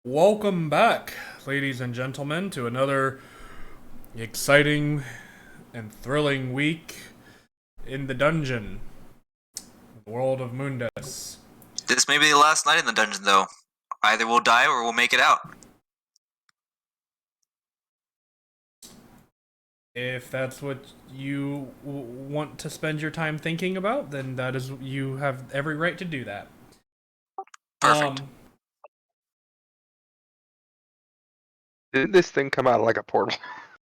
Welcome back, ladies and gentlemen, to another exciting and thrilling week in the dungeon, the world of Mundus. This may be the last night in the dungeon, though. Either we'll die or we'll make it out. If that's what you want to spend your time thinking about, then you have every right to do that. Perfect. Didn't this thing come out of like a portal?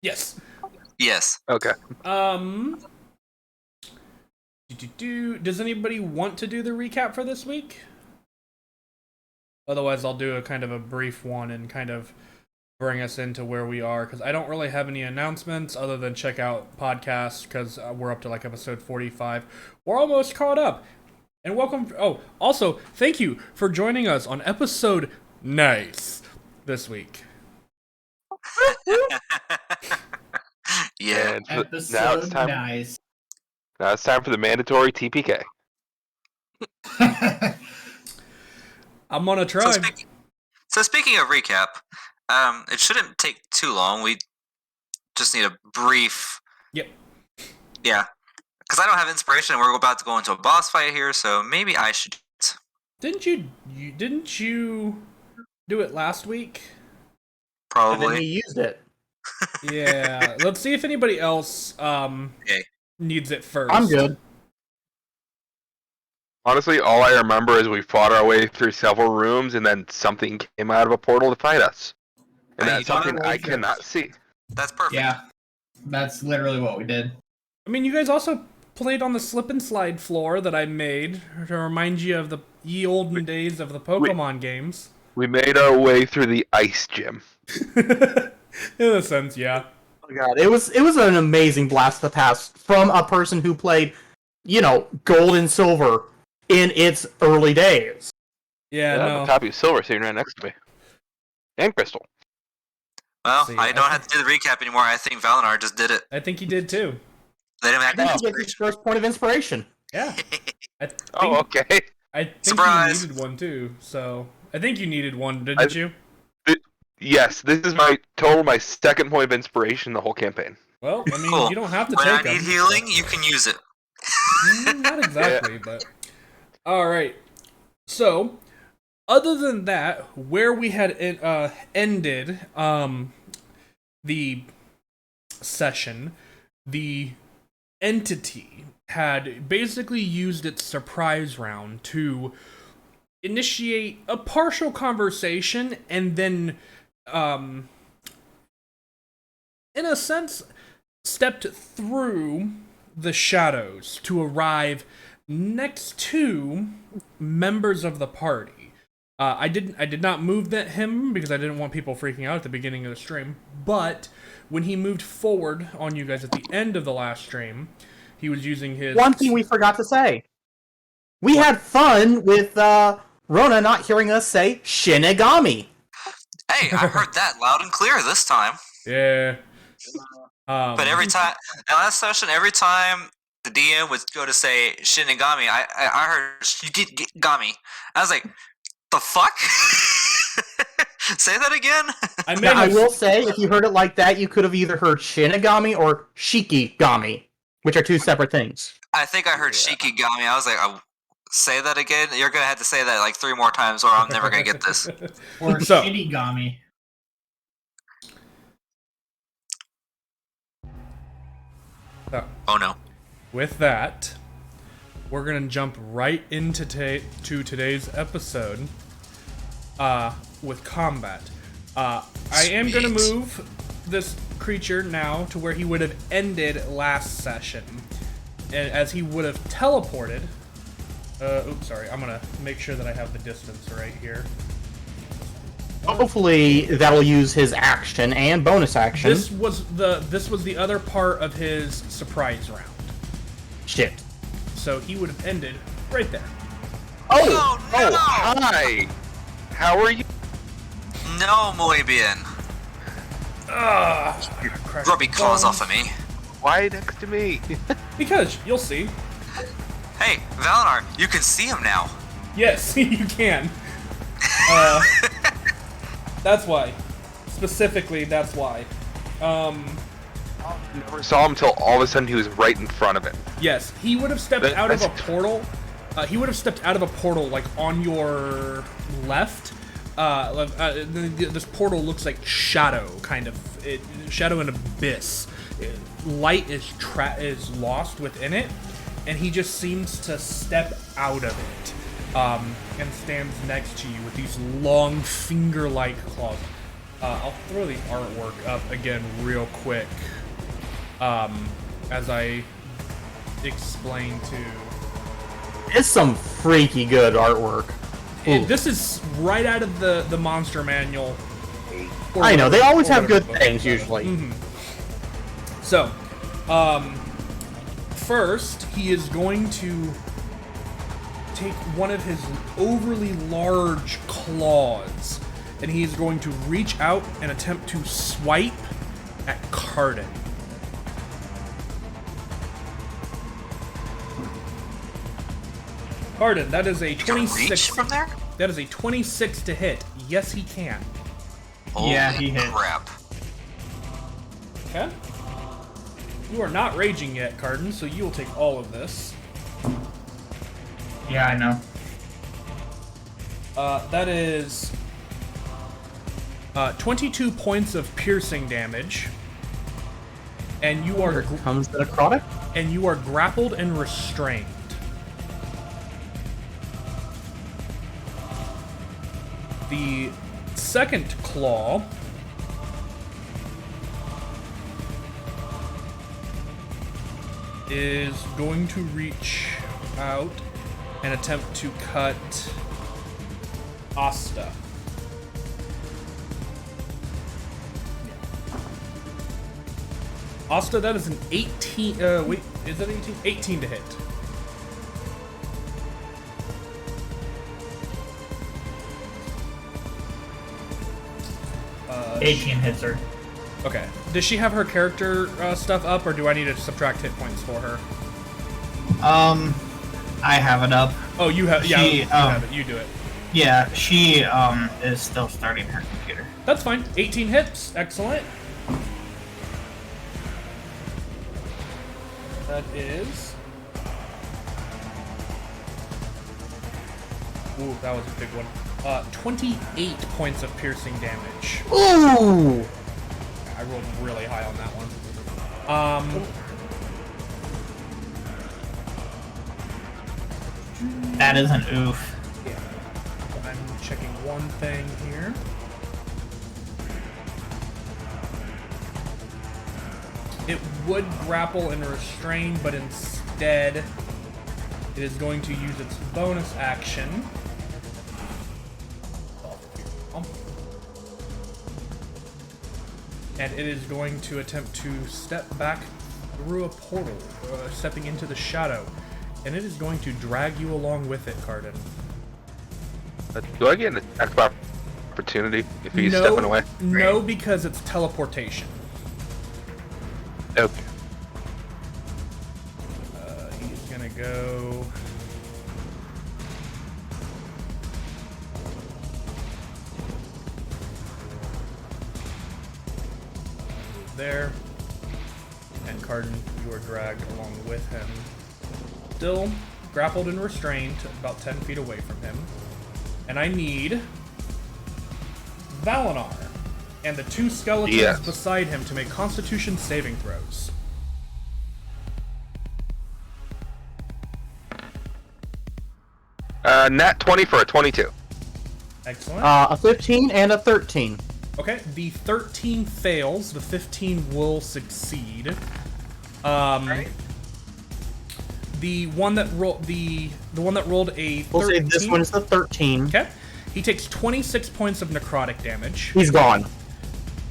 Yes. Yes. Okay. Does anybody want to do the recap for this week? Otherwise, I'll do a kind of a brief one and kind of bring us into where we are, because I don't really have any announcements other than check out podcasts, because we're up to like episode 45. We're almost caught up. And welcome. Also, thank you for joining us on episode Nice this week. Yeah. Episode now it's time. Nice. Now it's time for the mandatory TPK. I'm gonna try. So speaking of recap, it shouldn't take too long. We just need a brief. Yep. Yeah. Because I don't have inspiration, and we're about to go into a boss fight here, so maybe I should. Didn't you do it last week? Probably. And then he used it. Yeah. Let's see if anybody else needs it first. I'm good. Honestly, all I remember is we fought our way through several rooms, and then something came out of a portal to fight us. And Hey, that's something I cannot see. That's perfect. Yeah. That's literally what we did. I mean, you guys also played on the slip and slide floor that I made to remind you of the ye olden days of the Pokemon games. We made our way through the ice gym. In a sense, yeah. Oh my god, it was an amazing blast of the past from a person who played, gold and silver in its early days. Yeah, no. Copy of silver sitting right next to me. And crystal. Well, See, I don't have to do the recap anymore. I think Valinar just did it. I think he did too. They didn't have Then to he gets his first point of inspiration. Yeah. Okay. I think Surprise! you needed one too, so... I think you needed one, didn't you? Yes, this is my second point of inspiration the whole campaign. Well, I mean, Cool. you don't have to When I take them. need healing, you can use it. Not exactly, but... Alright. So, other than that, where we had ended the session, the entity had basically used its surprise round to initiate a partial conversation and then, in a sense, stepped through the shadows to arrive next to members of the party. I did not move him because I didn't want people freaking out at the beginning of the stream, but when he moved forward on you guys at the end of the last stream, he was using his... One thing we forgot to say. We had fun with Rona not hearing us say Shinigami. Hey, I heard that loud and clear this time. Yeah. But every time, in last session, every time the DM would go to say Shinigami, I heard Shigami. I was like, the fuck? Say that again? I will say, if you heard it like that, you could have either heard Shinigami or Shikigami, which are two separate things. I think I heard Shikigami. I was like, say that again? You're going to have to say that like 3 more times or I'm never going to get this. Or So- Shinigami. Oh no. With that, we're gonna jump right into today's episode with combat. I am gonna move this creature now to where he would have ended last session, and as he would have teleported. Oops, sorry. I'm gonna make sure that I have the distance right here. Hopefully, that'll use his action and bonus action. This was the other part of his surprise round. Shit. So he would have ended right there. Oh, no! Hi! How are you? No, muy bien. Grubby claws off of me. Why next to me? Because you'll see. Hey, Valinar, you can see him now. Yes, you can. That's why. Specifically, that's why. Never saw him until all of a sudden he was right in front of it. Yes, he would have stepped out of a portal. He would have stepped out of a portal, like, on your left. This portal looks like shadow, kind of. Shadow and abyss. Light is lost within it, and he just seems to step out of it. And stands next to you with these long finger-like claws. I'll throw the artwork up again real quick as I explain to... It's some freaky good artwork. And this is right out of the monster manual. I know, they always have good things, usually. Mm-hmm. So, first, he is going to take one of his overly large claws, and he is going to reach out and attempt to swipe at Cardin. Cardin, that is a 26. Reach from there? That is a 26 to hit. Yes, he can. Yeah, Holy he hit. crap. Okay. You are not raging yet, Cardin, so you will take all of this. Yeah, I know. That is 22 points of piercing damage, and you are Here comes the necrotic. and you are grappled and restrained. The second claw is going to reach out and attempt to cut Asta. Asta, that is an 18. Wait, is that 18? 18 to hit. Uh, 18 hits her. Okay. Does she have her character stuff up, or do I need to subtract hit points for her? I have it up. Oh, you have. Yeah, She, you have it. You do it. Yeah, she is still starting her computer. That's fine. 18 hits. Excellent. That is. Ooh, that was a big one. 28 points of piercing damage. Ooh! I rolled really high on that one. That is an oof. Yeah. I'm checking one thing here. It would grapple and restrain, but instead it is going to use its bonus action. And it is going to attempt to step back through a portal, stepping into the shadow. And it is going to drag you along with it, Cardin. Do I get an attack of opportunity if he's stepping away? No, because it's teleportation. Okay. He's gonna go... there. And Cardin, you are dragged along with him. Still grappled and restrained, about 10 feet away from him. And I need Valinar and the two skeletons beside him to make Constitution saving throws. Nat 20 for a 22. Excellent. A 15 and a 13. Okay, the 13 fails, the 15 will succeed. The one that rolled the one that rolled a 13. We'll say this one is the 13. Okay. He takes 26 points of necrotic damage. He's gone.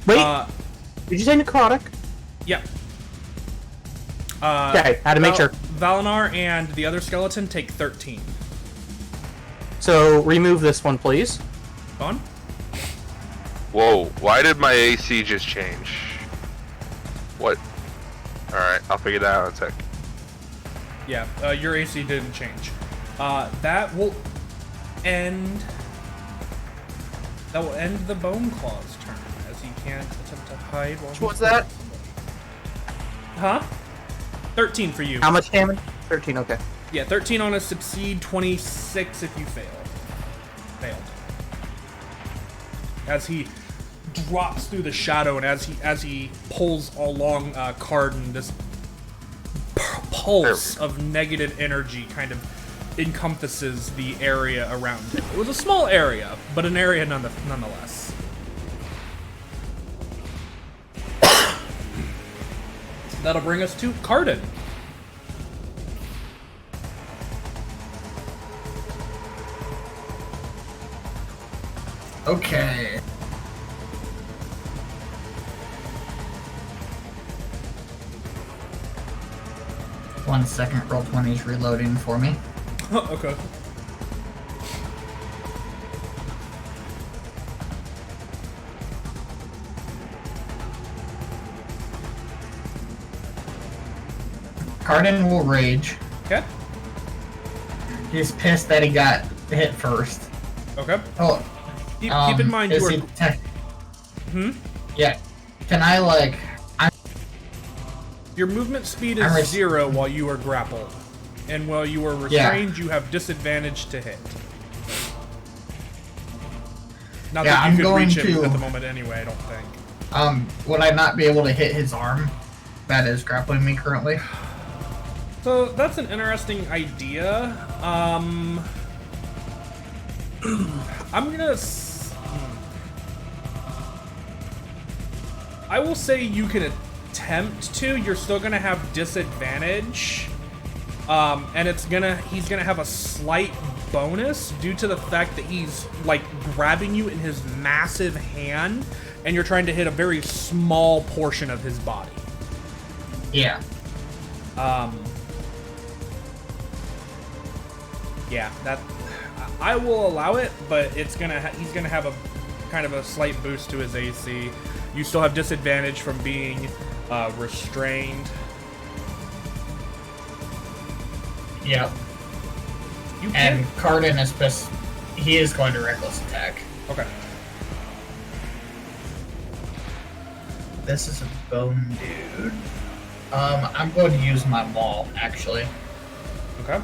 Wait, did you say necrotic? Yeah. Okay, had to make sure. Valinar and the other skeleton take 13. So remove this one, please. On. Whoa, why did my AC just change? What? Alright, I'll figure that out in a sec. Yeah, your AC didn't change. That will end That will end the Bone Claw's turn, as he can't attempt to hide while Which one's that? Huh? 13 for you. How much damage? 13, okay. Yeah, 13 on a succeed, 26 if you fail. Failed. As he drops through the shadow, and as he pulls along Carden, this pulse of negative energy kind of encompasses the area around him. It was a small area, but an area nonetheless. That'll bring us to Carden. Okay. One second, Roll20's reloading for me. Okay. Carden will rage. Okay. He's pissed that he got hit first. Okay. Oh, Keep in mind you are... Yeah. Can I, like... Your movement speed is 0 while you are grappled. And while you are restrained, you have disadvantage to hit. Not that you could reach him at the moment anyway, I don't think. Would I not be able to hit his arm that is grappling me currently? So, that's an interesting idea. I'm gonna... I will say you can attempt to. You're still gonna have disadvantage. And he's gonna have a slight bonus due to the fact that he's, like, grabbing you in his massive hand, and you're trying to hit a very small portion of his body. Yeah. Yeah, that... I will allow it, but he's gonna have a kind of a slight boost to his AC. You still have disadvantage from being restrained. Yep. You and can... Carden is pissed. He is going to reckless attack. Okay. This is a bone dude. I'm going to use my maul, actually. Okay.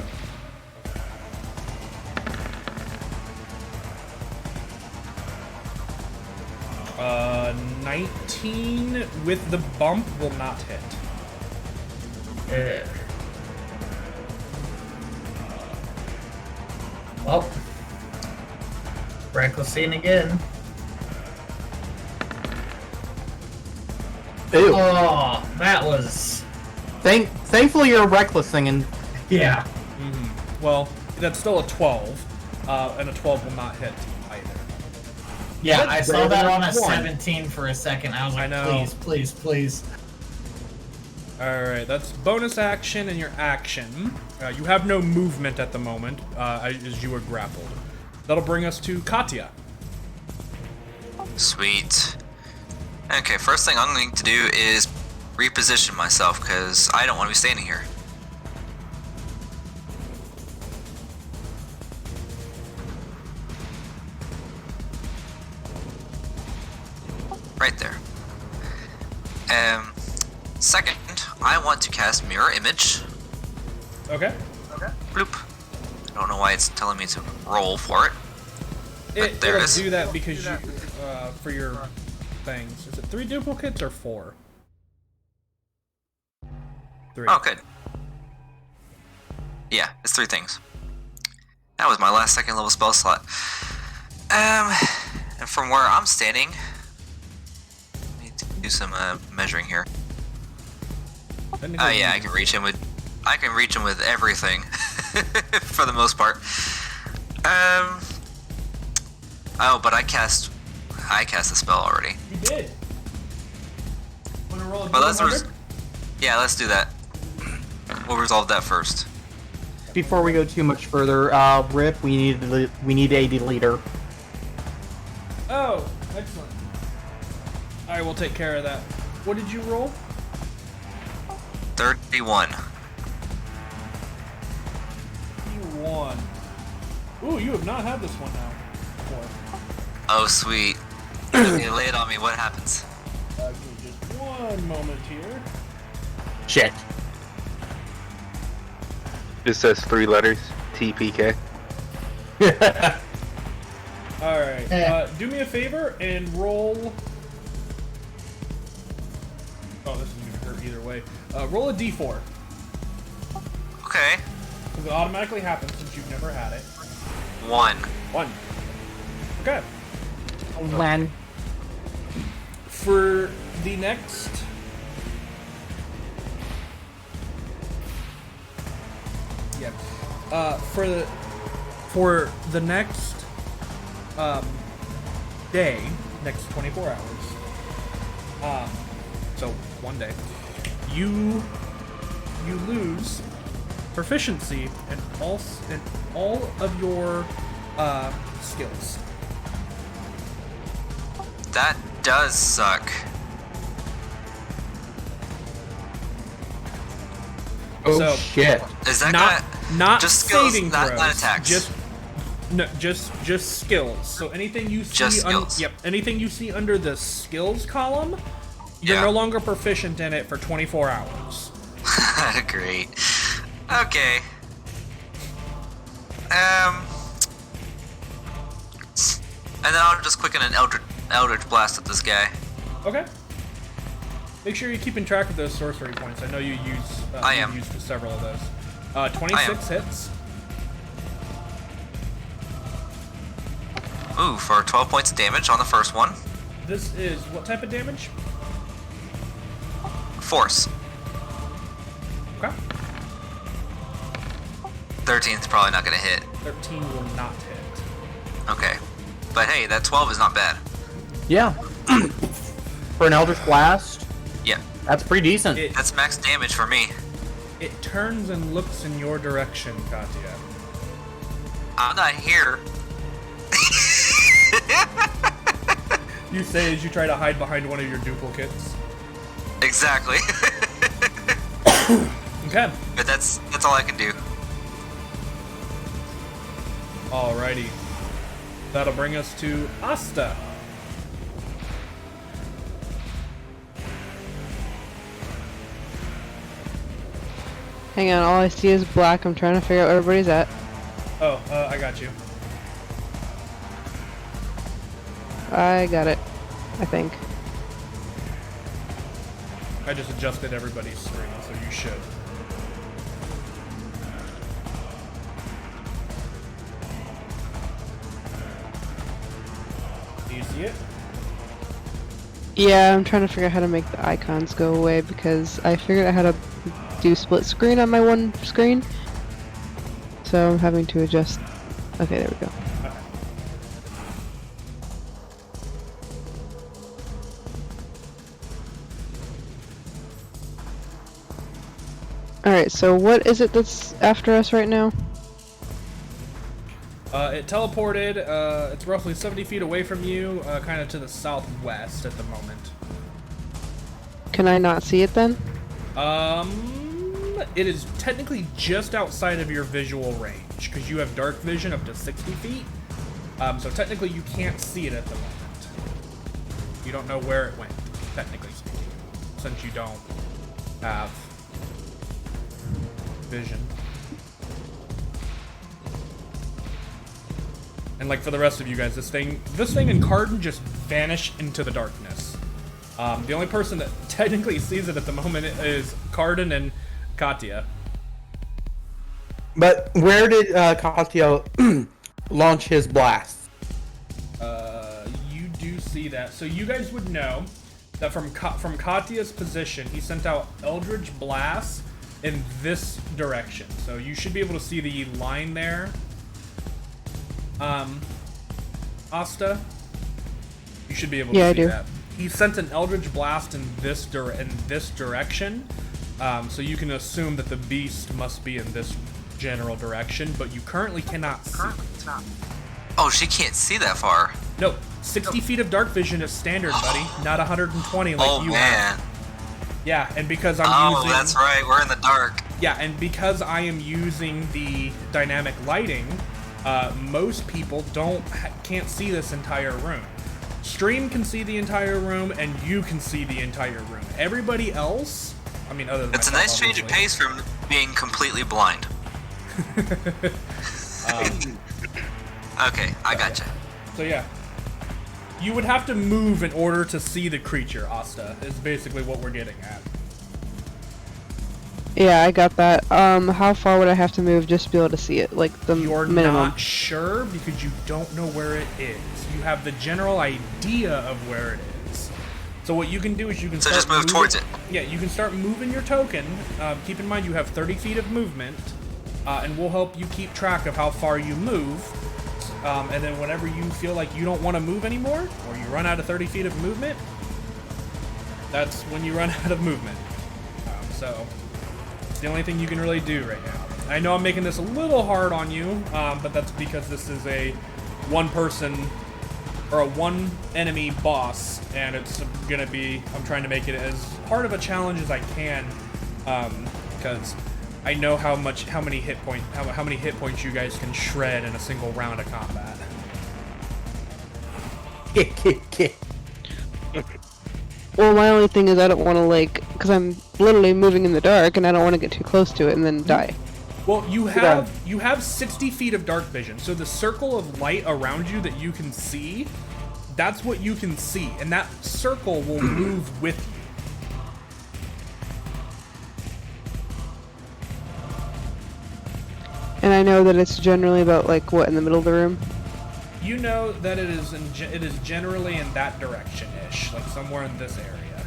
Uh, 19 with the bump will not hit. Well, recklessing again. Ew. Oh, that was... Thankfully you're recklessing and... Yeah. Mm-hmm. Well, that's still a 12, and a 12 will not hit either. Yeah, I saw that on a 17 for a second. I was like, please, please, please. Alright, that's bonus action and your action. You have no movement at the moment, as you are grappled. That'll bring us to Katya. Sweet. Okay, first thing I'm going to do is reposition myself, because I don't want to be standing here. Right there. Second, I want to cast Mirror Image. Okay. Bloop. I don't know why it's telling me to roll for it. But there it It'll is. do that because you, for your things. Is it 3 duplicates or 4? 3. Oh, good. Yeah, it's 3 things. That was my last 2nd level spell slot. And from where I'm standing, I need to do some measuring here. Oh yeah, I can reach him with everything for the most part. Oh, but I cast the spell already. You did. Wanna roll a But D100? yeah, let's do that. We'll resolve that first. Before we go too much further, Rip, we need a deleter. Oh, excellent. I will take care of that. What did you roll? 31. You won. Ooh, you have not had this one now before. Oh, sweet. Okay, lay it on me. What happens? Give me just one moment here. Shit. Just says 3 letters. TPK. Alright, do me a favor and roll... Oh, this is gonna hurt either way. Roll a d4. Okay. Because it automatically happens since you've never had it. 1. 1. Okay. When? For the next... Yep. For the next day, next 24 hours, so 1 day, you lose proficiency in all of your skills. That does suck. Oh So- shit. Is that Not just skills, saving not throws, attacks? just skills. So anything you see, Just skills. anything you see under the skills column, you're Yeah. no longer proficient in it for 24 hours. Great. Okay. And then I'll just quicken an Eldritch Blast at this guy. Okay. Make sure you're keeping track of those sorcery points. I know you use. I am. You used several of those. 26 hits. Ooh, for 12 points of damage on the first one. This is what type of damage? Force. Okay. 13's probably not gonna hit. 13 will not hit. Okay. But hey, that 12 is not bad. Yeah. For an Eldritch Blast, Yeah. that's pretty decent. That's max damage for me. It turns and looks in your direction, Katya. I'm not here. You say as you try to hide behind one of your duplicates. Exactly. Okay. But that's all I can do. Alrighty. That'll bring us to Asta. Hang on, all I see is black. I'm trying to figure out where everybody's at. Oh, I got you. I got it. I think. I just adjusted everybody's screen, so you should. Do you see it? Yeah, I'm trying to figure out how to make the icons go away because I figured out how to do split screen on my one screen. So I'm having to adjust. Okay, there we go. Okay. Alright, so what is it that's after us right now? It teleported. It's roughly 70 feet away from you, kind of to the southwest at the moment. Can I not see it then? It is technically just outside of your visual range, because you have dark vision up to 60 feet. So technically you can't see it at the moment. You don't know where it went, technically speaking, since you don't have vision. And like for the rest of you guys, this thing and Cardin just vanish into the darkness. The only person that technically sees it at the moment is Cardin and Katya. But where did Katya launch his blast? You do see that. So you guys would know that from Katya's position, he sent out Eldritch Blasts in this direction. So you should be able to see the line there. Asta, you should be able to Yeah, I see do. that. He sent an Eldritch Blast in this direction, so you can assume that the beast must be in this general direction, but you currently cannot see it. Oh, she can't see that far. No, 60 feet of dark vision is standard, buddy, not 120 like Oh you man. have. Yeah, and because I'm Oh, using... that's right. We're in the dark. Yeah, and because I am using the dynamic lighting, most people can't see this entire room. Stream can see the entire room, and you can see the entire room. Everybody else, I mean, other than it's myself, a nice change of obviously. pace from being completely blind. Okay, I gotcha. So yeah, you would have to move in order to see the creature. Asta is basically what we're getting at. Yeah, I got that. How far would I have to move just to be able to see it? Like the You're minimum? not sure because you don't know where it is. You have the general idea of where it is. So what you can do is you can So start just move towards it. Yeah, you can start moving your token. Keep in mind you have 30 feet of movement, and we'll help you keep track of how far you move. And then whenever you feel like you don't want to move anymore, or you run out of 30 feet of movement, that's when you run out of movement. So it's the only thing you can really do right now. I know I'm making this a little hard on you, but that's because this is a one-person or a one-enemy boss, and it's gonna be. I'm trying to make it as hard of a challenge as I can, because I know how many hit points you guys can shred in a single round of combat. Well, my only thing is I don't want to because I'm literally moving in the dark, and I don't want to get too close to it and then die. Well, you have 60 feet of dark vision, so the circle of light around you that you can see, that's what you can see, and that circle will move with you. And I know that it's generally about what, in the middle of the room? You know that it is generally in that direction-ish, like somewhere in this area.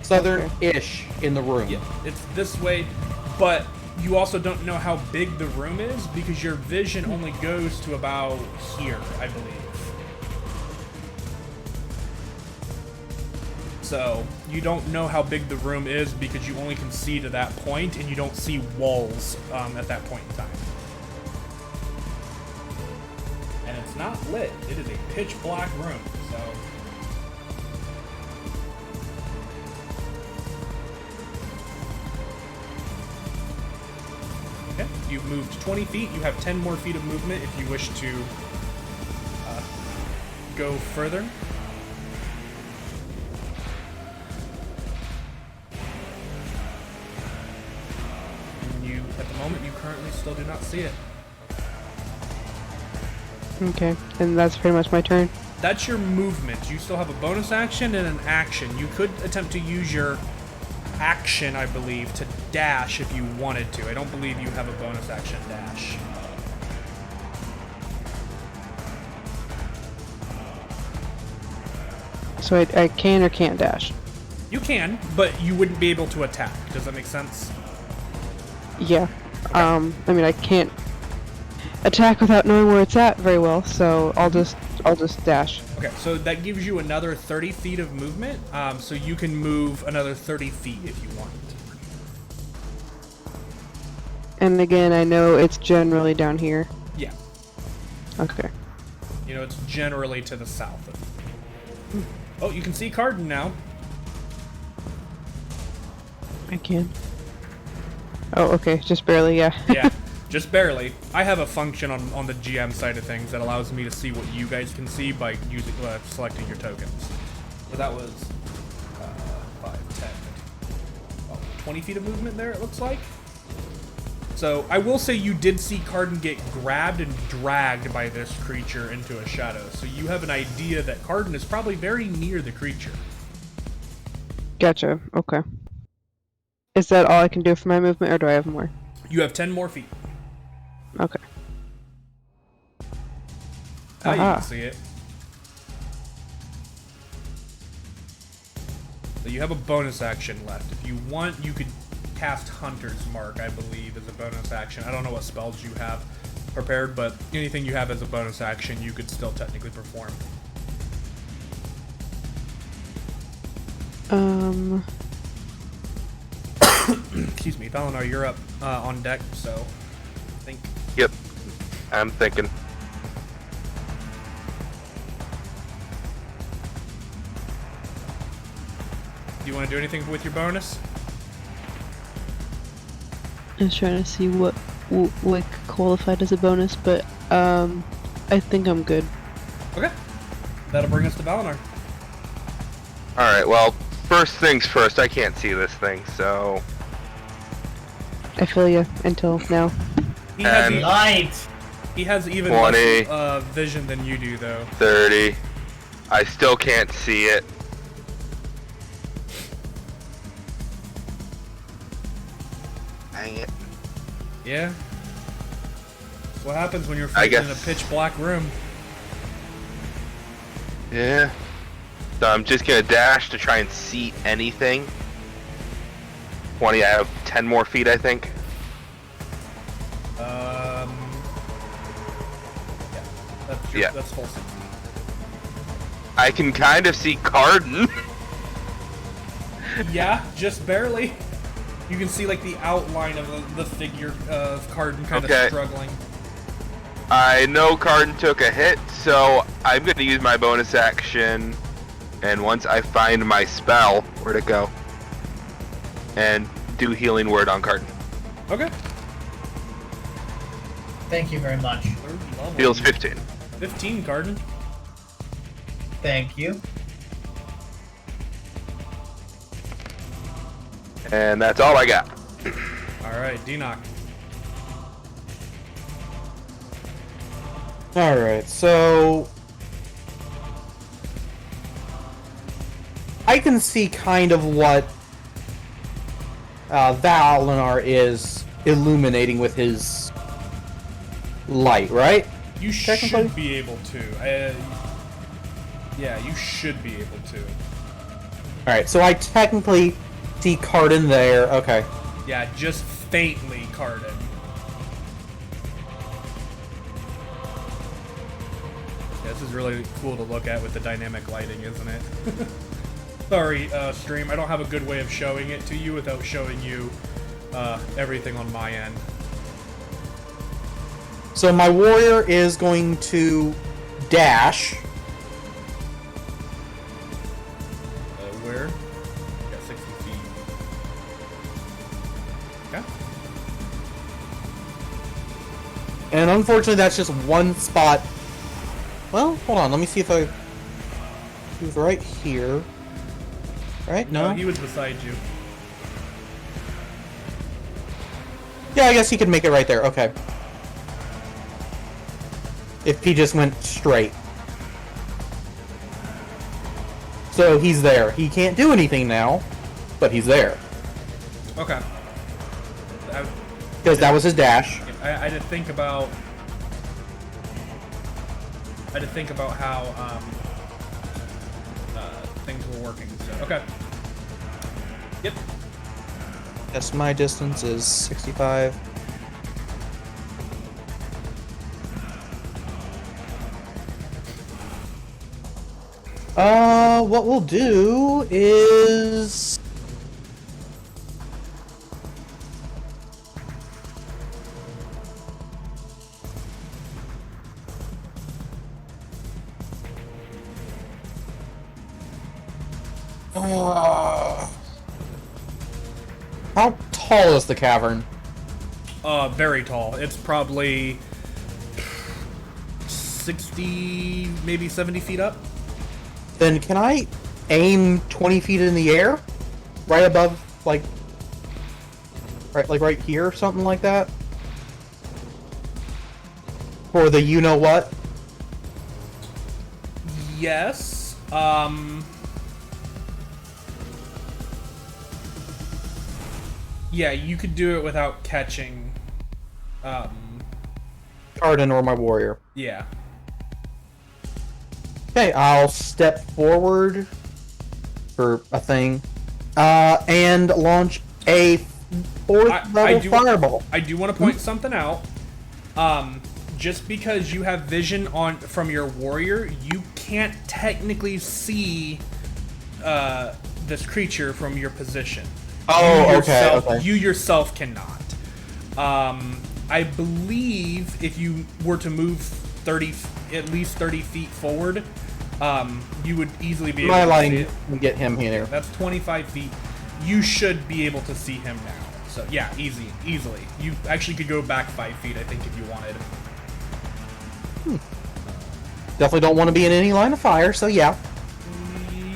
Southern-ish in the room. Yeah, it's this way, but you also don't know how big the room is because your vision only goes to about here, I believe. So you don't know how big the room is because you only can see to that point, and you don't see walls at that point in time. And it's not lit. It is a pitch black room, so. Okay, you've moved 20 feet. You have 10 more feet of movement if you wish to go further. At the moment, you currently still do not see it. Okay, and that's pretty much my turn. That's your movement. You still have a bonus action and an action. You could attempt to use your action, I believe, to dash if you wanted to. I don't believe you have a bonus action dash. So I can or can't dash? You can, but you wouldn't be able to attack. Does that make sense? Yeah. I mean, I can't attack without knowing where it's at very well, so I'll just dash. Okay, so that gives you another 30 feet of movement, so you can move another 30 feet if you want. And again, I know it's generally down here. Yeah. Okay. You know, it's generally to the south. Oh, you can see Cardin now. I can. Oh, okay, just barely, yeah. Yeah, just barely. I have a function on the GM side of things that allows me to see what you guys can see by using selecting your tokens. So that was 5, 10, 20 feet of movement there, it looks like. So I will say you did see Cardin get grabbed and dragged by this creature into a shadow. So you have an idea that Cardin is probably very near the creature. Gotcha, okay. Is that all I can do for my movement, or do I have more? You have 10 more feet. Okay. Now you Aha. can see it. So you have a bonus action left. If you want, you could cast Hunter's Mark, I believe, as a bonus action. I don't know what spells you have prepared, but anything you have as a bonus action, you could still technically perform. Excuse me, Valinar, you're up on deck, so I think. Yep, I'm thinking. Do you want to do anything with your bonus? I was trying to see what like qualified as a bonus, but I think I'm good. Okay. That'll bring us to Valinor. Alright, well, first things first, I can't see this thing, so... I feel you until now. He has, And- Light! he has even 20. less vision than you do, though. 30. I still can't see it. Dang it. Yeah. What happens when you're I fighting in a guess- pitch black room? Yeah. So I'm just gonna dash to try and see anything. 20, I have 10 more feet, I think. Yeah. Yeah. That's full 60. I can kind of see Carden. Yeah, just barely. You can see like the outline of the figure of Carden kind of Okay. struggling. I know Carden took a hit, so I'm gonna use my bonus action. And once I find my spell, where'd it go? And do healing word on Carden. Okay. Thank you very much. Third level. Heals 15. 15, Carden. Thank you. And that's all I got. Alright, D-Knock. Alright, so... I can see kind of what Valinar is illuminating with his light, right? You Technically? should be able to. Yeah, you should be able to. Alright, so I technically see Carden there. Okay. Yeah, just faintly, Carden. Yeah, this is really cool to look at with the dynamic lighting, isn't it? Sorry, stream. I don't have a good way of showing it to you without showing you everything on my end. So my warrior is going to dash. Where? Yeah, 60 feet. Okay. And unfortunately, that's just one spot. Well, hold on. Let me see if I... He was right here. Right? No? He was beside you. Yeah, I guess he could make it right there. Okay. If he just went straight. So he's there. He can't do anything now, but he's there. Okay. Because that was his dash. I had to think about. I had to think about how things were working. So okay. Yep. Yes, my distance is 65. What we'll do is... How tall is the cavern? Very tall. It's probably 60, maybe 70 feet up. Then can I aim 20 feet in the air? Right above, like right here, something like that? For the you-know-what? Yes. Yeah, you could do it without catching. Carden or my warrior. Yeah. Okay, I'll step forward for a thing, and launch a fourth level fireball. I do want to point something out. Just because you have vision from your warrior, you can't technically see this creature from your position. Oh, okay. You yourself cannot. I believe if you were to move at least 30 feet forward, you would easily be able My to line see it. can get him here. That's 25 feet. You should be able to see him now. So yeah, easily. You actually could go back 5 feet, I think, if you wanted. Definitely don't want to be in any line of fire, so yeah.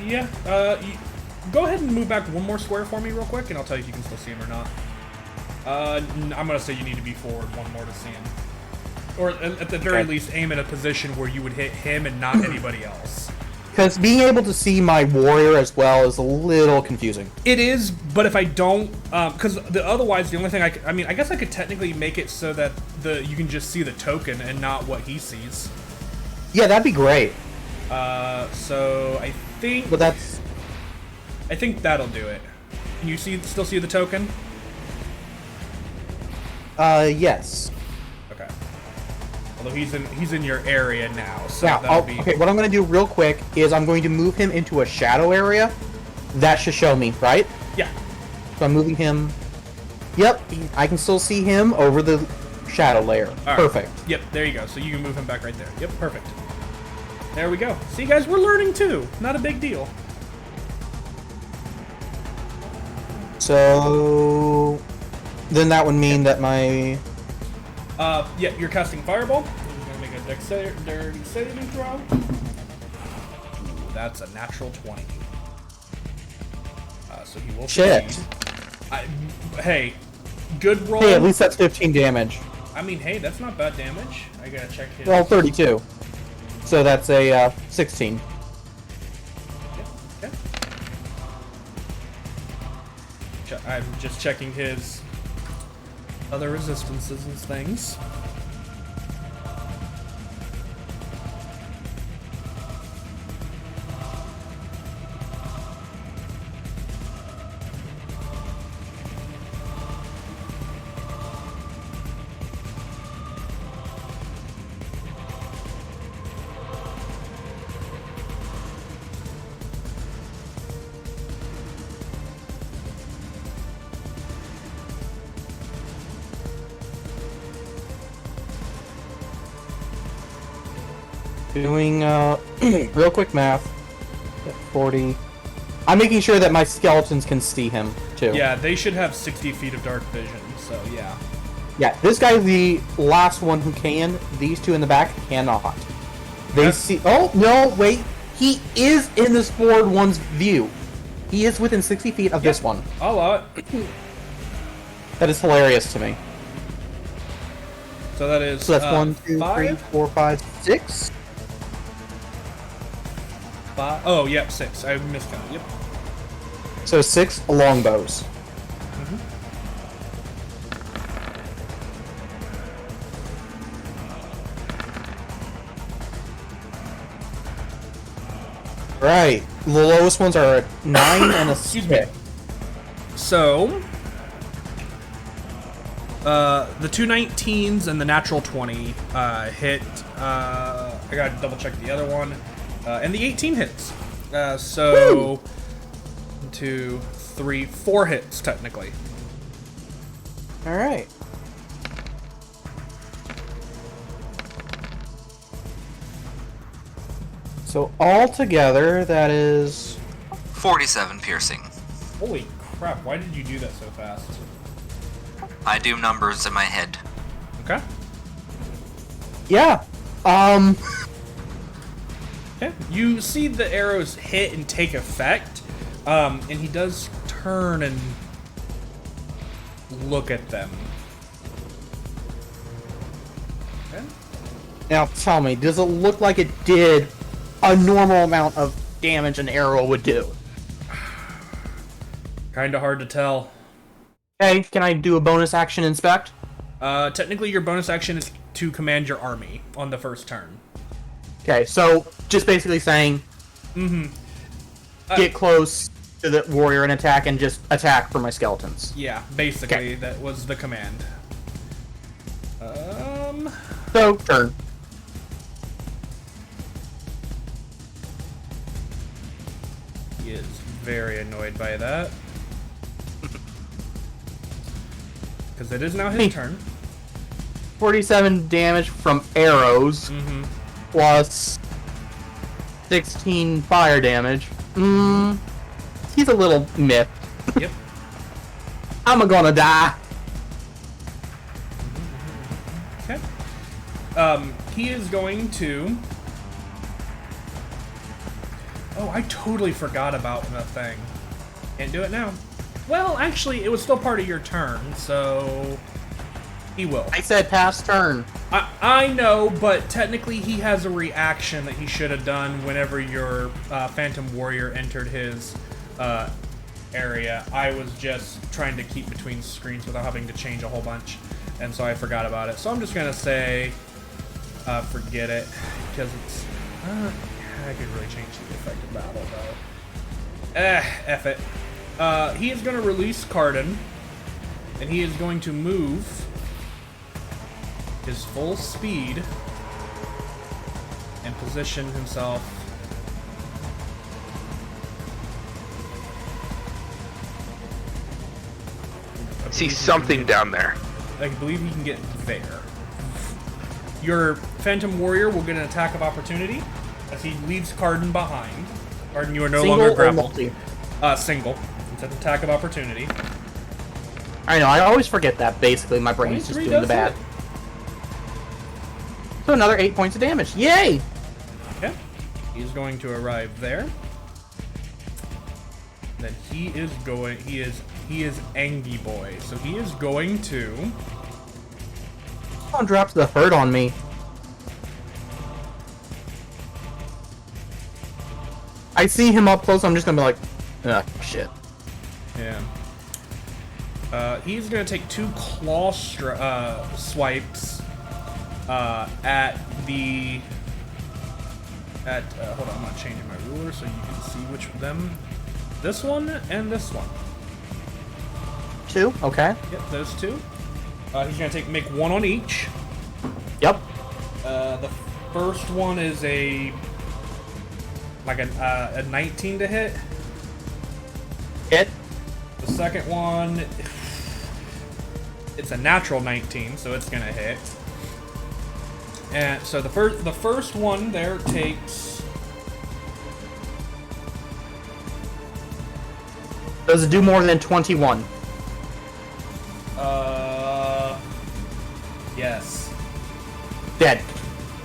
Yeah. Go ahead and move back one more square for me real quick, and I'll tell you if you can still see him or not. I'm gonna say you need to be forward one more to see him. Or at the very least, aim in a position where you would hit him and not anybody else. Because being able to see my warrior as well is a little confusing. It is, but if I don't, because otherwise the only thing I mean, I guess I could technically make it so that you can just see the token and not what he sees. Yeah, that'd be great. So I think. But that's. I think that'll do it. Can you still see the token? Yes. Okay. Although he's in your area now, so Now, that'll be. okay, what I'm going to do real quick is I'm going to move him into a shadow area. That should show me, right? Yeah. So I'm moving him. Yep, I can still see him over the shadow layer. Right. Perfect. Yep, there you go. So you can move him back right there. Yep, perfect. There we go. See, guys, we're learning too. Not a big deal. So then that would mean that my Yeah, you're casting Fireball. You're gonna make a dexterity saving throw. Ooh, that's a natural 20. So he will Shit. succeed. Hey, good roll. Hey, at least that's 15 damage. I mean, hey, that's not bad damage. I gotta check his. Well, 32. So that's a 16. Okay. I'm just checking his other resistances and things. Doing real quick math. 40. I'm making sure that my skeletons can see him too. Yeah, they should have 60 feet of dark vision, so yeah. Yeah, this guy's the last one who can. These two in the back cannot. They see. Oh no! Wait, he is in this forward one's view. He is within 60 feet of this one. I'll allow it. That is hilarious to me. So that is. So that's 1, 2, 5? 3, 4, 5, 6. 5. Oh, yep, 6. I miscounted. Yep. So 6 longbows. Right. The lowest ones are a 9 and a 6. Excuse me. So, the two 19s and the natural 20 hit. I gotta double check the other one. And the 18 hits. So, 1, 2, 3, 4 hits technically. Alright. So altogether, that is 47 piercing. Holy crap! Why did you do that so fast? I do numbers in my head. Okay. yeah. Okay. You see the arrows hit and take effect, and he does turn and look at them. Okay. Now tell me, does it look like it did a normal amount of damage an arrow would do? Kinda hard to tell. Okay, can I do a bonus action inspect? Technically, your bonus action is to command your army on the first turn. Okay, so just basically saying, get close to the warrior and attack, and just attack for my skeletons. Yeah, basically, Okay. that was the command. So, turn. He is very annoyed by that. Because it is now his turn. 47 damage from arrows, plus 16 fire damage. He's a little miffed. Yep. I'm gonna die. Okay. He is going to... Oh, I totally forgot about the thing. Can't do it now. Well, actually, it was still part of your turn, so... He will. I said pass turn. I know, but technically he has a reaction that he should have done whenever your Phantom Warrior entered his area. I was just trying to keep between screens without having to change a whole bunch, and so I forgot about it. So I'm just gonna say, forget it, because it's... I could really change the effect of battle, though. F it. He is gonna release Cardin, and he is going to move his full speed and position himself See something down there. I believe he can get there. Your Phantom Warrior will get an attack of opportunity as he leaves Cardin behind. Cardin, you are no Single longer or grappled. multi? Single. It's an attack of opportunity. I know, I always forget that, basically. My brain's just 23 doing the does bad. hit. So another 8 points of damage. Yay! Okay. He's going to arrive there. Then he is going... He is Angie Boy. So he is going to... Someone drops the hurt on me. I see him up close, I'm just gonna be like, ugh, shit. Yeah. He's gonna take 2 claw swipes at the... hold on, I'm not changing my ruler so you can see which of them. This one and this one. 2, okay. Yep, those 2. He's gonna make 1 on each. Yep. The first one is a 19 to hit. Hit. The second one, it's a natural 19, so it's gonna hit. And so the first one there takes... Does it do more than 21? Yes. Dead.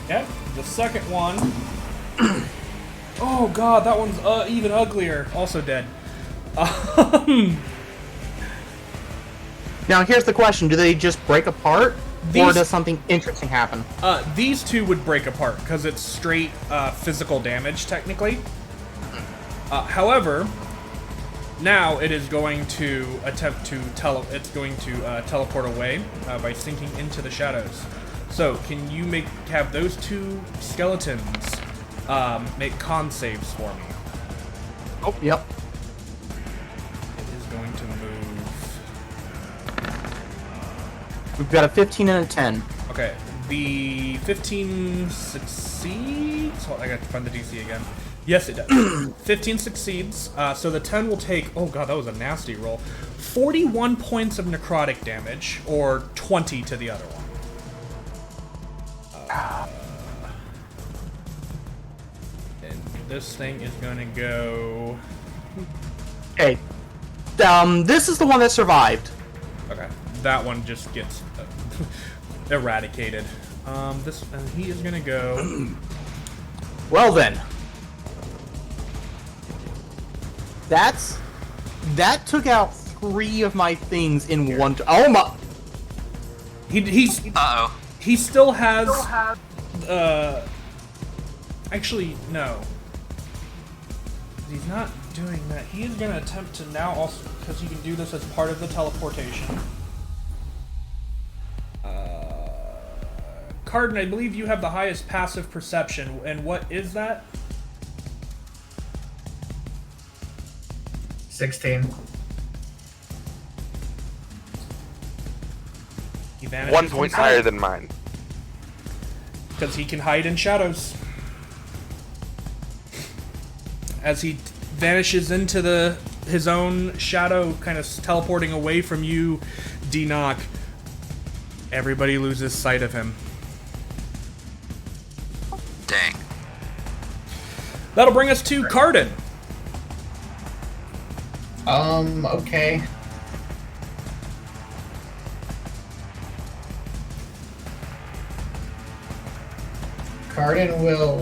Yep. The second one... Oh god, that one's even uglier. Also dead. Now here's the question, do they just break apart? Or These- does something interesting happen? These 2 would break apart, because it's straight physical damage, technically. However, now it is going to attempt to teleport away by sinking into the shadows. So, can you have those 2 skeletons make con saves for me? Oh, yep. It is going to move. We've got a 15 and a 10. Okay, the 15 succeeds. Hold on, I got to find the DC again. Yes, it does. 15 succeeds. So the 10 will take. Oh god, that was a nasty roll. 41 points of necrotic damage, or 20 to the other one. And this thing is gonna go. Okay. This is the one that survived. Okay, that one just gets eradicated. He is gonna go. Well then. That took out 3 of my things in one. Oh my! He's. Uh-oh. He still has. Actually, no. He's not doing that. He is going to attempt to now also, because he can do this as part of the teleportation. Cardin, I believe you have the highest passive perception, and what is that? 16. He vanishes 1 point from sight, higher than mine. because he can hide in shadows. As he vanishes into his own shadow, kind of teleporting away from you, D-Knock, everybody loses sight of him. Dang. That'll bring us to Cardin. Okay. Cardin will,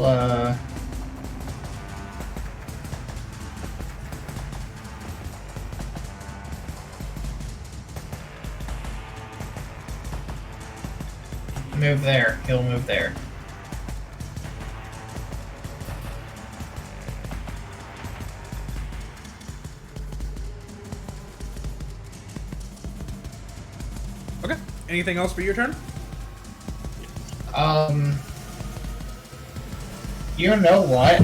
move there. He'll move there. Okay. Anything else for your turn? You know what?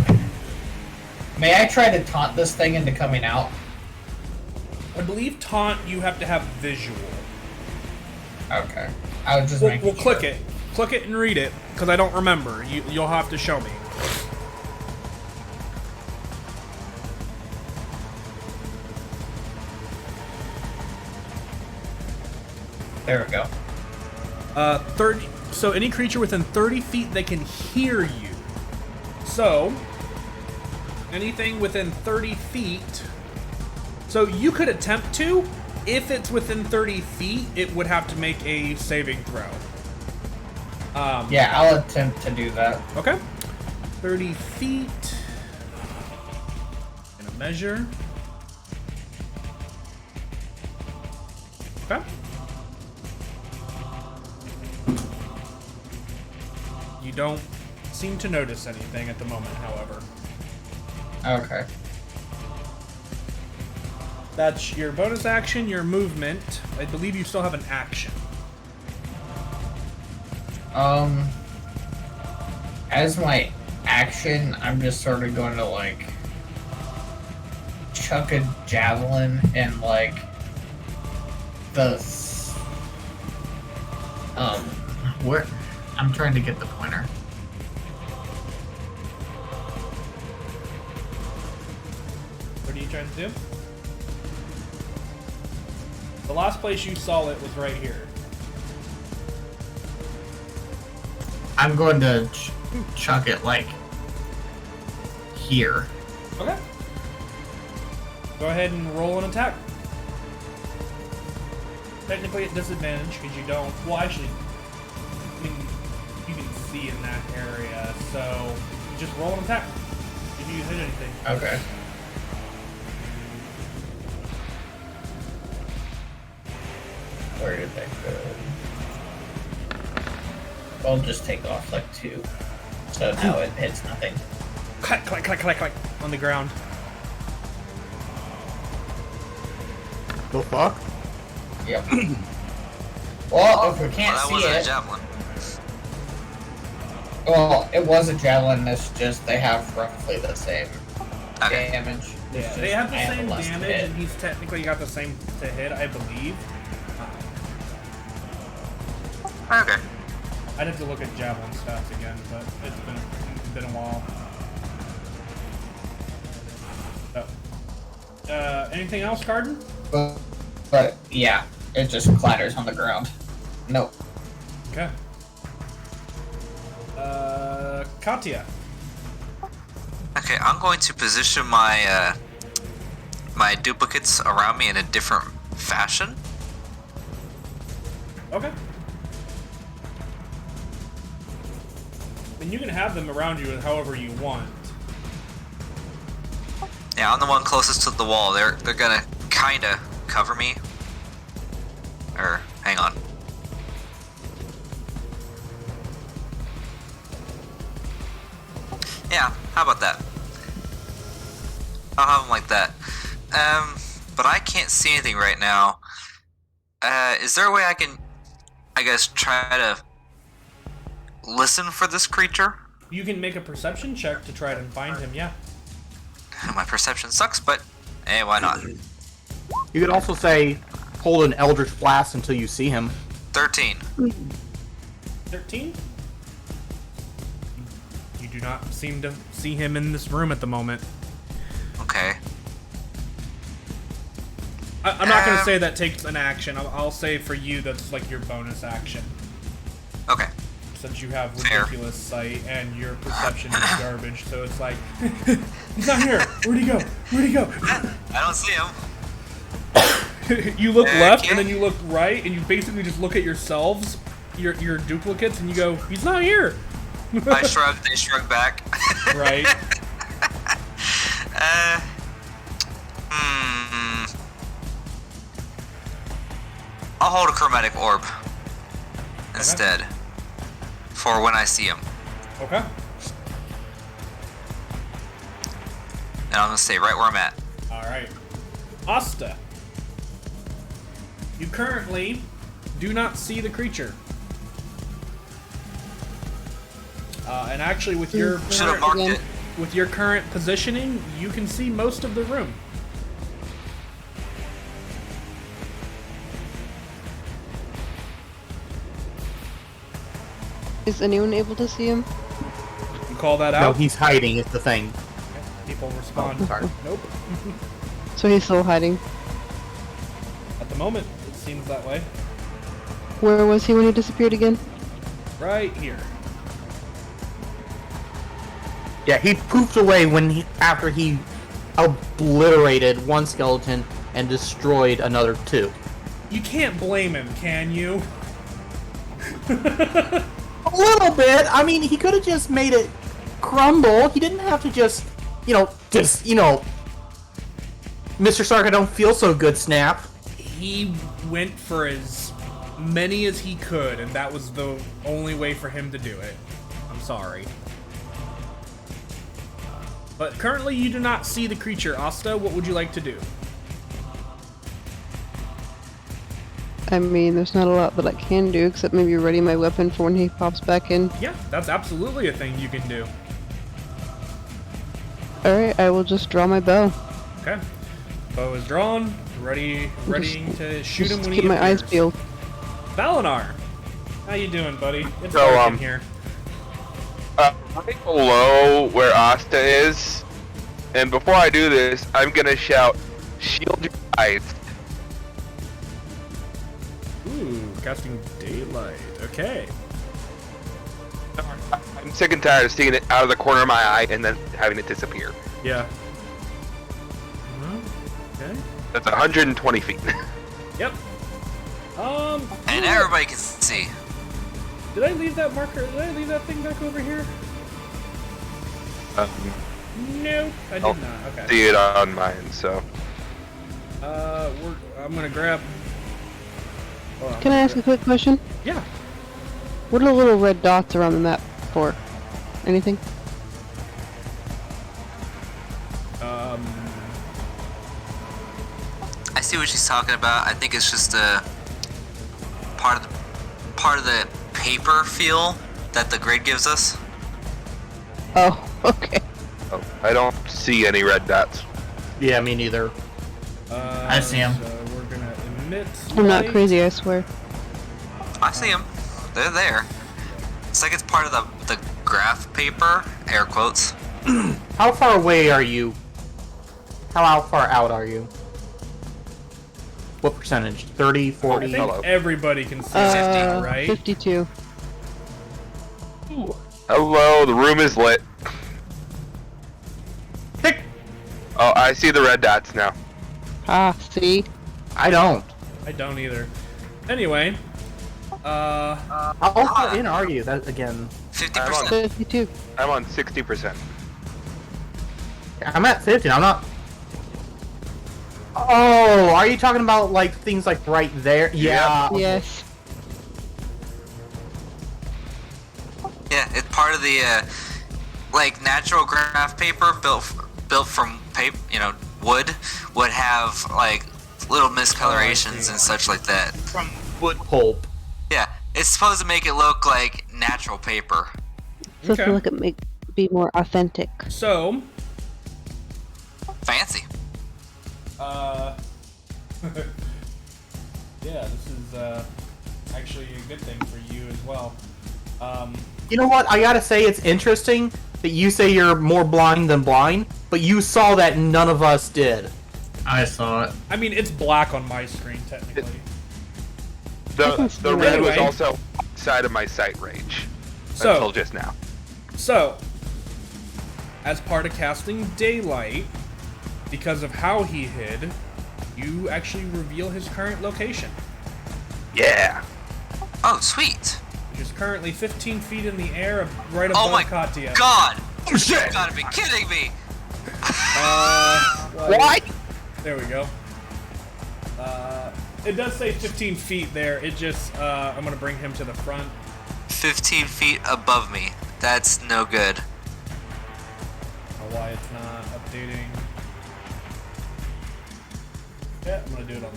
May I try to taunt this thing into coming out? I believe taunt you have to have visual. Okay. I was just We'll click it. Click it and read it, because I don't remember. You'll have to show me. There we go. 30. So any creature within 30 feet, they can hear you. So anything within 30 feet. So you could attempt to. If it's within 30 feet, it would have to make a saving throw. Yeah, I'll attempt to do that. Okay. 30 feet. Gonna measure. Okay. You don't seem to notice anything at the moment, however. Okay. That's your bonus action, your movement. I believe you still have an action. As my action, I'm just sort of going to, like, chuck a javelin and, like, where? I'm trying to get the pointer. What are you trying to do? The last place you saw it was right here. I'm going to chuck it, like, here. Okay. Go ahead and roll an attack. Technically at disadvantage because you don't. Well, actually, I mean, you can see in that area, so just roll an attack if you hit anything. Okay. Where did that go? I'll just take off like 2. So now it hits nothing. Clack, clack, clack, clack, clack on the ground. The fuck? Yep. Well, if we can't Well, that see wasn't a it. javelin. Well, it was a javelin. It's just they have roughly the same Okay. damage. It's Yeah, just they have the I same less to damage, hit. and he's technically got the same to hit, I believe. Okay. I'd have to look at javelin stats again, but it's been a while. So, anything else, Carden? But yeah, it just clatters on the ground. Nope. Okay. Katya. Okay, I'm going to position my my duplicates around me in a different fashion. Okay. And you can have them around you however you want. Yeah, I'm the one closest to the wall. They're gonna kinda cover me. Or hang on. Yeah, how about that? I'll have them like that. But I can't see anything right now. Is there a way I can, I guess, try to listen for this creature? You can make a perception check to try to find him, yeah. My perception sucks, but hey, why not? You could also say, hold an Eldritch Blast until you see him. 13. 13? You do not seem to see him in this room at the moment. Okay. I'm not going to say that takes an action. I'll say for you that's like your bonus action. Okay. Since you have Fair. ridiculous sight and your perception is garbage, so it's like, he's not here. Where'd he go? Where'd he go? I don't see him. You look left can't- and then you look right, and you basically just look at yourselves, your duplicates, and you go, he's not here. I shrugged. They shrugged back. Right. I'll hold a chromatic orb instead for when I see him, Okay. and I'm gonna stay right where I'm at. All right. Asta. You currently do not see the creature. And actually, with your Should have marked it. with your current positioning, you can see most of the room. Is anyone able to see him? You call that No, out? he's hiding. It's the thing. People respond. Oh, sorry. Nope. So he's still hiding. At the moment, it seems that way. Where was he when he disappeared again? Right here. Yeah, he poofed away after he obliterated one skeleton and destroyed another two. You can't blame him, can you? A little bit. I mean, he could have just made it crumble. He didn't have to just, Mr. Stark, I don't feel so good, snap. He went for as many as he could, and that was the only way for him to do it. I'm sorry. But currently, you do not see the creature. Asta, what would you like to do? I mean, there's not a lot that I can do except maybe ready my weapon for when he pops back in. Yeah, that's absolutely a thing you can do. Alright, I will just draw my bow. Okay. Bow is drawn, readying to shoot him Just when keep he my eyes appears. peeled. Valinar, how you doing, buddy? It's So, dark in here. Right below where Asta is, and before I do this, I'm gonna shout, "Shield your eyes!" Ooh, casting daylight. Okay. I'm sick and tired of seeing it out of the corner of my eye and then having it disappear. Yeah. Okay. That's 120 feet. Yep. And everybody can see. Did I leave that marker? Did I leave that thing back over here? Nope, I did I'll not. Okay. see it on mine, so. I'm gonna grab. Hold on, Can I ask a quick question? Yeah. What are the little red dots around the map for? Anything? I see what she's talking about. I think it's just a part of the paper feel that the grid gives us. Oh, okay. Oh, I don't see any red dots. Yeah, me neither. I see 'em. So we're gonna emit. I'm not light. crazy, I swear. I see them. They're there. It's like it's part of the graph paper, air quotes. How far away are you? How far out are you? What percentage? 30, I 40? think Hello. everybody can see it, right? 52. Hello, the room is lit. Tick! Oh, I see the red dots now. Ah, see? I don't. I don't either. Anyway, How far in are you? That again. 50%. 52. I'm on 60%. I'm at 50. I'm not. Oh, are you talking about like things like right there? Yeah. Yes. Yeah, it's part of the like natural graph paper built from paper, wood would have like little miscolorations and such like that. From wood pulp. Yeah, it's supposed to make it look like natural paper. So Okay. I feel like it be more authentic. so, Fancy. yeah, this is actually a good thing for you as well. You know what? I gotta say, it's interesting that you say you're more blind than blind, but you saw that none of us did. I saw it. I mean, it's black on my screen technically. The red was Anyway. also outside of my sight range So- until just now. So, as part of casting daylight, because of how he hid, you actually reveal his current location. Yeah. Oh, sweet. which is currently 15 feet in the air, right above Oh my Katya. god! Oh shit! You gotta be kidding me! What? There we go. It does say 15 feet there. It just, I'm gonna bring him to the front. 15 feet above me. That's no good. I don't know why it's not updating. Yeah, I'm gonna do it on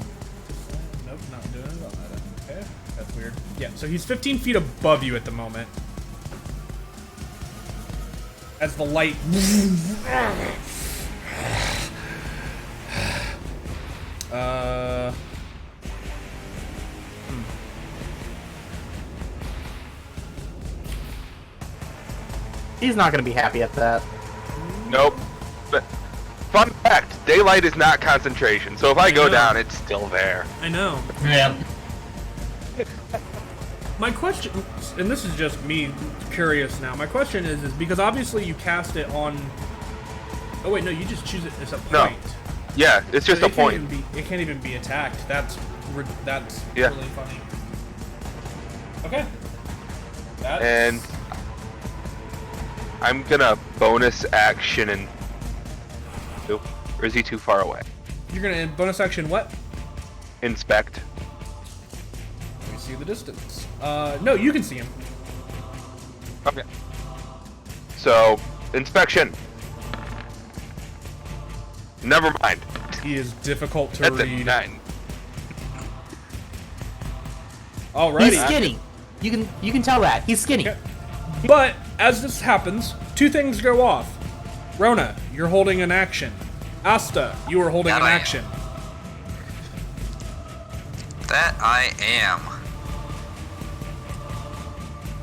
this side. Nope, not doing it on that. Okay, that's weird. Yeah, so he's 15 feet above you at the moment. As the light... He's not gonna be happy at that. Nope. But fun fact: daylight is not concentration. So if I go know. down, it's still there. I know. Yeah. My question, and this is just me curious now. My question is because obviously you cast it on. Oh wait, no, you just choose it as a point. No. Yeah, it's just So a point. It can't even be attacked. That's Yeah. really funny. Okay. That's, And I'm gonna bonus action and. Oop, or is he too far away? you're gonna bonus action what? Inspect. Let me see the distance. No, you can see him. Okay. So, inspection. Never mind. He is difficult to That's a read. 9. Alrighty. He's skinny. You can tell that. He's skinny. Okay. But as this happens, two things go off. Rona, you're holding an action. Asta, you are holding That an I am. action. That I am.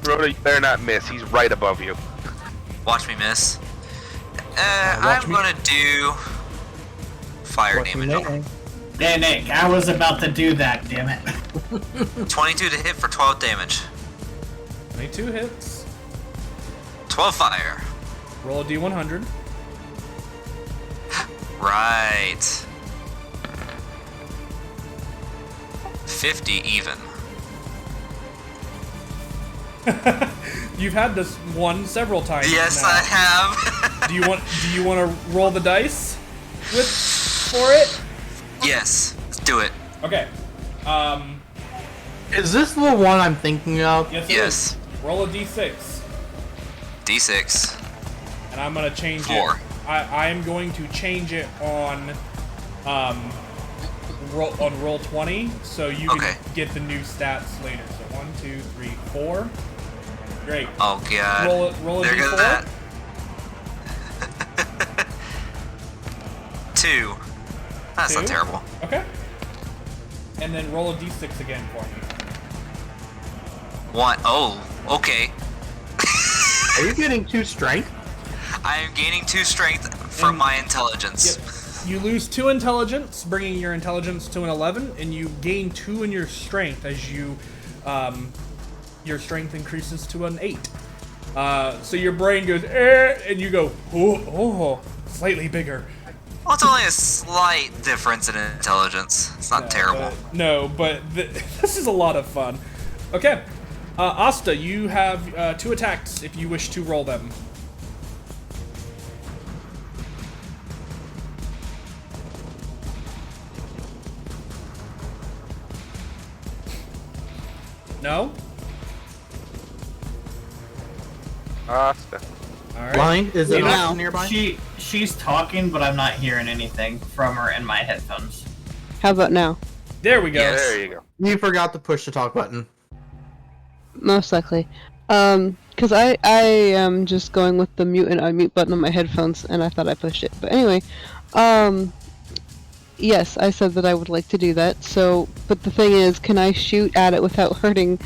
Rhoda, you better not miss. He's right above you. Watch me miss. watch I'm me. gonna do fire damage. Hey, Nick, I was about to do that, damn it. 22 to hit for 12 damage. 22 hits. 12 fire. Roll a d100. Right. 50 even. You've had this one several times. Yes, now. I have. Do you want to roll the dice for it? Yes, let's do it. Okay. Is this the one I'm thinking of? Yes. it Yes. is. Roll a d6, D6. and I'm gonna change 4. it. I am going to change it on roll 20, so you can Okay. get the new stats later. So 1, 2, 3, 4. Great. Oh god. Roll a there goes d4. that. 2. That's 2? not terrible. Okay. And then roll a d6 again for me. 1. Oh, okay. Are you getting 2 strength? I am gaining 2 strength from And- my intelligence. Yep. You lose 2 intelligence, bringing your intelligence to an 11, and you gain 2 in your strength as your strength increases to an 8. So your brain goes, and you go, oh, slightly bigger. Well, it's only a slight difference in intelligence. It's not terrible. But this is a lot of fun. Okay. Asta, you have 2 attacks if you wish to roll them. No? Asta. Alright. Blind? Is it You know- not nearby? She's talking, but I'm not hearing anything from her in my headphones. How about now? There we go. Yes. There you go. You forgot to push the talk button. Most likely. Because I am just going with the mute and unmute button on my headphones, and I thought I pushed it. But anyway, yes, I said that I would like to do that. So, but the thing is, can I shoot at it without hurting?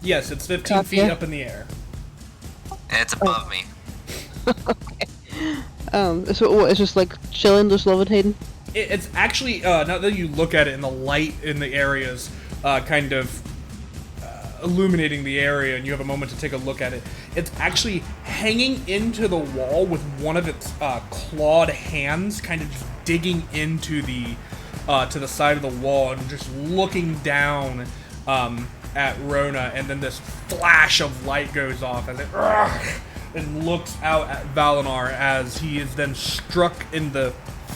Yes, it's 15 feet Katya? up in the air. And it's above me. So what, it's just like chilling, just levitating? It's actually, now that you look at it in the light in the areas, kind of illuminating the area, and you have a moment to take a look at it, it's actually hanging into the wall with one of its clawed hands kind of just digging into the to the side of the wall and just looking down at Rona, and then this flash of light goes off as it and looks out at Valinar as he is then struck in the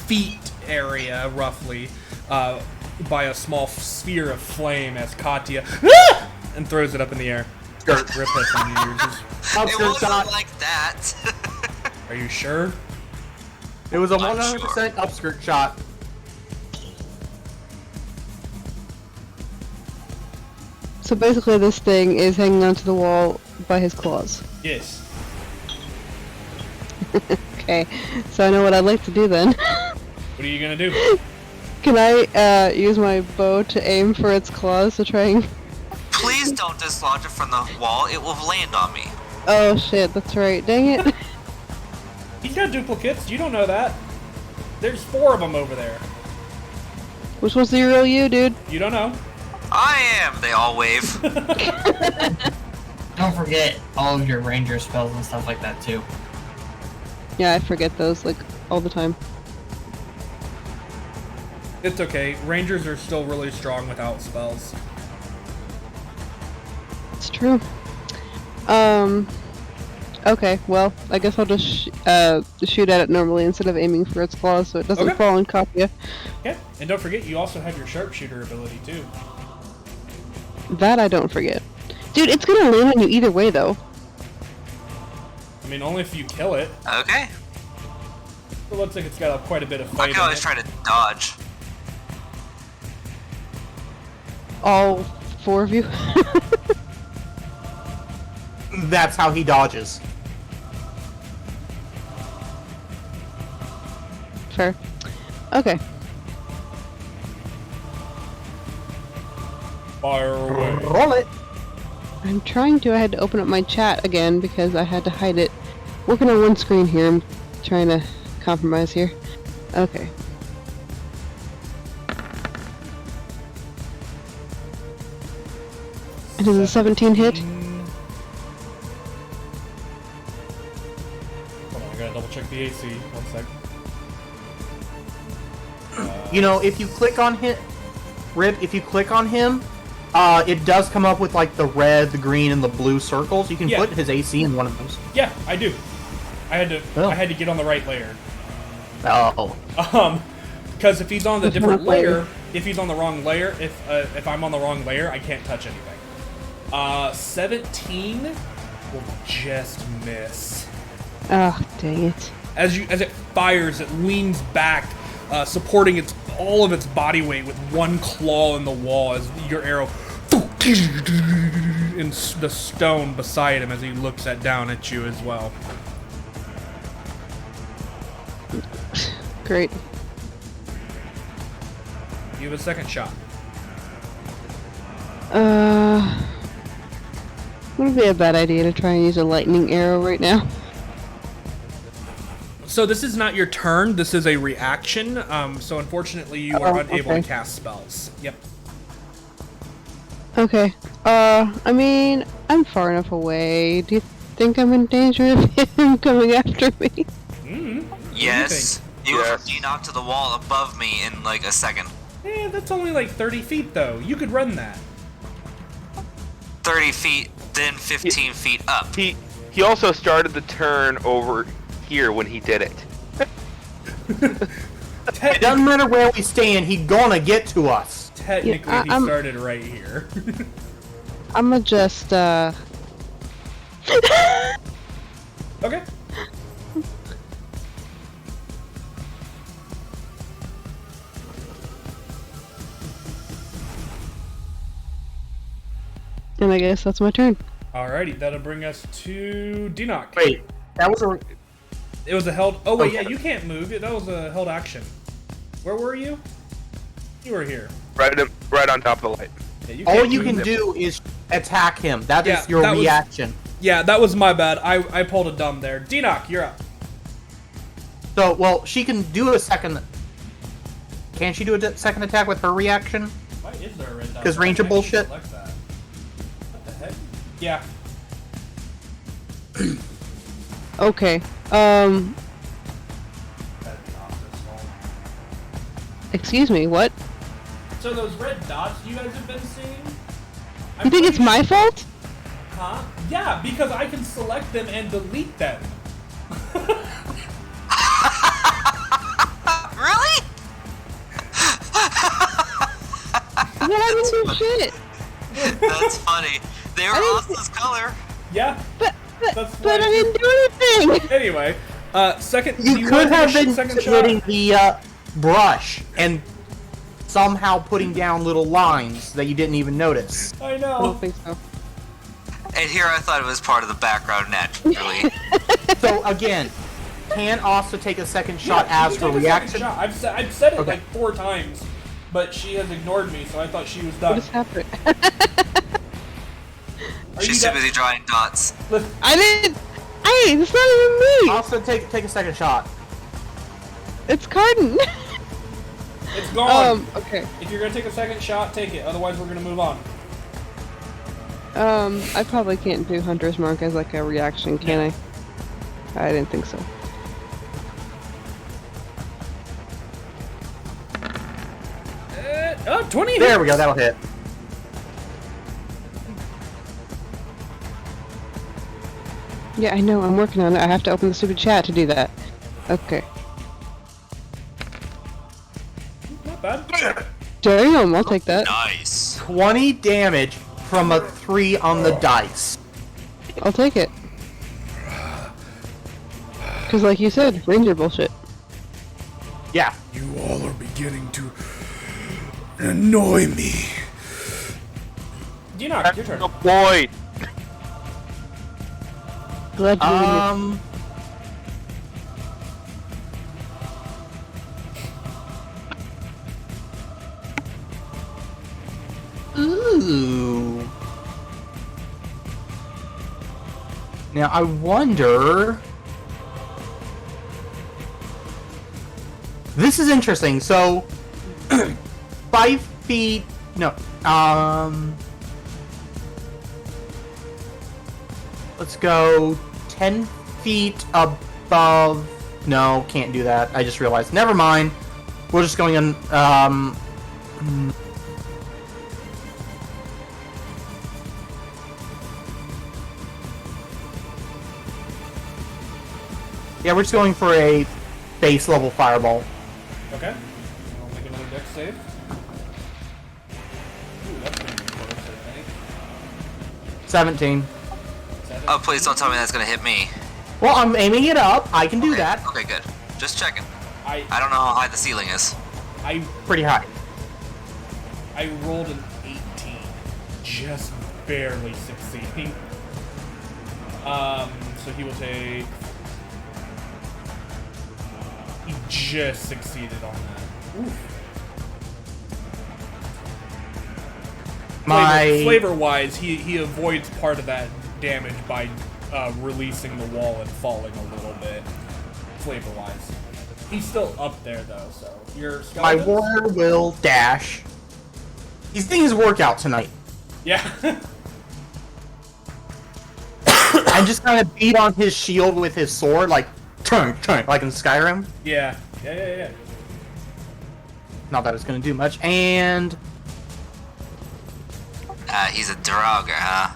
feet area, roughly, by a small sphere of flame as Katya and throws it up in the air. Rip hit some users. It wasn't like that. Are you sure? It was a I'm 100% upskirt shot. So basically this thing is hanging onto the wall by his claws. Yes. Okay, so I know what I'd like to do then. What are you gonna do? Can I use my bow to aim for its claws to try and... Please don't dislodge it from the wall. It will land on me. Oh shit, that's right. Dang it. He's got duplicates. You don't know that. There's 4 of them over there. Which one's the real you, dude? You don't know. I am. They all wave. Don't forget all of your ranger spells and stuff like that too. Yeah, I forget those, like, all the time. It's okay. Rangers are still really strong without spells. It's true. Okay, well, I guess I'll just shoot at it normally instead of aiming for its claws so it doesn't Okay. fall and Katya. Okay. And don't forget, you also have your sharpshooter ability, too. That I don't forget. Dude, it's gonna land on you either way, though. I mean, only if you kill it. Okay. It looks like it's got quite a bit of I fight can in always it. try to dodge. All 4 of you. That's how he dodges. Fair. Okay. Fire away. Roll it. I'm trying to. I had to open up my chat again because I had to hide it. Working on one screen here. I'm trying to compromise here. Okay. It is a 17 hit. Hold on, I gotta double check the AC. 1 sec. You know, if you click on him, if you click on him, it does come up with like the red, the green, and the blue circles. You can Yeah. put his AC in one of those. Yeah, I do. I had to. Oh. I had to get on the right layer. Oh. Because if he's on the Which different one? layer, if he's on the wrong layer, if I'm on the wrong layer, I can't touch anything. 17 will just miss. Oh, dang it. As it fires, it leans back, supporting all of its body weight with one claw in the wall as your arrow in the stone beside him as he looks down at you as well. Great. You have a second shot. Would be a bad idea to try and use a lightning arrow right now. So this is not your turn. This is a reaction. So unfortunately, you are unable okay. to cast spells. Yep. Okay. I mean, I'm far enough away. Do you think I'm in danger of him coming after me? Yes. You Yes. went from D-knock to the wall above me in like a second. Eh, that's only like 30 feet though. You could run that. 30 feet, then 15 feet up. He also started the turn over here when he did it. It doesn't matter where we stand, he's gonna get to us. Technically, Yeah, he I'm- started right here. I'ma just, Okay. and I guess that's my turn. Alrighty, that'll bring us to Denock. Wait, that was a. It was a held. Oh wait, Okay. yeah, you can't move. That was a held action. Where were you? You were here. Right on top of the light. Yeah, you All can't you move. can do is attack him. That is Yeah, your that was- reaction. Yeah, that was my bad. I pulled a dumb there. Denock, you're up. So, well, she can do a second. Can she do a second attack with her reaction? Why is there a red dot? 'Cause ranger I can bullshit? select that. What the heck? Yeah. Okay. Excuse me, what? So those red dots you guys have been seeing, You think it's my fault? Huh? Yeah, because I can select them and delete them. Really? Well, I didn't do shit. That's funny. They were Austin's color. Yeah. But That's I fine. didn't do anything. Anyway, second. do You wanna could have take a been second shot? hitting the brush and somehow putting down little lines that you didn't even notice. I I know. don't think so. And here I thought it was part of the background naturally. So again, can also take a second shot Yeah, as you for can take a second reaction. shot. I've said it Okay. like 4 times, but she has ignored me, so I thought she was What done. is happening? Are She's you too done? busy drawing dots. Listen, I didn't. Hey, it's not even me. Also take a second shot. It's Cardin. it's gone. Okay. If you're gonna take a second shot, take it. Otherwise, we're gonna move on. I probably can't do Hunter's Mark as like a reaction, can I? I didn't think so. Oh, 20 There hits. we go. That'll hit. Yeah, I know. I'm working on it. I have to open the stupid chat to do that. Okay. Not bad. Damn, I'll take that. Nice. 20 damage from a 3 on the dice. I'll take it. Cause like you said, ranger bullshit. Yeah. You all are beginning to annoy me. Dinox, your turn. Boy, Glad you didn't Ooh. Now I wonder. This is interesting. So, 5 feet. No. Let's go 10 feet above. No, can't do that. I just realized. Never mind. We're just going on. Yeah, we're just going for a base level fireball. Okay. I'll make another dex save. Ooh, that's gonna be close, I think. 17. Oh, please don't tell me that's gonna hit me. Well, I'm aiming it up. I can do Okay, that. Okay, good. Just checking. I I don't know how high the ceiling is. Pretty high. I rolled an 18, just barely succeeding. So he will take. He just succeeded on that. Oof. Flavor-wise, he avoids part of that damage by releasing the wall and falling a little bit. Flavor-wise, he's still up there though. So your My skeletons? warrior will dash. He's getting his workout tonight. Yeah. And just kind of beat on his shield with his sword, like turn, like in Skyrim. Yeah. Not that it's gonna do much. And He's a Draugr, huh?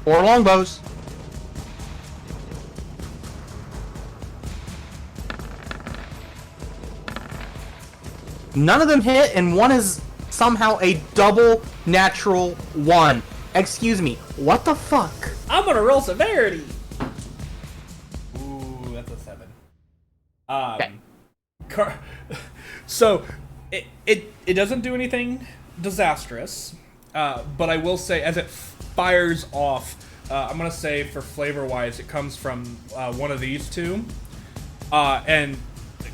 four longbows. None of them hit, and one is somehow a double natural 1. Excuse me, what the fuck? I'm gonna roll severity. Ooh, that's a 7. Okay. So it doesn't do anything disastrous, but I will say as it fires off, I'm gonna say for flavor wise, it comes from one of these two, and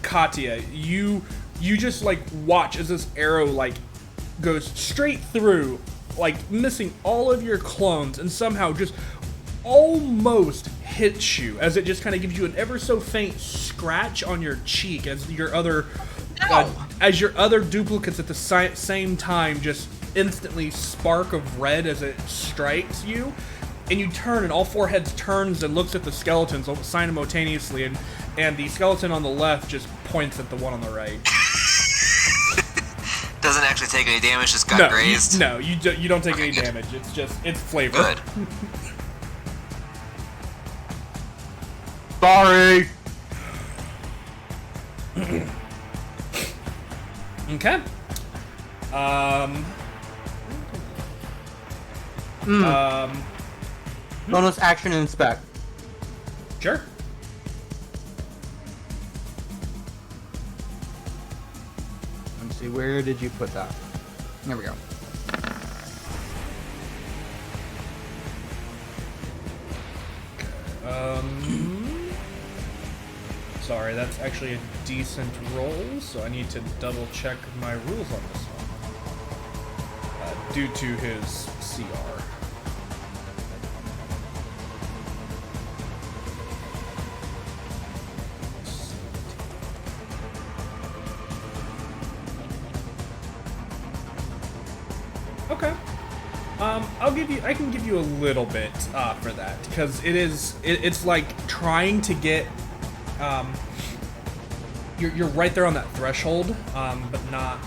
Katya, you just like watch as this arrow like goes straight through, like missing all of your clones, and somehow just almost hits you as it just kind of gives you an ever so faint scratch on your cheek as your other duplicates at the same time just instantly spark of red as it strikes you, and you turn and all 4 heads turns and looks at the skeletons simultaneously, and the skeleton on the left just points at the one on the right. Doesn't actually take any damage, just got grazed. You don't take any good. damage. It's flavor. Good. Sorry. Okay. Bonus action inspect. Sure. Let's see, where did you put that? There we go. Sorry, that's actually a decent roll, so I need to double check my rules on this one. Due to his CR. Okay. I can give you a little bit for that, because it's like trying to get, you're right there on that threshold, but not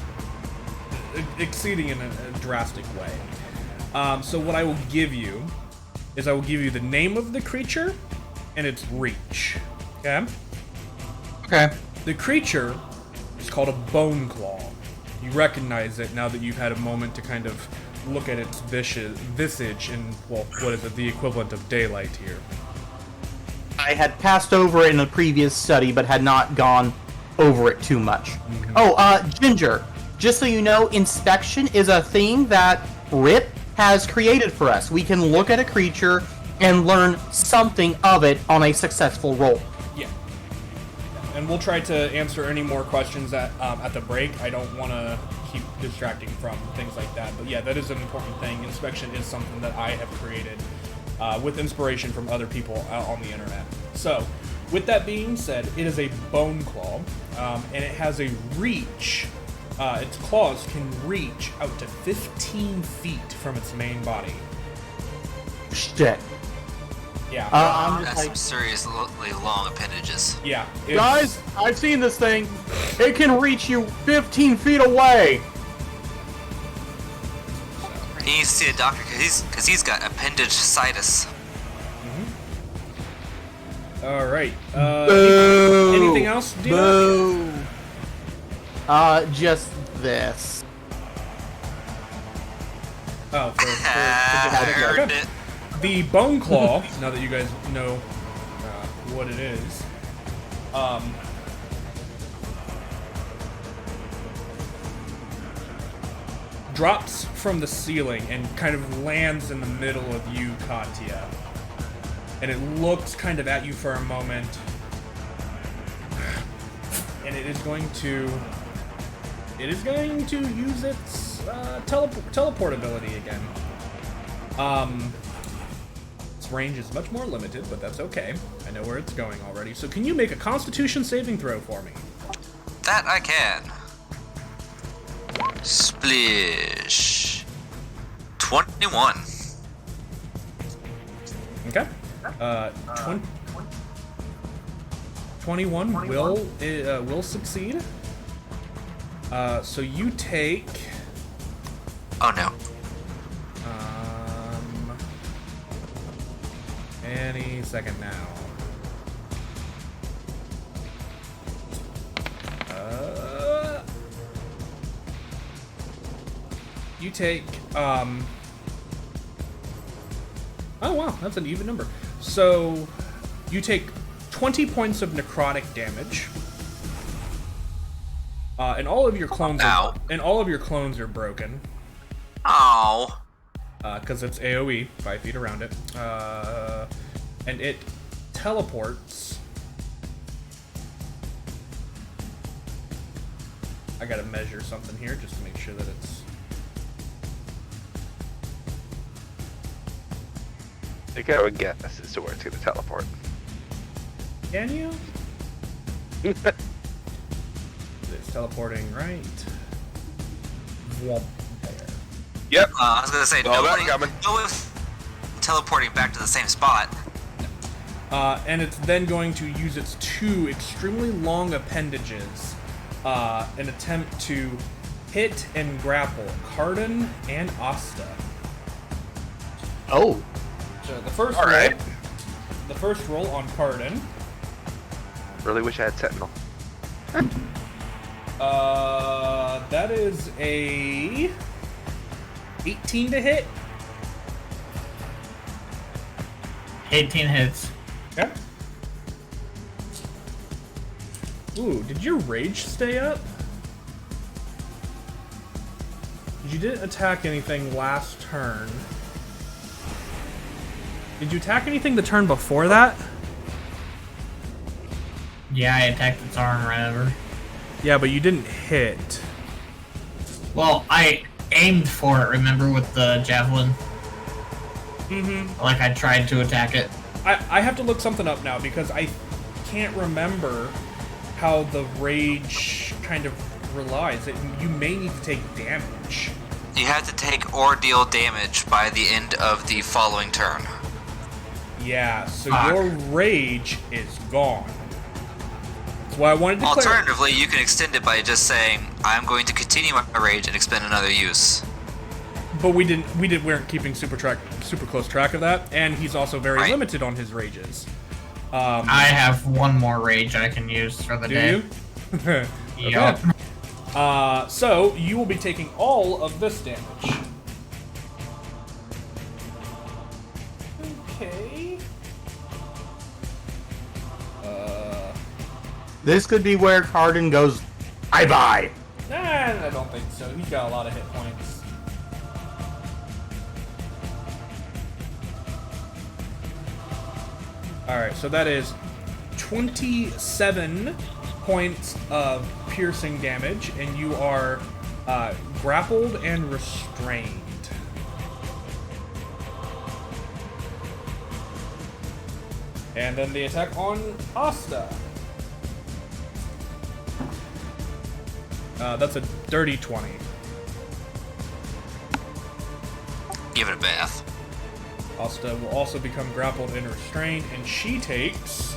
exceeding in a drastic way. So what I will give you is I will give you the name of the creature and its reach. Okay? Okay. The creature is called a bone claw. You recognize it now that you've had a moment to kind of look at its visage in, well, what is it, the equivalent of daylight here. I had passed over it in a previous study, but had not gone over it too much. Mm-hmm. Oh, Ginger, just so you know, inspection is a thing that Rip has created for us. We can look at a creature and learn something of it on a successful roll. Yeah. And we'll try to answer any more questions at the break. I don't want to keep distracting from things like that. But yeah, that is an important thing. Inspection is something that I have created with inspiration from other people out on the internet. So, with that being said, it is a bone claw, and it has a reach. Its claws can reach out to 15 feet from its main body. Shit. Yeah. I'm just That's some seriously long appendages. Yeah. Guys, I've seen this thing. It can reach you 15 feet away. He needs to see a doctor because he's got appendicitis. All right. Boo. Anything else, Dina? Boo. Just this. Oh, I earned okay. it. The bone claw. Now that you guys know what it is, drops from the ceiling and kind of lands in the middle of you, Katya. And it looks kind of at you for a moment, and it is going to use its teleport ability again. Its range is much more limited, but that's okay. I know where it's going already. So can you make a Constitution saving throw for me? That I can. Splish. 21. Okay. 21 will succeed. So you take. Oh no. Any second now. You take. Oh wow, that's an even number. So you take 20 points of necrotic damage. And all of your clones are, broken. Oh. Because it's AoE, 5 feet around it. And it teleports. I gotta measure something here just to make sure that it's. I think I would guess as to where it's going to teleport. Can you? It's teleporting right. Womp there. Yep. I was gonna say Oh, nobody. that's coming. No one's teleporting back to the same spot. And it's then going to use its 2 extremely long appendages, an attempt to hit and grapple Cardin and Asta. Oh. So the first All roll, right. the first roll on Cardin. Really wish I had Sentinel. That is a 18 to hit. 18 hits. Okay. Ooh, did your rage stay up? You didn't attack anything last turn. Did you attack anything the turn before that? Yeah, I attacked its arm or whatever. Yeah, but you didn't hit. Well, I aimed for it, remember, with the javelin? Mm-hmm. Like I tried to attack it. I have to look something up now because I can't remember how the rage kind of relies. You may need to take damage. You have to take or deal damage by the end of the following turn. Yeah, so Fuck. your rage is gone. That's why I wanted to clarify. Alternatively, you can extend it by just saying, I'm going to continue my rage and expend another use. But we weren't keeping super close track of that, and he's also very Right. limited on his rages. I have one more rage I can use for the Do day. you? Yup. So you will be taking all of this damage. Okay. This could be where Cardin goes, bye-bye. Nah, I don't think so. He's got a lot of hit points. Alright, so that is 27 points of piercing damage, and you are grappled and restrained. And then the attack on Asta. That's a dirty 20. Give it a bath. Asta will also become grappled and restrained, and she takes...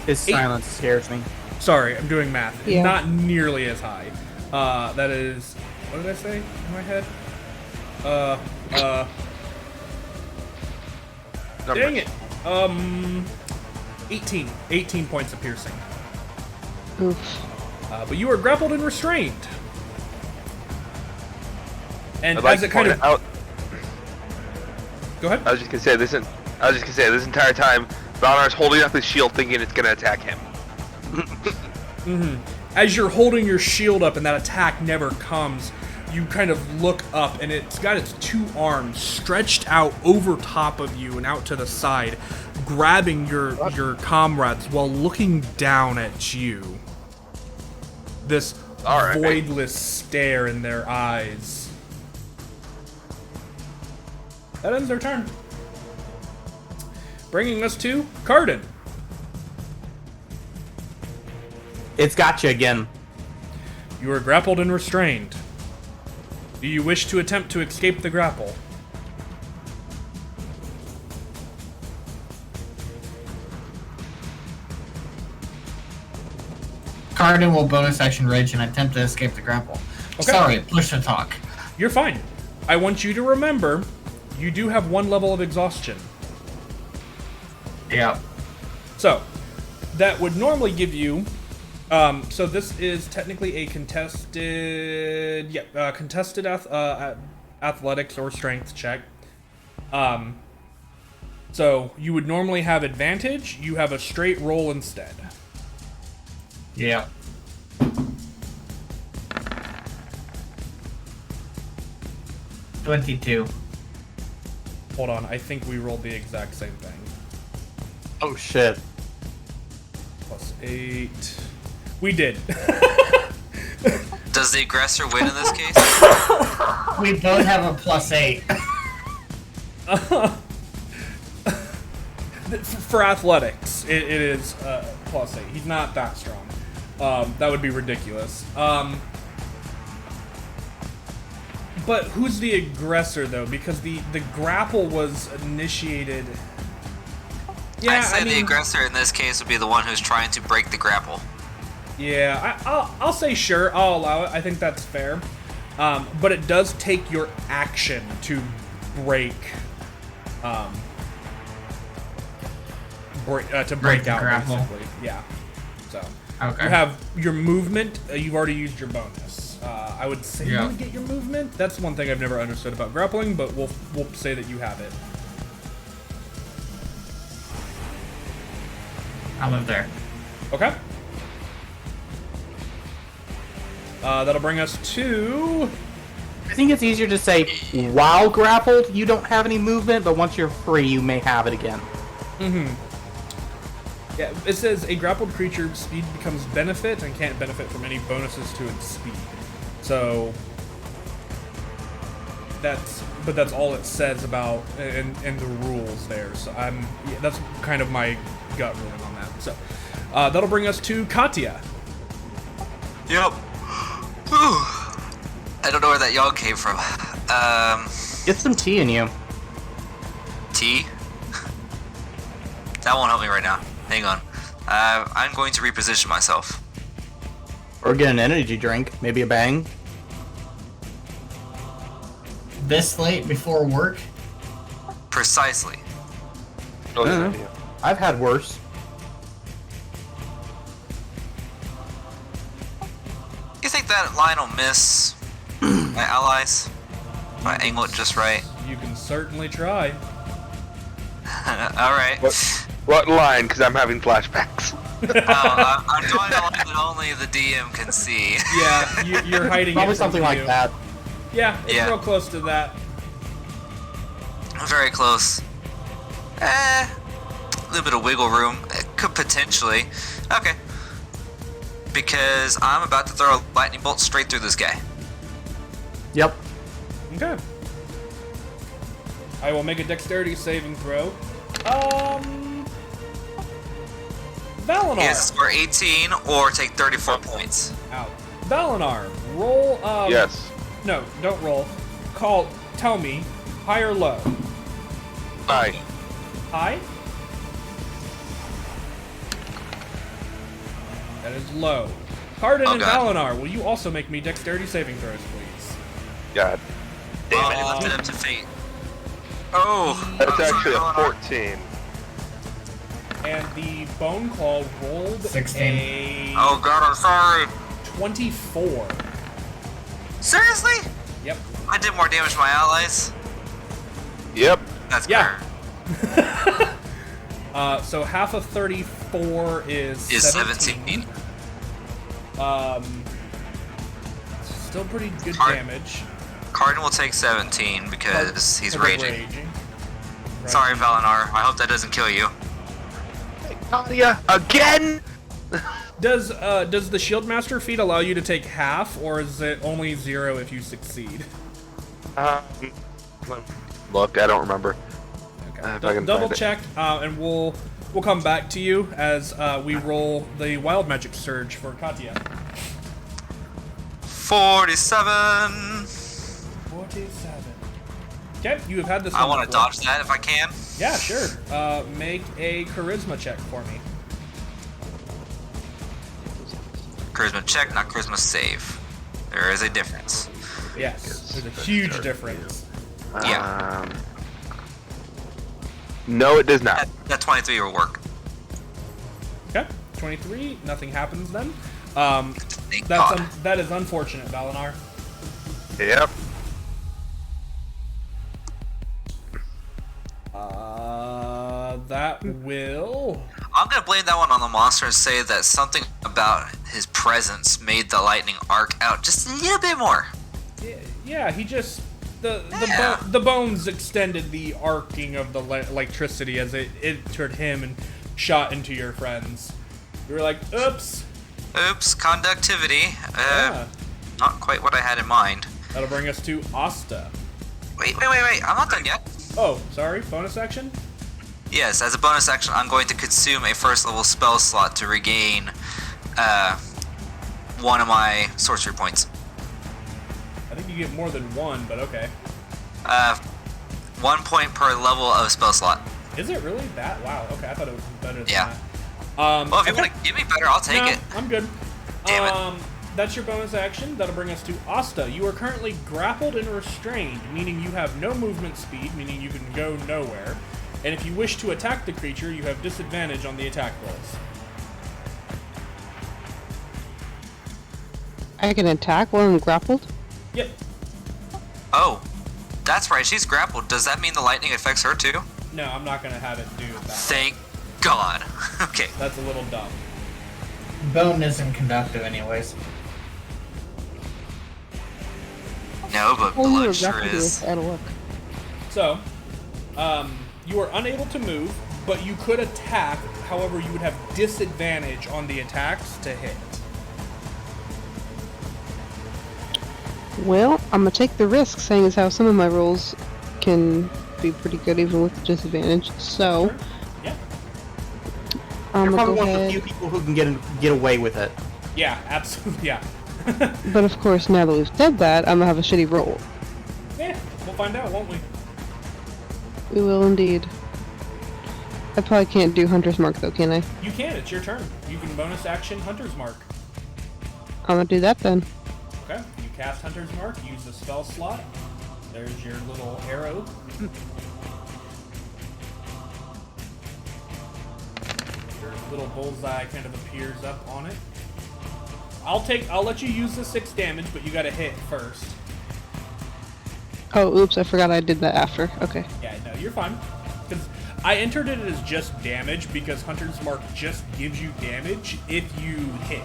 His silence scares me. Sorry, I'm doing math. Yeah. Not nearly as high. That is... What did I say in my head? Dang it! 18 points of piercing. Oof. But you are grappled and restrained. And I'd like as to it kind point of... out, Go ahead. I was just gonna say this entire time, Valnar's holding up his shield, thinking it's gonna attack him. As you're holding your shield up and that attack never comes, you kind of look up and it's got its two arms stretched out over top of you and out to the side, grabbing your comrades while looking down at you. This All right. voidless stare in their eyes. That ends their turn. Bringing us to Cardin. It's got you again. You are grappled and restrained. Do you wish to attempt to escape the grapple? Cardin will bonus action rage and attempt to escape the grapple. Okay. Sorry, push to talk. You're fine. I want you to remember, you do have one level of exhaustion. Yeah. So, that would normally give you... so this is technically a contested... Yeah, contested athletics or strength check. So, you would normally have advantage. You have a straight roll instead. Yeah. $22. Hold on, I think we rolled the exact same thing. Oh shit. Plus 8... We did. Does the aggressor win in this case? We both have a +8. For athletics, it is plus 8. He's not that strong. That would be ridiculous. But who's the aggressor though? Because the grapple was initiated. Yeah, I'd say the aggressor in this case would be the one who's trying to break the grapple. Yeah, I'll say sure. I'll allow it. I think that's fair. But it does take your action to break. To break out, grapple. basically. Yeah. So Okay. you have your movement. You've already used your bonus. I would say you want to get your movement. That's one thing I've never understood about grappling, but we'll say that you have it. I live there. Okay. That'll bring us to. I think it's easier to say while grappled, you don't have any movement, but once you're free, you may have it again. Yeah, it says a grappled creature speed becomes benefit and can't benefit from any bonuses to its speed. So that's all it says about in the rules there. So that's kind of my gut ruling on that. So that'll bring us to Katya. Yep. Whew. I don't know where that yawn came from. Get some tea in you. Tea? That won't help me right now. Hang on. I'm going to reposition myself. Or get an energy drink. Maybe a bang. This late before work? Precisely. Oh, I yeah, don't know. yeah. I've had worse. You think that line will miss my allies? If I angle it just right. You can certainly try. Alright. What line? Because I'm having flashbacks. I'm drawing a line that only the DM can see. Yeah, you're hiding. Probably it from something like view. that. Yeah, it's Yeah. real close to that. Very close. A little bit of wiggle room. It could potentially. Okay. Because I'm about to throw a lightning bolt straight through this guy. Yep. Okay. I will make a dexterity saving throw. Valinar. He has to score 18 or take 34 points. Out. Valinar, roll. Yes. No, don't roll. Tell me, high or low? Hi. High? That is low. Cardin Oh, and God. Valinar, will you also make me dexterity saving throws, please? God. Oh, he left it up to fate. Oh, That's I'm actually a sorry, 14. And the Bone Claw rolled 16. a Oh god, I'm sorry. 24. Seriously? Yep. I did more damage to my allies. Yep. That's Yeah. fair. So half of 34 is 17. Still pretty good Card- damage. Cardin will take 17 because he's Because of raging. Sorry, Valinar. I hope that doesn't kill you. Nadia, again? Does the Shield Master feat allow you to take half, or is it only 0 if you succeed? Look, I don't remember. Okay. If I can Double find it. check, and we'll come back to you as we roll the Wild Magic Surge for Katya. 47. 47. Okay, you have had this. I one want to before. dodge that if I can. Yeah, sure. Make a Charisma check for me. Charisma check, not charisma save. There is a difference. Yes, there's a huge difference. Yeah. No, it does not. That 23 will work. Okay, 23. Nothing happens then. Thank God. That is unfortunate, Valinar. Yep. That will. I'm gonna blame that one on the monster and say that something about his presence made the lightning arc out just a little bit more. Yeah, he just Yeah. the bones extended the arcing of the electricity as it entered him and shot into your friends. You were like, oops. Oops, conductivity. Yeah. Not quite what I had in mind. That'll bring us to Asta. Wait. I'm not done yet. Oh, sorry. Bonus action. Yes, as a bonus action, I'm going to consume a first level spell slot to regain one of my sorcery points. That think you get more than one, but okay. 1 point per level of spell slot. Is it really that? Wow. Okay, I thought it was better than Yeah. that. Well, if you want to give me better, I'll take no, it. I'm good. Damn it. That's your bonus action. That'll bring us to Asta. You are currently grappled and restrained, meaning you have no movement speed, meaning you can go nowhere. And if you wish to attack the creature, you have disadvantage on the attack rolls. I can attack while I'm grappled? Yep. Oh, that's right. She's grappled. Does that mean the lightning affects her too? No, I'm not going to have it do that. Thank God. Okay. That's a little dumb. Bone isn't conductive anyways. No, but Oh, you were blood sure grappled is. with out of luck. So, you are unable to move, but you could attack. However, you would have disadvantage on the attacks to hit. Well, I'm gonna take the risk, saying as how some of my rolls can be pretty good even with disadvantage. So, Sure. Yeah. I'm You're gonna probably go one of the ahead. few people who can get away with it. Yeah, absolutely. Yeah. But of course, now that we've said that, I'm gonna have a shitty roll. Yeah, we'll find out, won't we? We will indeed. I probably can't do Hunter's Mark though, can I? You can. It's your turn. You can bonus action Hunter's Mark. I'm gonna do that then. Okay. You cast Hunter's Mark. Use the spell slot. There's your little arrow. Your little bullseye kind of appears up on it. I'll let you use the 6 damage, but you gotta hit first. Oh, oops, I forgot I did that after. Okay. Yeah, no, you're fine. Because I entered it as just damage because Hunter's Mark just gives you damage if you hit.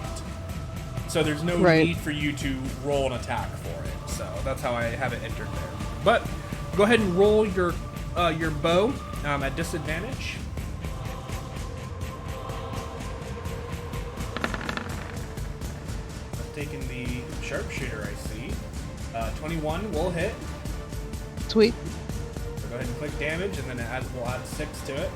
So there's no Right. need for you to roll an attack for it. So that's how I have it entered there. But go ahead and roll your bow at disadvantage. I've taken the sharpshooter, I see. 21 will hit. Sweet. So go ahead and click damage, and then we'll add 6 to it.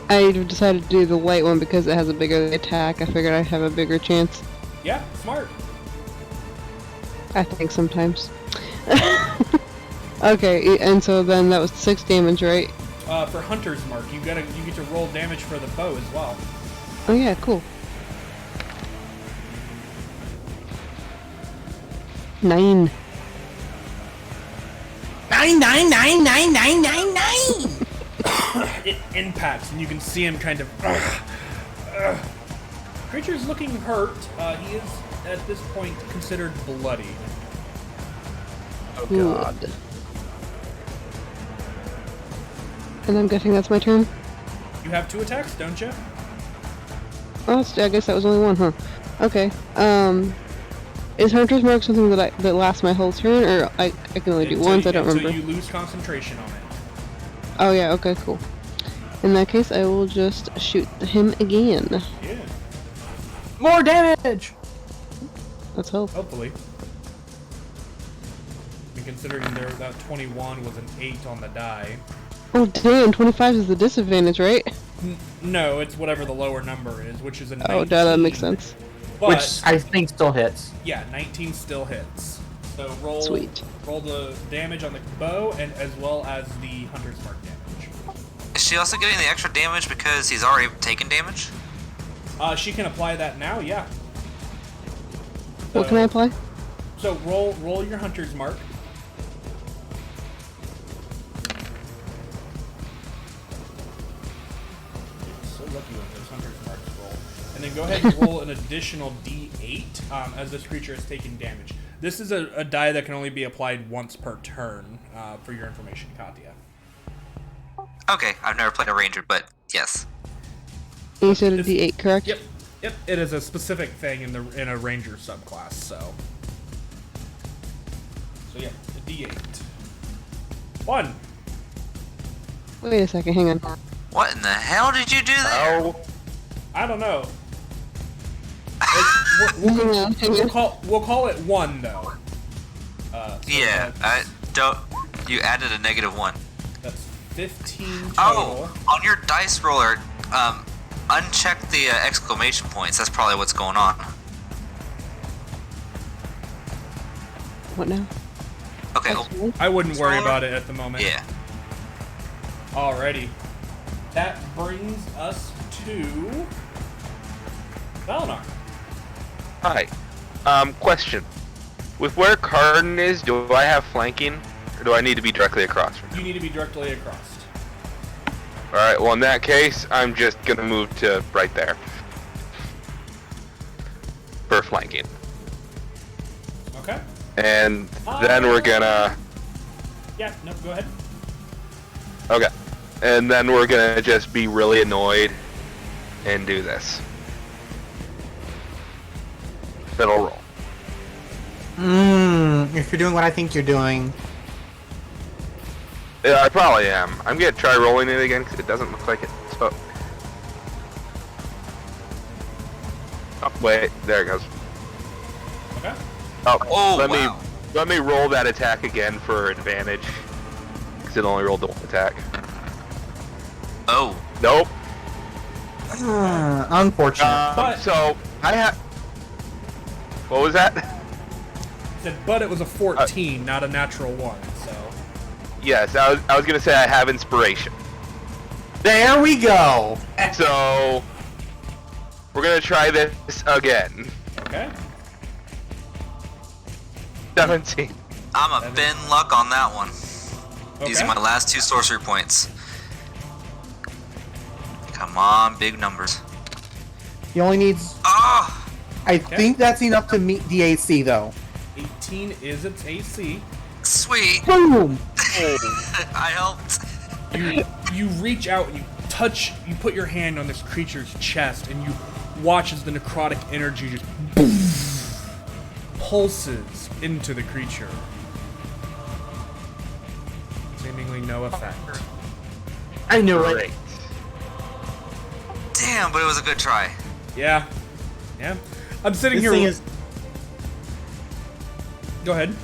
I decided to do the light one because it has a bigger attack. I figured I'd have a bigger chance. Yeah, smart. I think sometimes. Okay, and so then that was 6 damage, right? For Hunter's Mark, you get to roll damage for the bow as well. Oh yeah, cool. 9. 9. It impacts, and you can see him kind of. Creature's looking hurt. He is at this point considered bloodied. Oh God. And I'm guessing that's my turn? You have 2 attacks, don't you? Oh, I guess that was only one, huh? Okay. Is Hunter's Mark something that lasts my whole turn, or I can only do once? I don't remember. Until you lose concentration on it. Oh yeah, okay, cool. In that case, I will just shoot him again. Yeah, More damage! Let's hope. hopefully. And considering that 21 was an 8 on the die. Oh damn, 25 is the disadvantage, right? No, it's whatever the lower number is, which is a 19. Oh, duh, that makes sense. But, Which I think still hits. yeah, 19 still hits. So roll Sweet. roll the damage on the bow and as well as the Hunter's Mark damage. Is she also getting the extra damage because he's already taken damage? She can apply that now, yeah. What can I apply? So roll your Hunter's Mark. So lucky with those Hunter's Marks roll. And then go ahead and roll an additional D8 as this creature has taken damage. This is a die that can only be applied once per turn, for your information, Katya. Okay, I've never played a ranger, but yes. You said a D8, correct? Yep. It is a specific thing in a ranger subclass. So yeah, a D8. 1. Wait a second, hang on. What in the hell did you do there? Oh, I don't know. Hang on. We'll call it 1 though. So Yeah, I that's- don't. You added a -1. That's 15 total. Oh, on your dice roller, uncheck the exclamation points. That's probably what's going on. What now? Okay. That's fine. I wouldn't worry about it at the moment. Yeah. Alrighty. That brings us to Valnar. Hi. Question. With where Cardin is, do I have flanking? Or do I need to be directly across from him? You need to be directly across. Alright, well in that case, I'm just gonna move to right there. For flanking. Okay. And then we're gonna... Yeah, no, go ahead. Okay. And then we're gonna just be really annoyed and do this. It'll roll. If you're doing what I think you're doing. Yeah, I probably am. I'm gonna try rolling it again because it doesn't look like it. So... Oh, wait, there it goes. Okay. Oh, Wow. let me roll that attack again for advantage. Because it only rolled the one attack. Oh. Nope. Unfortunate. But- So I have. What was that? Said, but it was a 14, not a natural 1, so. Yes, I was gonna say I have inspiration. There we go. So we're gonna try this again. Okay. 17. I'm a bin luck on that one. Okay. Using my last 2 sorcery points. Come on, big numbers. He only needs. Oh! I think that's enough to meet the AC, though. 18 is its AC. Sweet! Boom. I helped. You reach out and you put your hand on this creature's chest and you watch as the necrotic energy just pulses into the creature. Seemingly no effect. I knew it. Great. Damn, but it was a good try. Yeah. Yeah. I'm sitting This here. thing is. Go ahead.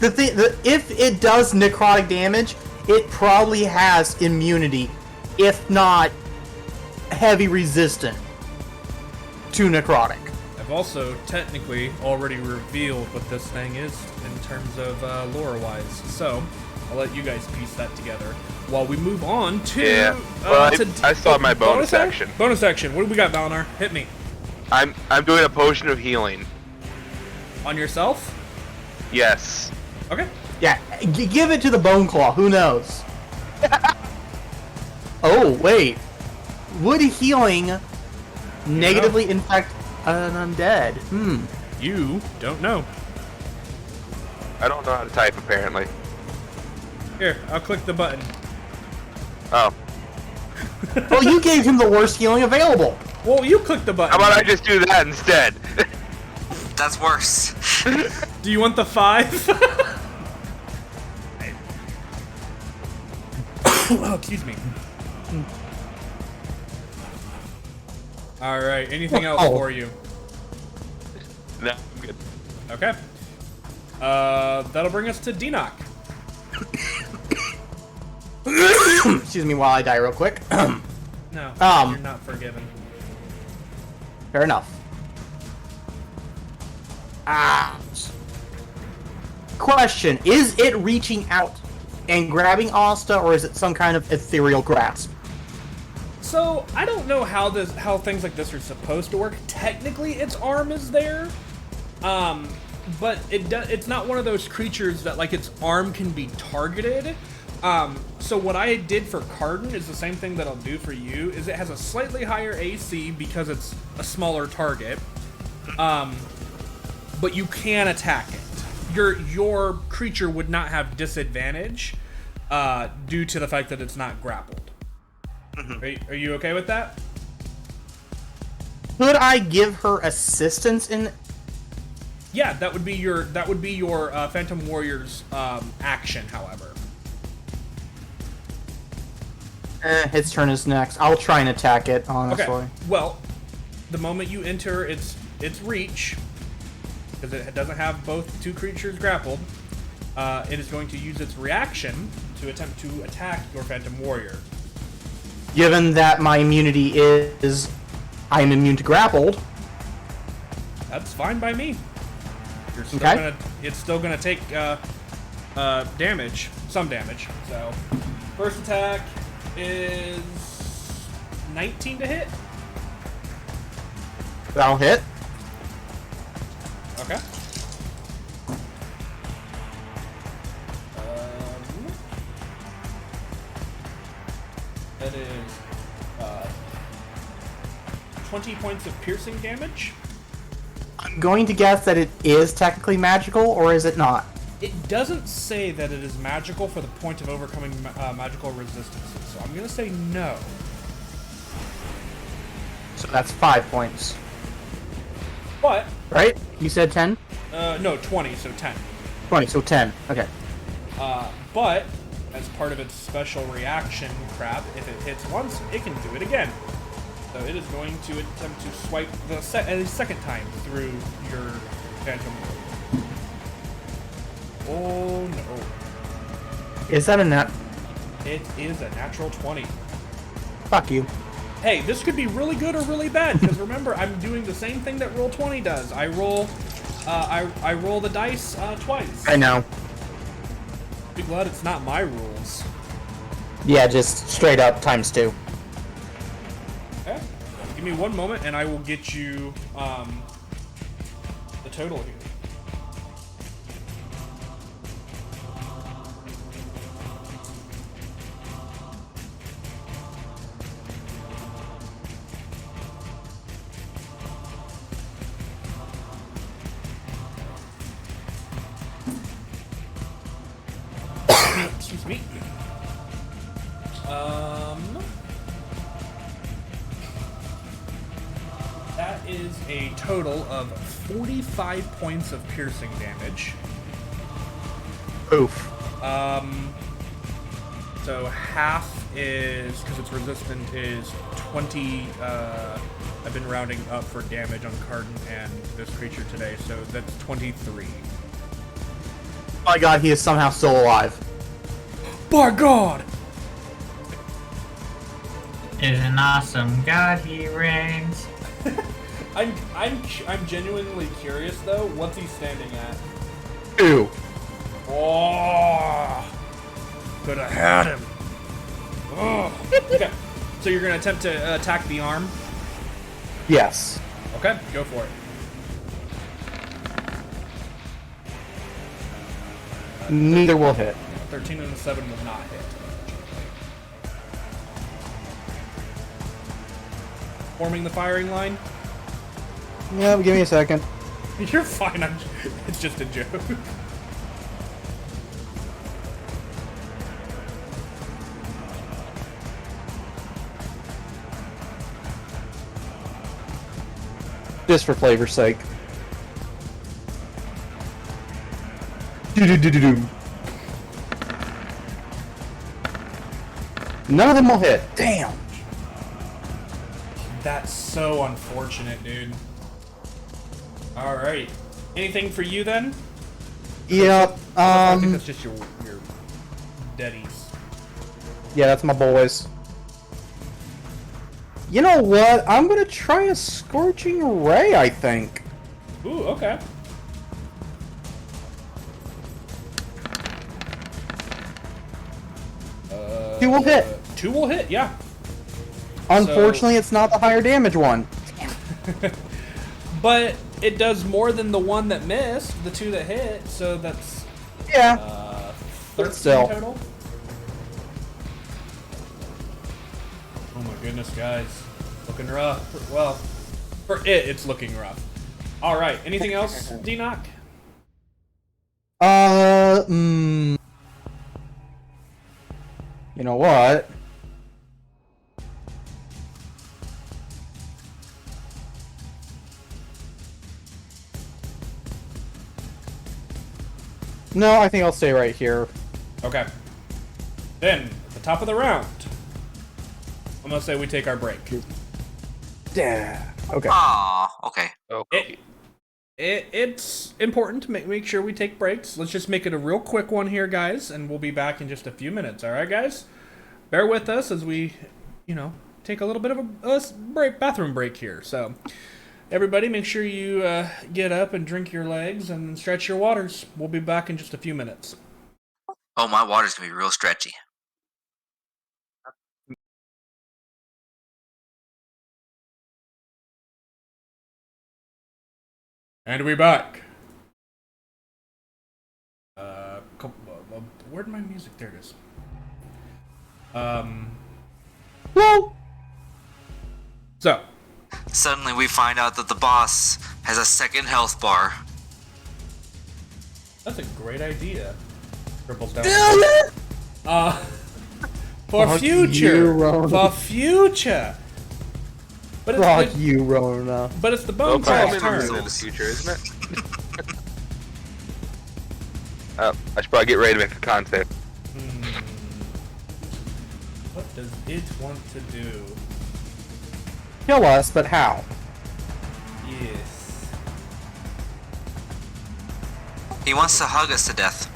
If it does necrotic damage, it probably has immunity, if not heavy resistant to necrotic. I've also technically already revealed what this thing is in terms of lore-wise, so I'll let you guys piece that together while we move on to. Yeah. Well, to I still have my bonus action. Bonus action. What do we got, Valnar? Hit me. I'm doing a potion of healing. On yourself? Yes. Okay. Yeah, give it to the Bone Claw. Who knows? Oh wait, would healing negatively infect an undead? You don't know. I don't know how to type apparently. Here, I'll click the button. Oh. Well, you gave him the worst healing available. Well, you click the button. How about I just do that instead? That's worse. Do you want the 5? Oh, excuse me. Alright, anything else for you? No, I'm good. Okay. That'll bring us to Denock. Excuse me while I die real quick. No, you're not forgiven. Fair enough. Question: is it reaching out and grabbing Asta, or is it some kind of ethereal grasp? So, I don't know how things like this are supposed to work. Technically, its arm is there. But it's not one of those creatures that, like, its arm can be targeted. So what I did for Cardin is the same thing that I'll do for you, is it has a slightly higher AC because it's a smaller target. But you can attack it. Your creature would not have disadvantage due to the fact that it's not grappled. Are you okay with that? Could I give her assistance in? Yeah, that would be your Phantom Warrior's action. However, Its turn is next. I'll try and attack it. Honestly. okay. Well, the moment you enter its reach, because it doesn't have both two creatures grappled, it is going to use its reaction to attempt to attack your Phantom Warrior. Given that my immunity is, I am immune to grappled. That's fine by me. You're still Okay. it's still gonna take damage, some damage. So, first attack is 19 to hit. That'll hit. Okay. That is 20 points of piercing damage. I'm going to guess that it is technically magical, or is it not? It doesn't say that it is magical for the point of overcoming magical resistances, so I'm gonna say no. So that's 5 points. But, Right? You said 10? no, 20, so 10. 20, so 10. Okay. But, as part of its special reaction crap, if it hits once, it can do it again. So it is going to attempt to swipe the second time through your phantom. Oh no. Is that a nat? It is a natural 20. Fuck you. Hey, this could be really good or really bad, because remember, I'm doing the same thing that Roll20 does. I roll the dice twice. I know. Be glad it's not my rules. Yeah, just straight up times 2. Okay. Give me one moment, and I will get you the total here. Excuse me. That is a total of 45 points of piercing damage. Oof. So half is, because it's resistant, is 20, I've been rounding up for damage on Cardin and this creature today, so that's 23. Oh my god, he is somehow still alive. By God! Is an awesome God he reigns. I'm genuinely curious though. What's he standing at? 2. Oh, could have had him. Oh. Okay, so you're gonna attempt to attack the arm. Yes. Okay, go for it. Neither will hit. 13 and a 7 will not hit. Forming the firing line. Yeah, give me a second. You're fine. It's just a joke. Just for flavor's sake. Do-do-do-do-do. None of them will hit. Damn. That's so unfortunate, dude. Alright. Anything for you then? Yep. I think that's just your deadies. Yeah, that's my boys. You know what? I'm gonna try a Scorching Ray, I think. Ooh, okay. Two will hit. 2 will hit, yeah. Unfortunately, it's not the higher damage one. But it does more than the one that missed, the 2 that hit, so that's Yeah. 13 still. total. Oh my goodness, guys. Looking rough. Well, for it's looking rough. Alright, anything else, D-Knock? You know what? No, I think I'll stay right here. Okay. Then, at the top of the round, I'm gonna say we take our break. Yeah. Okay. Ah, okay. It's important to make sure we take breaks. Let's just make it a real quick one here, guys, and we'll be back in just a few minutes. All right, guys? Bear with us as we, take a little bit of a bathroom break here. So, everybody, make sure you get up and drink your legs and stretch your waters. We'll be back in just a few minutes. Oh, my water's gonna be real stretchy. And we're back. Where'd my music? There it is. Whoa! So, Suddenly we find out that the boss has a second health bar. that's a great idea. Triple down. For Fuck future. you, Rona. For future. But it's, Fuck you, Rona. but it's the Well, bone probably claw's turn. in the future, isn't it? I should probably get ready to make a con save. What does it want to do? Kill us, but how? Yes. He wants to hug us to death.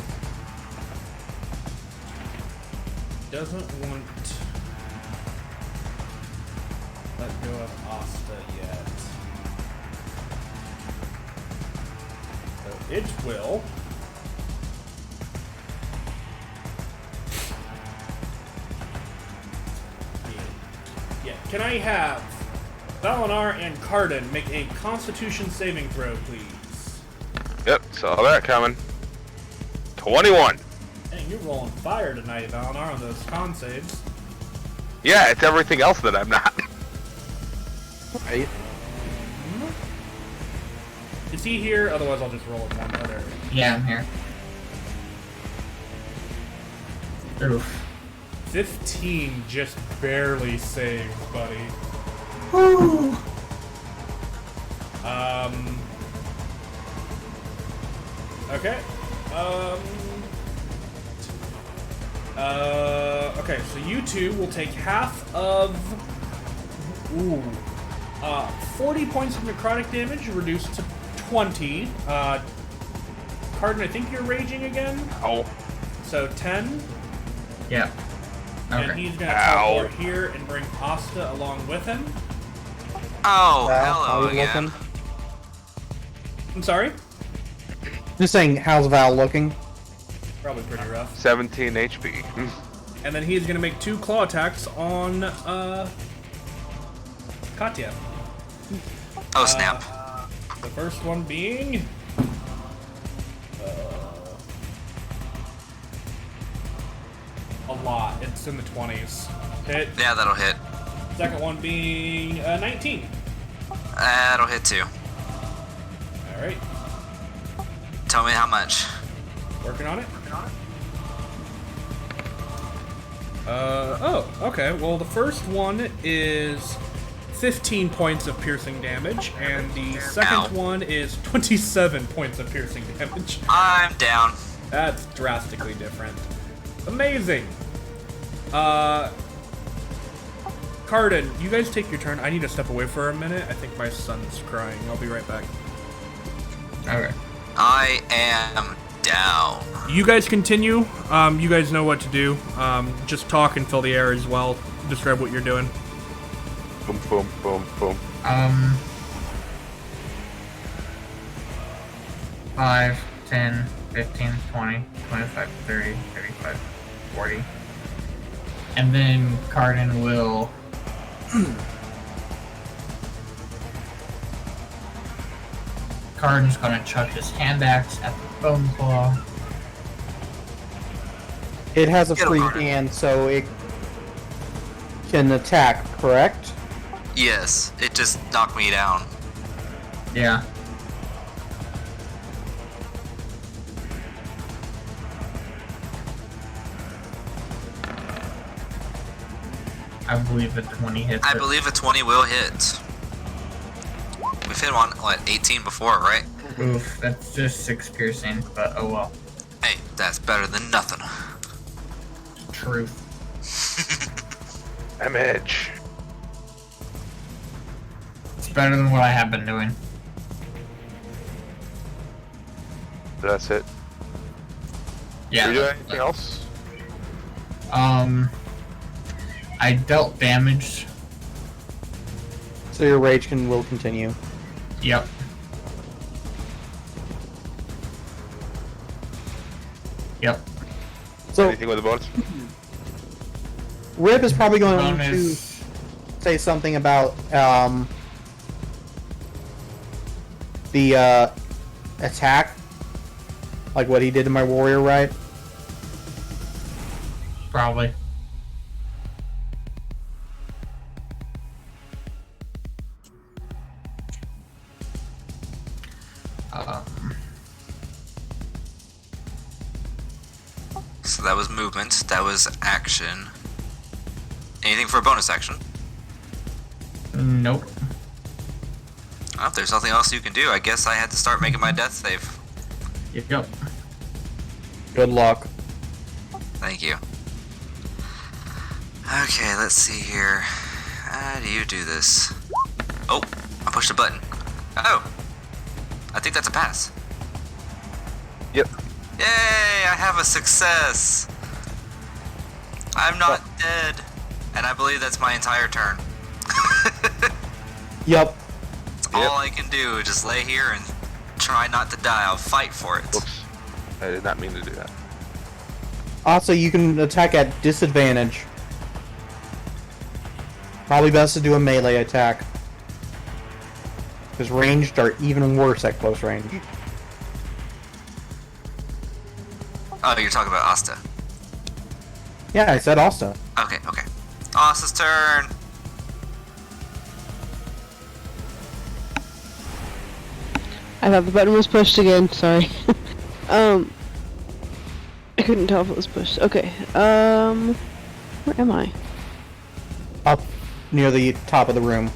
Doesn't want let go of Asta yet. So it will. Yeah. Can I have Valinar and Cardin make a Constitution saving throw, please? Yep, saw that coming. 21. Dang, you're rolling fire tonight, Valinar, on those con saves. Yeah, it's everything else that I'm not. Right? Is he here? Otherwise, I'll just roll with one other. Yeah, I'm here. Oof. 15 just barely saves, buddy. Okay. Okay, so you two will take half of 40 points of necrotic damage, reduced to 20. Cardin, I think you're raging again. Oh, So 10. Yeah. And Okay. he's gonna Ow. teleport here and bring Asta along with him. Oh, Val, how hello you again. looking? I'm sorry? Just saying, how's Val looking? Probably pretty rough. 17 HP. And then he's gonna make 2 claw attacks on Katya. Oh, snap. The first one being a lot. It's in the 20s. Hit. Yeah, that'll hit. Second one being 19. That'll hit too. All right, Tell me how much. working on it. Oh, okay. Well, the first one is 15 points of piercing damage, and the second Ow. one is 27 points of piercing damage. I'm down. That's drastically different. Amazing. Cardin, you guys take your turn. I need to step away for a minute. I think my son's crying. I'll be right back. Okay. I am down. You guys continue. You guys know what to do. Just talk and fill the air as well. Describe what you're doing. Boom, boom, boom, boom. 5, 10, 15, 20, 25, 30, 35, 40. And then Cardin will Cardin's gonna chuck his hand axe at the bone claw. It has a Get him, free Carter. hand, so it can attack, correct? Yes, it just knocked me down. Yeah. I believe a 20 hits. I it. believe a 20 will hit. We've hit on, what, 18 before, right? Oof, that's just 6 piercing, but oh well. Hey, that's better than nothing. Truth. Damage. It's better than what I have been doing. That's it. Yeah. Did you do anything else? I dealt damage. So your rage will continue. Yep. Yep. So Anything with a bonus? Rip is probably going to Bonus. say something about the attack, like what he did to my warrior, right? Probably. So that was movement. That was action. Anything for a bonus action? Nope. Well, if there's nothing else you can do, I guess I had to start making my death save. Yep. Good luck. Thank you. Okay, let's see here. How do you do this? Oh, I pushed a button. Oh, I think that's a pass. Yep. Yay, I have a success. I'm not dead. And I believe that's my entire turn. Yep. That's all I can do, just lay here and try not to die. I'll fight for it. Whoops. I did not mean to do that. Also, you can attack at disadvantage. Probably best to do a melee attack. Because ranged are even worse at close range. Oh, you're talking about Asta. Yeah, I said also. Okay. Asta's turn. I thought the button was pushed again, sorry. I couldn't tell if it was pushed. Okay, where am I? Up near the top of the room.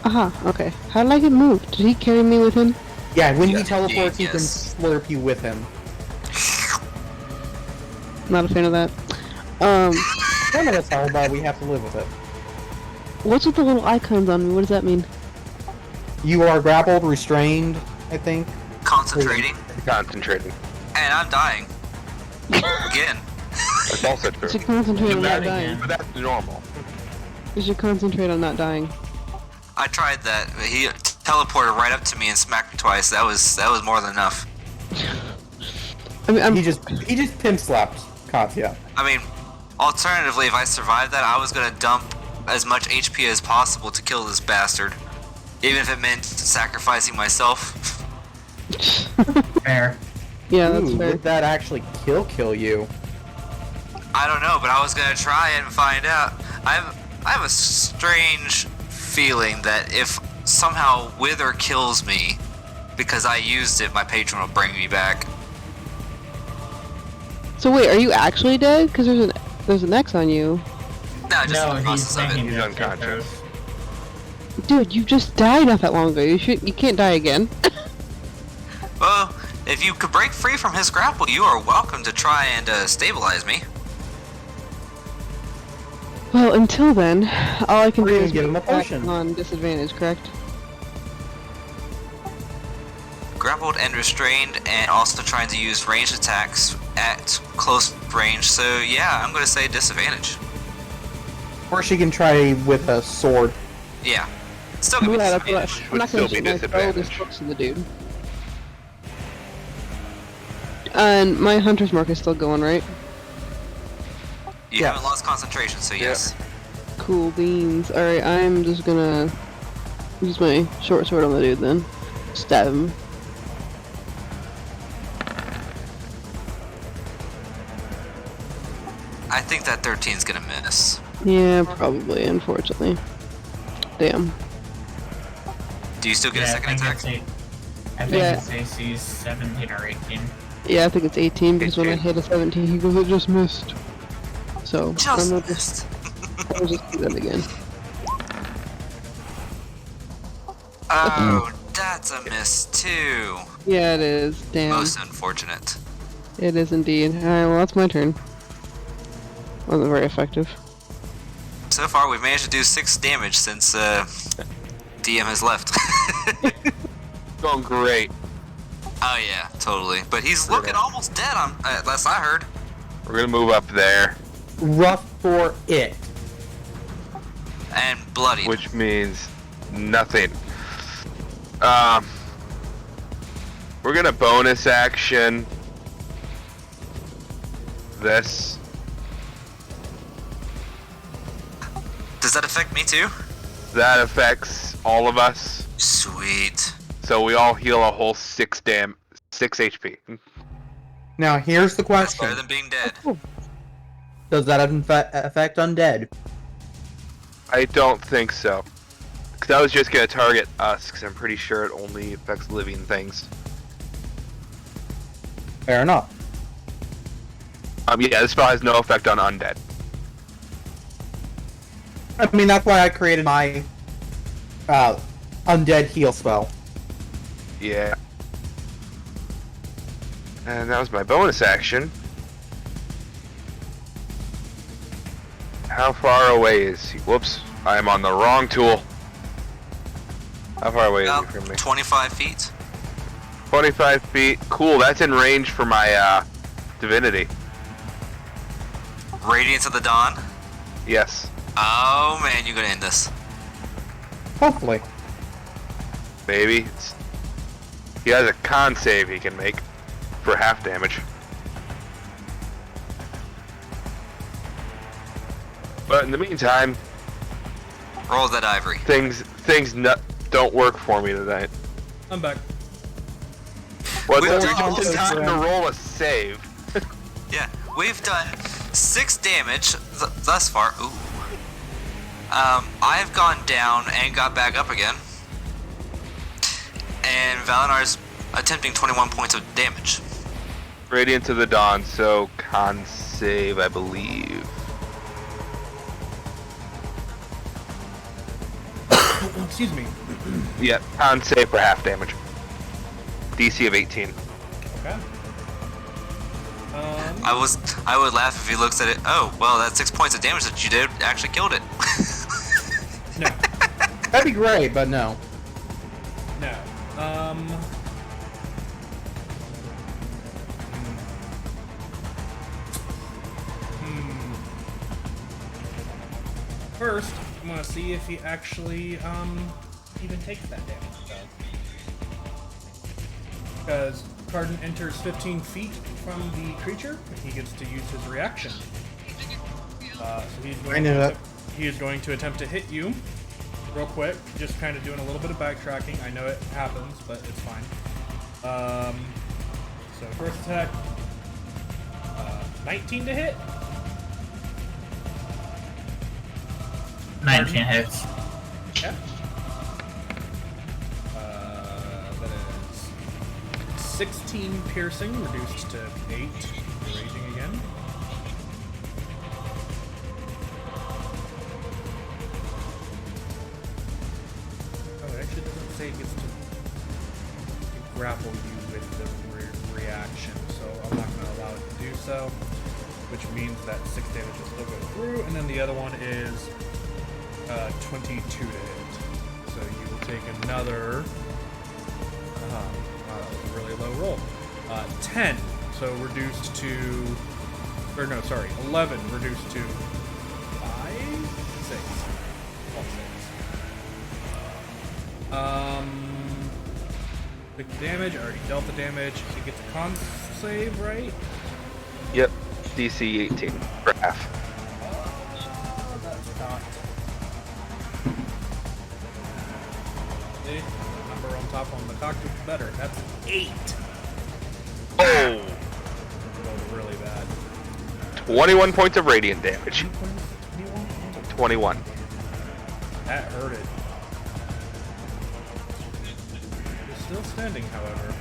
Aha, okay. How did I get moved? Did he carry me with him? Yeah, when he Yeah, teleports, he can yes. slurp you with him. Not a fan of that. None of us are, but we have to live with it. What's with the little icons on me? What does that mean? You are grappled, restrained, I think. Concentrating. Concentrating. And I'm dying. Again. That's also You should true. concentrate on that not dying. But that's normal. You should concentrate on not dying. I tried that. He teleported right up to me and smacked me twice. That was more than enough. I mean, He just pimp slapped Katya. I mean, alternatively, if I survived that, I was gonna dump as much HP as possible to kill this bastard. Even if it meant sacrificing myself. Fair. yeah, that's Ooh, fair. would that actually kill you? I don't know, but I was gonna try it and find out. I have a strange feeling that if somehow Wither kills me because I used it, my patron will bring me back. So wait, are you actually dead? Because there's an X on you. No, just No, the he's process of thinking it. He's that unconscious. Dude, you just died not that long ago. You can't die again. Well, if you could break free from his grapple, you are welcome to try and stabilize me. Well, until then, all I can Or do even is give him a attack potion. on disadvantage, correct? Grappled and restrained, and also trying to use ranged attacks at close range. So yeah, I'm gonna say disadvantage. Or she can try with a sword. Yeah, still gonna be Yeah, that's disadvantage. what I'm Would not gonna still be shoot my bow this disadvantage. close to the dude. And my hunter's mark is still going, right? You Yes. haven't lost concentration, so yes. Cool beans. Alright, I'm just gonna use my short sword on the dude then. Stab him. I think that 13's gonna miss. Yeah, probably, unfortunately. Damn. Do you still get a second attack? I think Yeah. it's AC 17 or 18. Yeah, I think it's 18 because when I 18. hit a 17, he goes, it just missed. So, Just I'm gonna missed. I'll just do that again. Oh, that's a miss too. Yeah, it is. Damn. Most unfortunate. It is indeed. Alright, well, that's my turn. Wasn't very effective. So far, we've managed to do 6 damage since DM has left. Going great. Oh yeah, totally. But he's looking almost dead. Last I heard. We're gonna move up there. Rough for it. And bloodied. Which means nothing. We're gonna bonus action this. Does that affect me too? That affects all of us. Sweet. So we all heal a whole 6 HP. Now here's the That's question: better than being dead. does that affect undead? I don't think so. Because I was just gonna target us, because I'm pretty sure it only affects living things. Fair enough. Yeah, this spell has no effect on undead. I mean, that's why I created my undead heal spell. Yeah. And that was my bonus action. How far away is he? Whoops, I am on the wrong tool. How far away is he from me? 25 feet. 25 feet. Cool, that's in range for my divinity. Radiance of the Dawn. Yes. Oh man, you're gonna end this. Hopefully. Maybe. He has a con save he can make for half damage. But in the meantime, Roll that ivory. things don't work for me tonight. I'm back. Well, We've it's done- almost time to roll a save. Yeah, we've done 6 damage thus far. Ooh. I've gone down and got back up again. And Valinar's attempting 21 points of damage. Radiant to the Dawn, so con save, I believe. Excuse me. Yeah, con save for half damage. DC of 18. Okay. I would laugh if he looks at it. Oh, well, that 6 points of damage that you did actually killed it. No. That'd be great, but no. No. First, I'm gonna see if he actually even takes that damage, though. Because Cardin enters 15 feet from the creature, he gets to use his reaction. So he is going to attempt to hit you real quick, just kind of doing a little bit of backtracking. I know it happens, but it's fine. So first attack, 19 to hit. 19 hits. Yeah. That is 16 piercing, reduced to 8. Raging again. Oh, it actually doesn't say it gets to grapple you with the reaction, so I'm not going to allow it to do so. Which means that 6 damage will still go through, and then the other one is 22 to hit. So you will take another really low roll. 10, so reduced to, or no, sorry, 11 reduced to 5, 6. All 6. Big damage, I already dealt the damage. He gets a con save, right? Yep, DC 18 for half. That's not. See? Number on top on the cockpit is better. That's an 8. Oh! Rolled really bad. 21 points of radiant damage. 21. That hurted. He's still standing, however.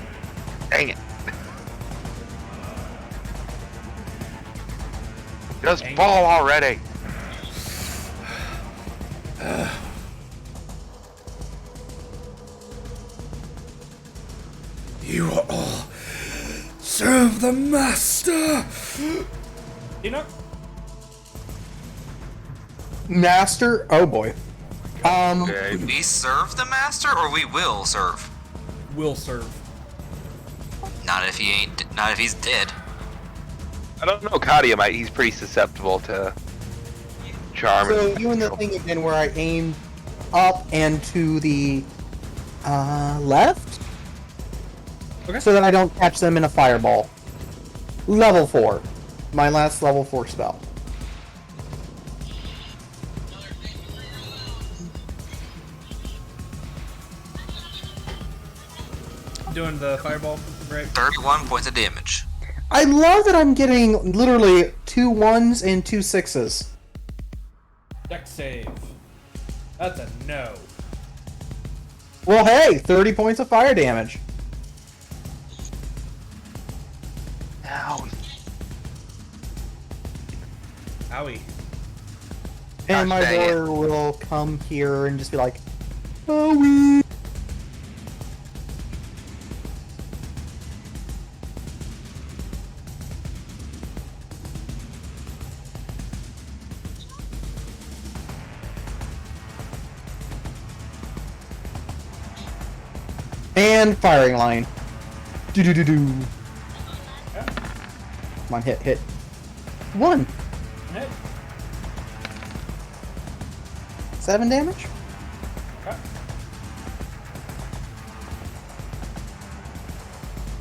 Dang it. Just Dang it. fall already. You are all serve the master. You know, Master? Oh boy. Okay. We serve the master, or we will serve. will serve. Not if he ain't. Not if he's dead. I don't know, Kadia might. He's pretty susceptible to charm. So doing the thing again where I aim up and to the left, Okay. so that I don't catch them in a fireball. Level 4, my last level 4 spell. Doing the fireball, right? 31 points of damage. I love that I'm getting literally 2 1s and 2 6s. Dex save. That's a no. Well, hey, 30 points of fire damage. Ow. Owie. And my Gosh, dang it. warrior will come here and just be like, oh, we. And firing line. Do do do do. Come on, hit. 1. Hit. 7 damage? Okay.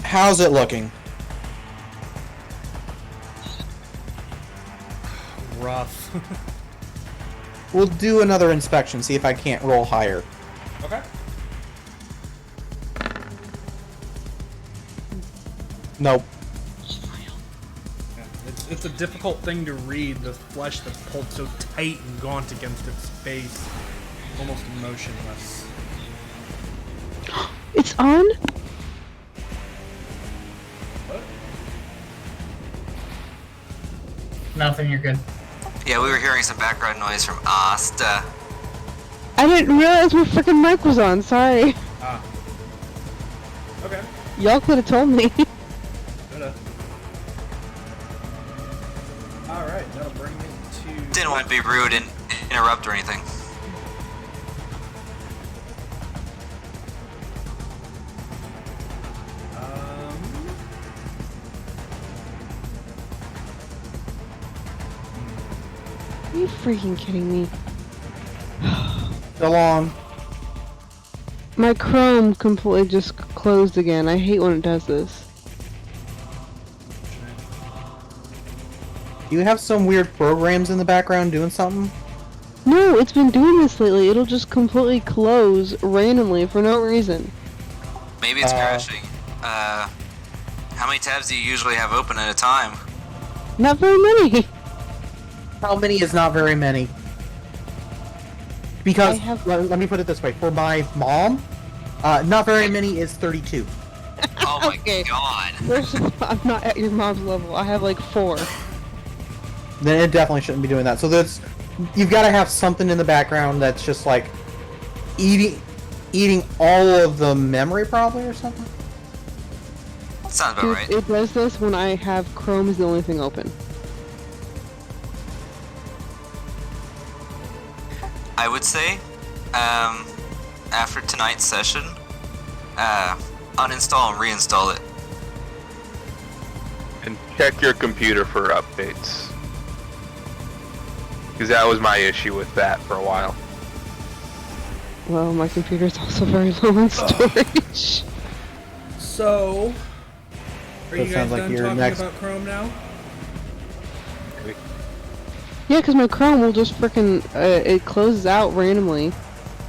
How's it looking? Rough. We'll do another inspection, see if I can't roll higher. Okay. Nope. Yeah, it's a difficult thing to read, the flesh that's pulled so tight and gaunt against its face. Almost motionless. It's on? What? Nothing, you're good. Yeah, we were hearing some background noise from Asta. I didn't realize my freaking mic was on, sorry. Ah. Okay. Y'all could have told me. Alright, that'll bring me to... Didn't want to be rude and interrupt or anything. Are you freaking kidding me? Still on. My Chrome completely just closed again. I hate when it does this. Do you have some weird programs in the background doing something? No, it's been doing this lately. It'll just completely close randomly for no reason. Maybe it's crashing. How many tabs do you usually have open at a time? Not very many. How many is not very many? Because, I have- let me put it this way, for my mom, not very many is 32. Oh my Okay. god. First of all, I'm not at your mom's level. I have like 4. Then it definitely shouldn't be doing that. So that's, you've got to have something in the background that's just like eating all of the memory probably or something. Sounds about right. It does this when I have Chrome is the only thing open. I would say, after tonight's session, uninstall and reinstall it. And check your computer for updates. Because that was my issue with that for a while. Well, my computer's also very low on storage. So... Are That you guys sounds like done your talking next- about Chrome now? Yeah, because my Chrome will just frickin' it closes out randomly.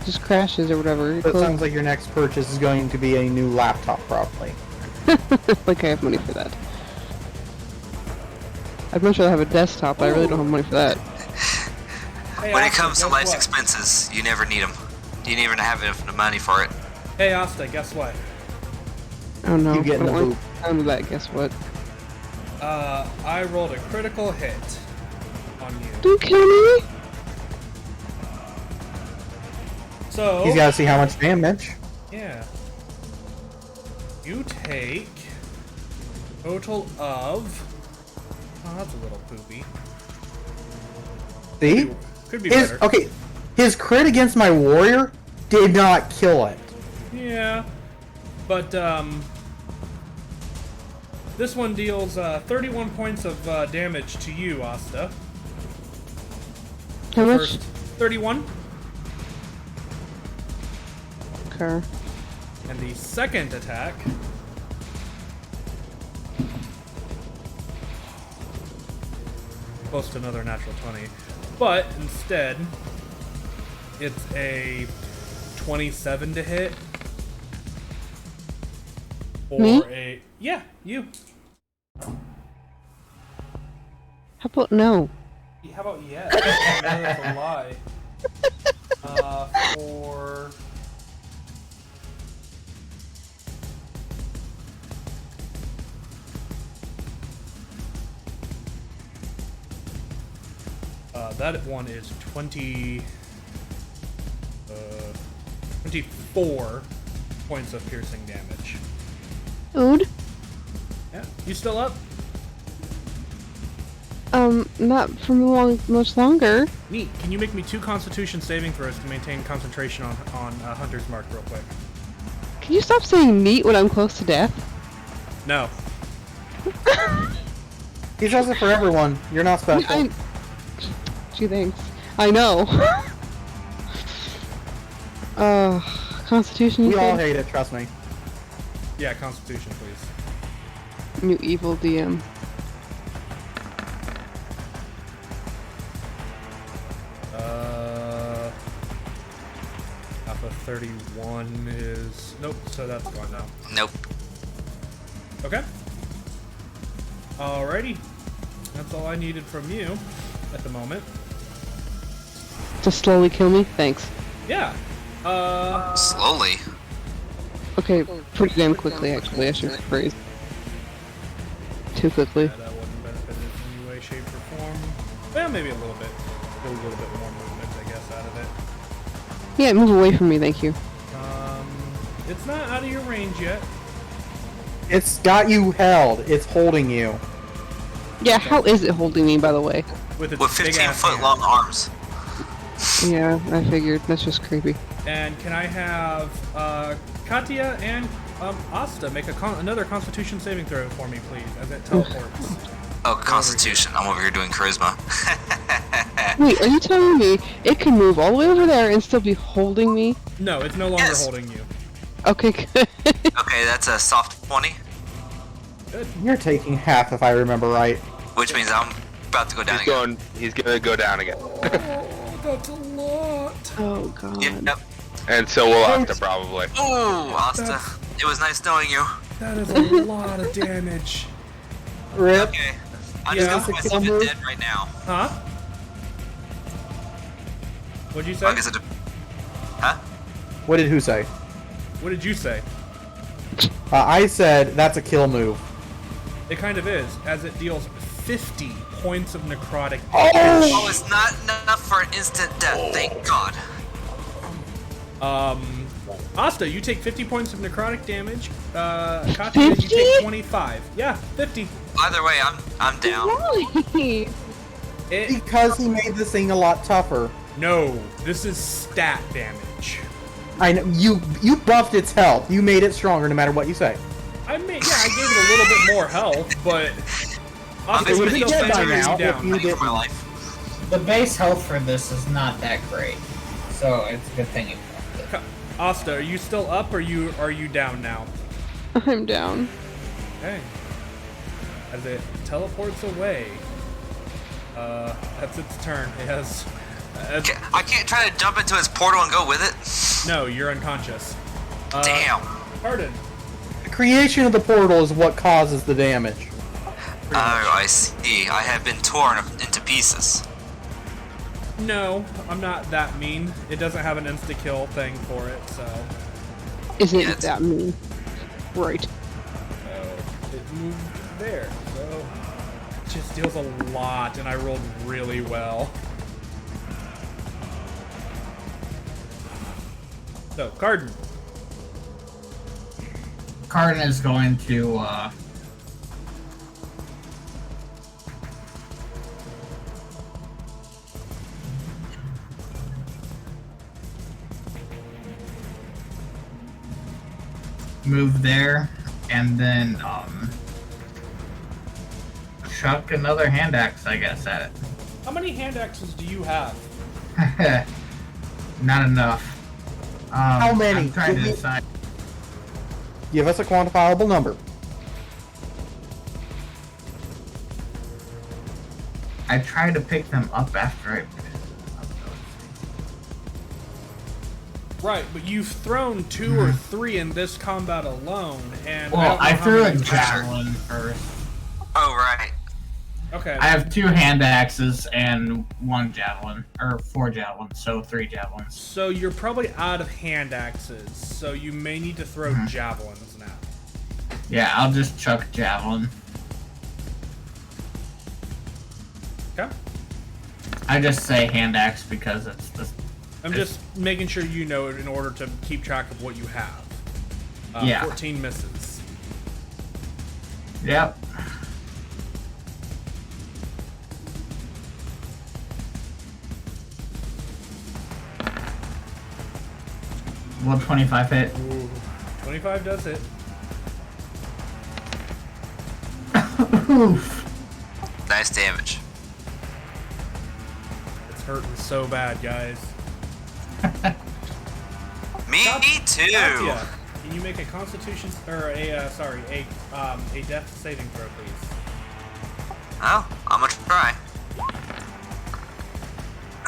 Just crashes or whatever. It That closes- sounds like your next purchase is going to be a new laptop probably. like I have money for that. I'd much rather have a desktop, but I really don't have money for that. Hey, When it Asta, comes to guess life's what? expenses, you never need them. You never have enough money for it. Hey, Asta, guess what? I don't know. You get in I the don't loop. want time with that, guess what? I rolled a critical hit on you. Don't kill me! So... He's got to see how much damage. Yeah. You take... total of... Oh, that's a little poopy. See? Could be His, better. okay, his crit against my warrior did not kill it. Yeah. But, this one deals 31 points of damage to you, Asta. How much? First, 31. Okay. And the second attack. Close to another natural 20. But instead, it's a 27 to hit. Or Me? Yeah, you. How about no? How about yes? I know that's a lie. For... that one is 24 points of piercing damage. Food? Yeah. You still up? Not for much longer. Neat. Can you make me 2 Constitution saving throws to maintain concentration on Hunter's Mark real quick? Can you stop saying neat when I'm close to death? No. He does it for everyone. You're not special. Gee, thanks. I know. Constitution, you We all said? hate it, trust me. Yeah, Constitution, please. You evil DM. Half of 31 is... Nope, so that's gone now. Nope. Okay. Alrighty. That's all I needed from you at the moment. Just slowly kill me? Thanks. Yeah. Slowly. Okay, pretty damn quickly, actually, I should phrase. Too quickly. That wouldn't benefit in any way, shape, or form. Well, maybe a little bit. A little bit more movement, I guess, out of it. Yeah, move away from me, thank you. It's not out of your range yet. It's got you held. It's holding you. Yeah, how is it holding me, by the way? With its With big 15 ass foot hand. long arms. Yeah, I figured. That's just creepy. And can I have Katya and Asta make another Constitution saving throw for me, please, as it teleports? Oh, Constitution. I'm over here doing charisma. Wait, are you telling me it can move all the way over there and still be holding me? No, it's no longer Yes. holding you. Okay, good. Okay, that's a soft 20, You're taking half, if I remember right. which means I'm about to go down again. He's gonna go down again. Oh, that's a lot. Oh god. Yep. And so will Asta probably. Ooh, Asta. It was nice knowing you. That is a lot of damage. Rip. Okay. I'm Yeah, just gonna it's a put myself kill in move. dead right now. Huh? What'd you say? Like I said, huh? What did who say? What did you say? I said that's a kill move. It kind of is, as it deals 50 points of necrotic Oh, it's not enough for instant death, thank God. Asta, you take 50 points of necrotic damage. Katya, you 50? take 25. Yeah, 50. Either way, I'm down. Why? Because he made this thing a lot tougher. No, this is stat damage. I know you buffed its health. You made it stronger, no matter what you say. I gave it a little bit more health, but I'm Asta, would you be still dead by find now you if down. you Thank you didn't. for my life. The base health for this is not that great, so it's a good thing you buffed it. Asta, are you still up or are you down now? I'm down. Okay. As it teleports away. That's its turn. It has. I can't try to jump into his portal and go with it. No, you're unconscious. Damn. Pardon. The creation of the portal is what causes the damage. Oh, I see. I have been torn into pieces. No, I'm not that mean. It doesn't have an insta-kill thing for it, so... Isn't Yeah, it that mean? Right. it moved there, so... It just deals a lot, and I rolled really well. So, Cardin. Cardin is going to move there and then chuck another hand axe, I guess, at it. How many hand axes do you have? Not enough. How many? I'm trying to Give me- decide. Give us a quantifiable number. I tried to pick them up after I. Right, but you've thrown 2 or 3 in this combat alone, and Well, I I don't know how threw a many you have. javelin first. Oh, right. Okay. I have 2 hand axes and 1 javelin, or 4 javelins, so 3 javelins. So you're probably out of hand axes, so you may need to throw javelins now. Yeah, I'll just chuck javelin. Okay. I just say hand axe because it's the. I'm just making sure you know it in order to keep track of what you have. Yeah. 14 misses. Yep. Will 25 hit? Ooh. 25 does hit. Oof. Nice damage. It's hurting so bad, guys. Me too. Katya, can you make a Constitution or a Death saving throw, please? Oh, I'm gonna try.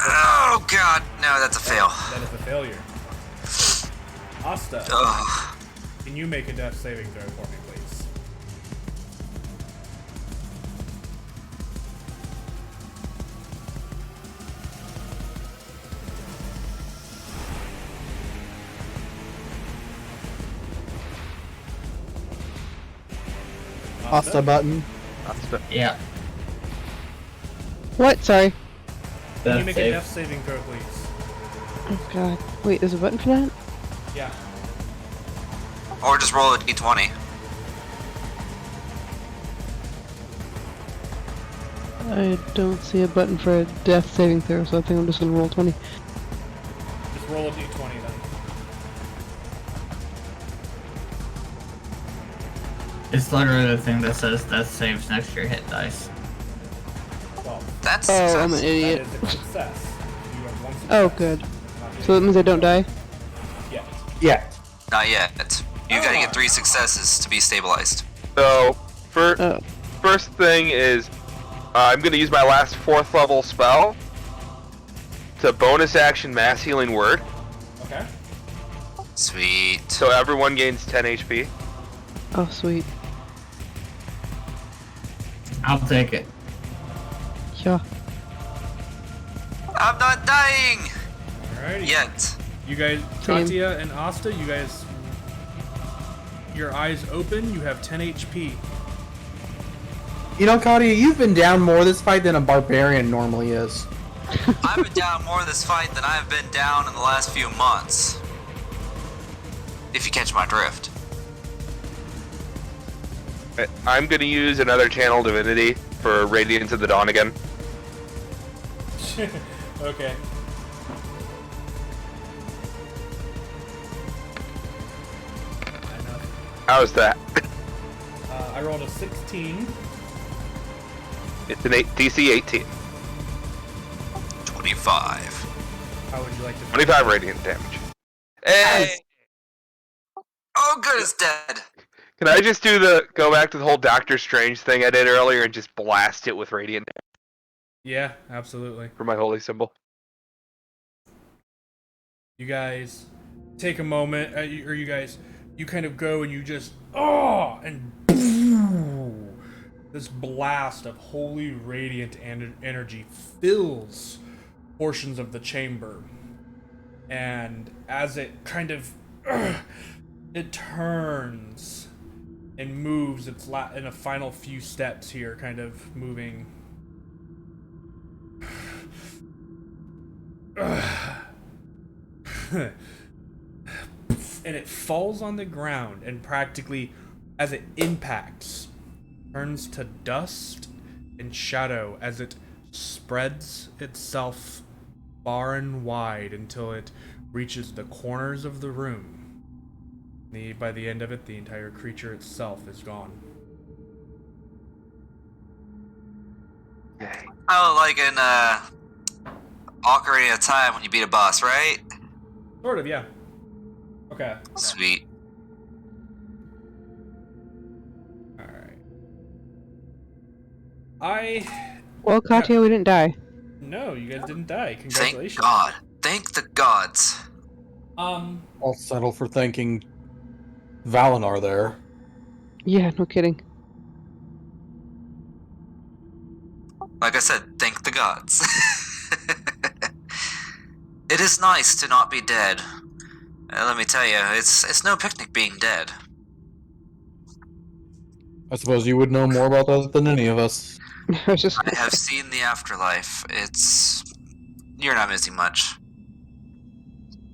Oh god, no, that's a fail. That is a failure. Asta, Ugh. can you make a Death saving throw for me, please? Asta button. Yeah. What? Sorry. Can you make a save. Death saving throw, please? Oh god. Wait, there's a button for that? Yeah. Or just roll a d20. I don't see a button for a death saving throw, so I think I'm just gonna roll 20. Just roll a d20 then. It's literally the thing that says death saves next to your hit dice. Well, That's Oh, I'm an success. idiot. that is a success. You have 1 success. Oh, good. Not So that means I don't die? yet. Yeah. Not yet. You gotta get 3 successes to be stabilized. So, Oh. first thing is, I'm going to use my last 4th level spell to bonus action mass healing word. Okay. Sweet. So everyone gains 10 HP. Oh, sweet. I'll take it. Yeah. I'm not dying Alrighty. yet. You guys, Same. Katya and Asta, you guys, your eyes open. You have 10 HP. You know, Katya, you've been down more this fight than a barbarian normally is. I've been down more in this fight than I've been down in the last few months. If you catch my drift. I'm going to use another channel divinity for Radiance of the Dawn again. Okay. Enough. How's that? I rolled a 16. It's an DC 18. 25. How would you like to? 25 radiant damage. Hey! Oh, good, it's dead. Can I just go back to the whole Doctor Strange thing I did earlier and just blast it with radiant Yeah, absolutely. for my holy symbol? You guys take a moment, you kind of go and you just, and this blast of holy radiant energy fills portions of the chamber. And as it kind of, it turns and moves its in a final few steps here, kind of moving. And it falls on the ground and practically, as it impacts, turns to dust and shadow as it spreads itself far and wide until it reaches the corners of the room. By the end of it, the entire creature itself is gone. Oh, like in Ocarina of Time when you beat a boss, right? Sort of, yeah. Okay. Sweet. Alright. Well, Katya, we didn't die. No, you guys didn't die. Thank Congratulations. God. Thank the gods. I'll settle for thanking Valinar there. Yeah, no kidding. Like I said, thank the gods. It is nice to not be dead. Let me tell you, it's no picnic being dead. I suppose you would know more about that than any of us. I was just I have seen the afterlife. You're not missing much.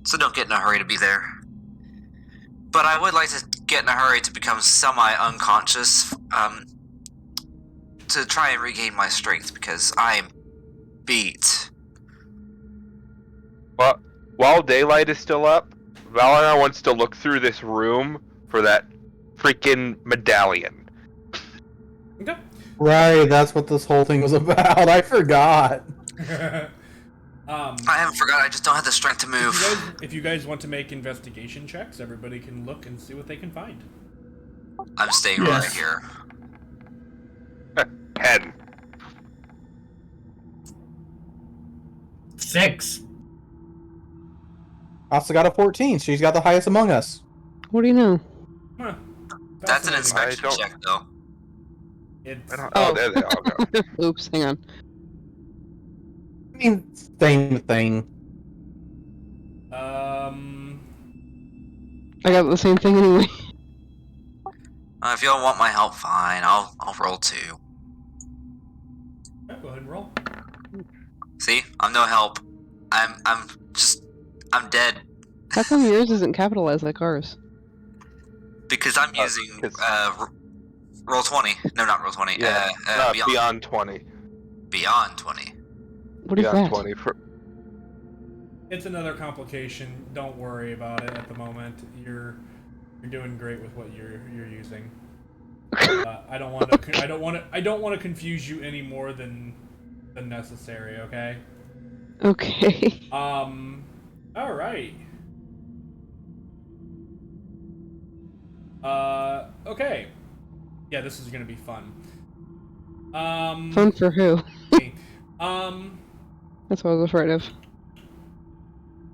So don't get in a hurry to be there. But I would like to get in a hurry to become semi-unconscious, to try and regain my strength, because I'm beat. Well, while daylight is still up, Valinar wants to look through this room for that freaking medallion. Okay. Right, that's what this whole thing was about. I forgot. I haven't forgot, I just don't have the strength to move. If you guys want to make investigation checks, everybody can look and see what they can find. I'm staying right here. 10. 6. Asa got a 14. She's got the highest among us. what do you know? Huh. That's an Fascinating. inspection I don't- check, though. It's, I don't, Oh. there they all go. Oops, hang on. I mean, same thing. I got the same thing anyway. If you don't want my help, fine. I'll roll 2. yeah, go ahead and roll. See? I'm no help. I'm dead. How come yours isn't capitalized like ours? Because I'm using, 'cause- roll 20. No, not roll 20. Yeah, beyond 20. Beyond 20. What is Beyond that? 20. It's another complication. Don't worry about it at the moment. You're doing great with what you're using. I don't want to confuse you any more than necessary. Okay. Okay. All right. Okay. Yeah, this is gonna be fun. Fun for who? me. That's what I was afraid of.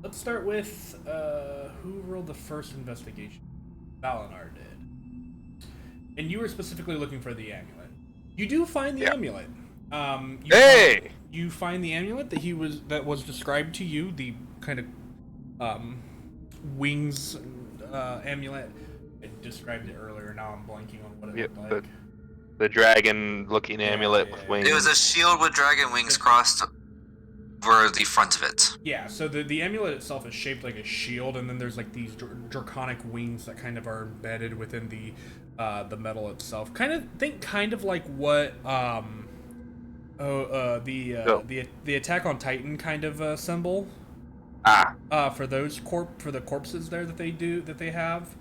Let's start with who rolled the first investigation? Valinar did. And you were specifically looking for the amulet. You do find the amulet. You find the amulet that was described to you, the kind of wings amulet. I described it earlier. Now I'm blanking on what it looked like. The dragon-looking amulet with wings. It was a shield with dragon wings crossed over the front of it. Yeah, so the amulet itself is shaped like a shield, and then there's like these draconic wings that kind of are embedded within the metal itself. Kind of like what the Attack on Titan kind of symbol. For the corpses there that they have.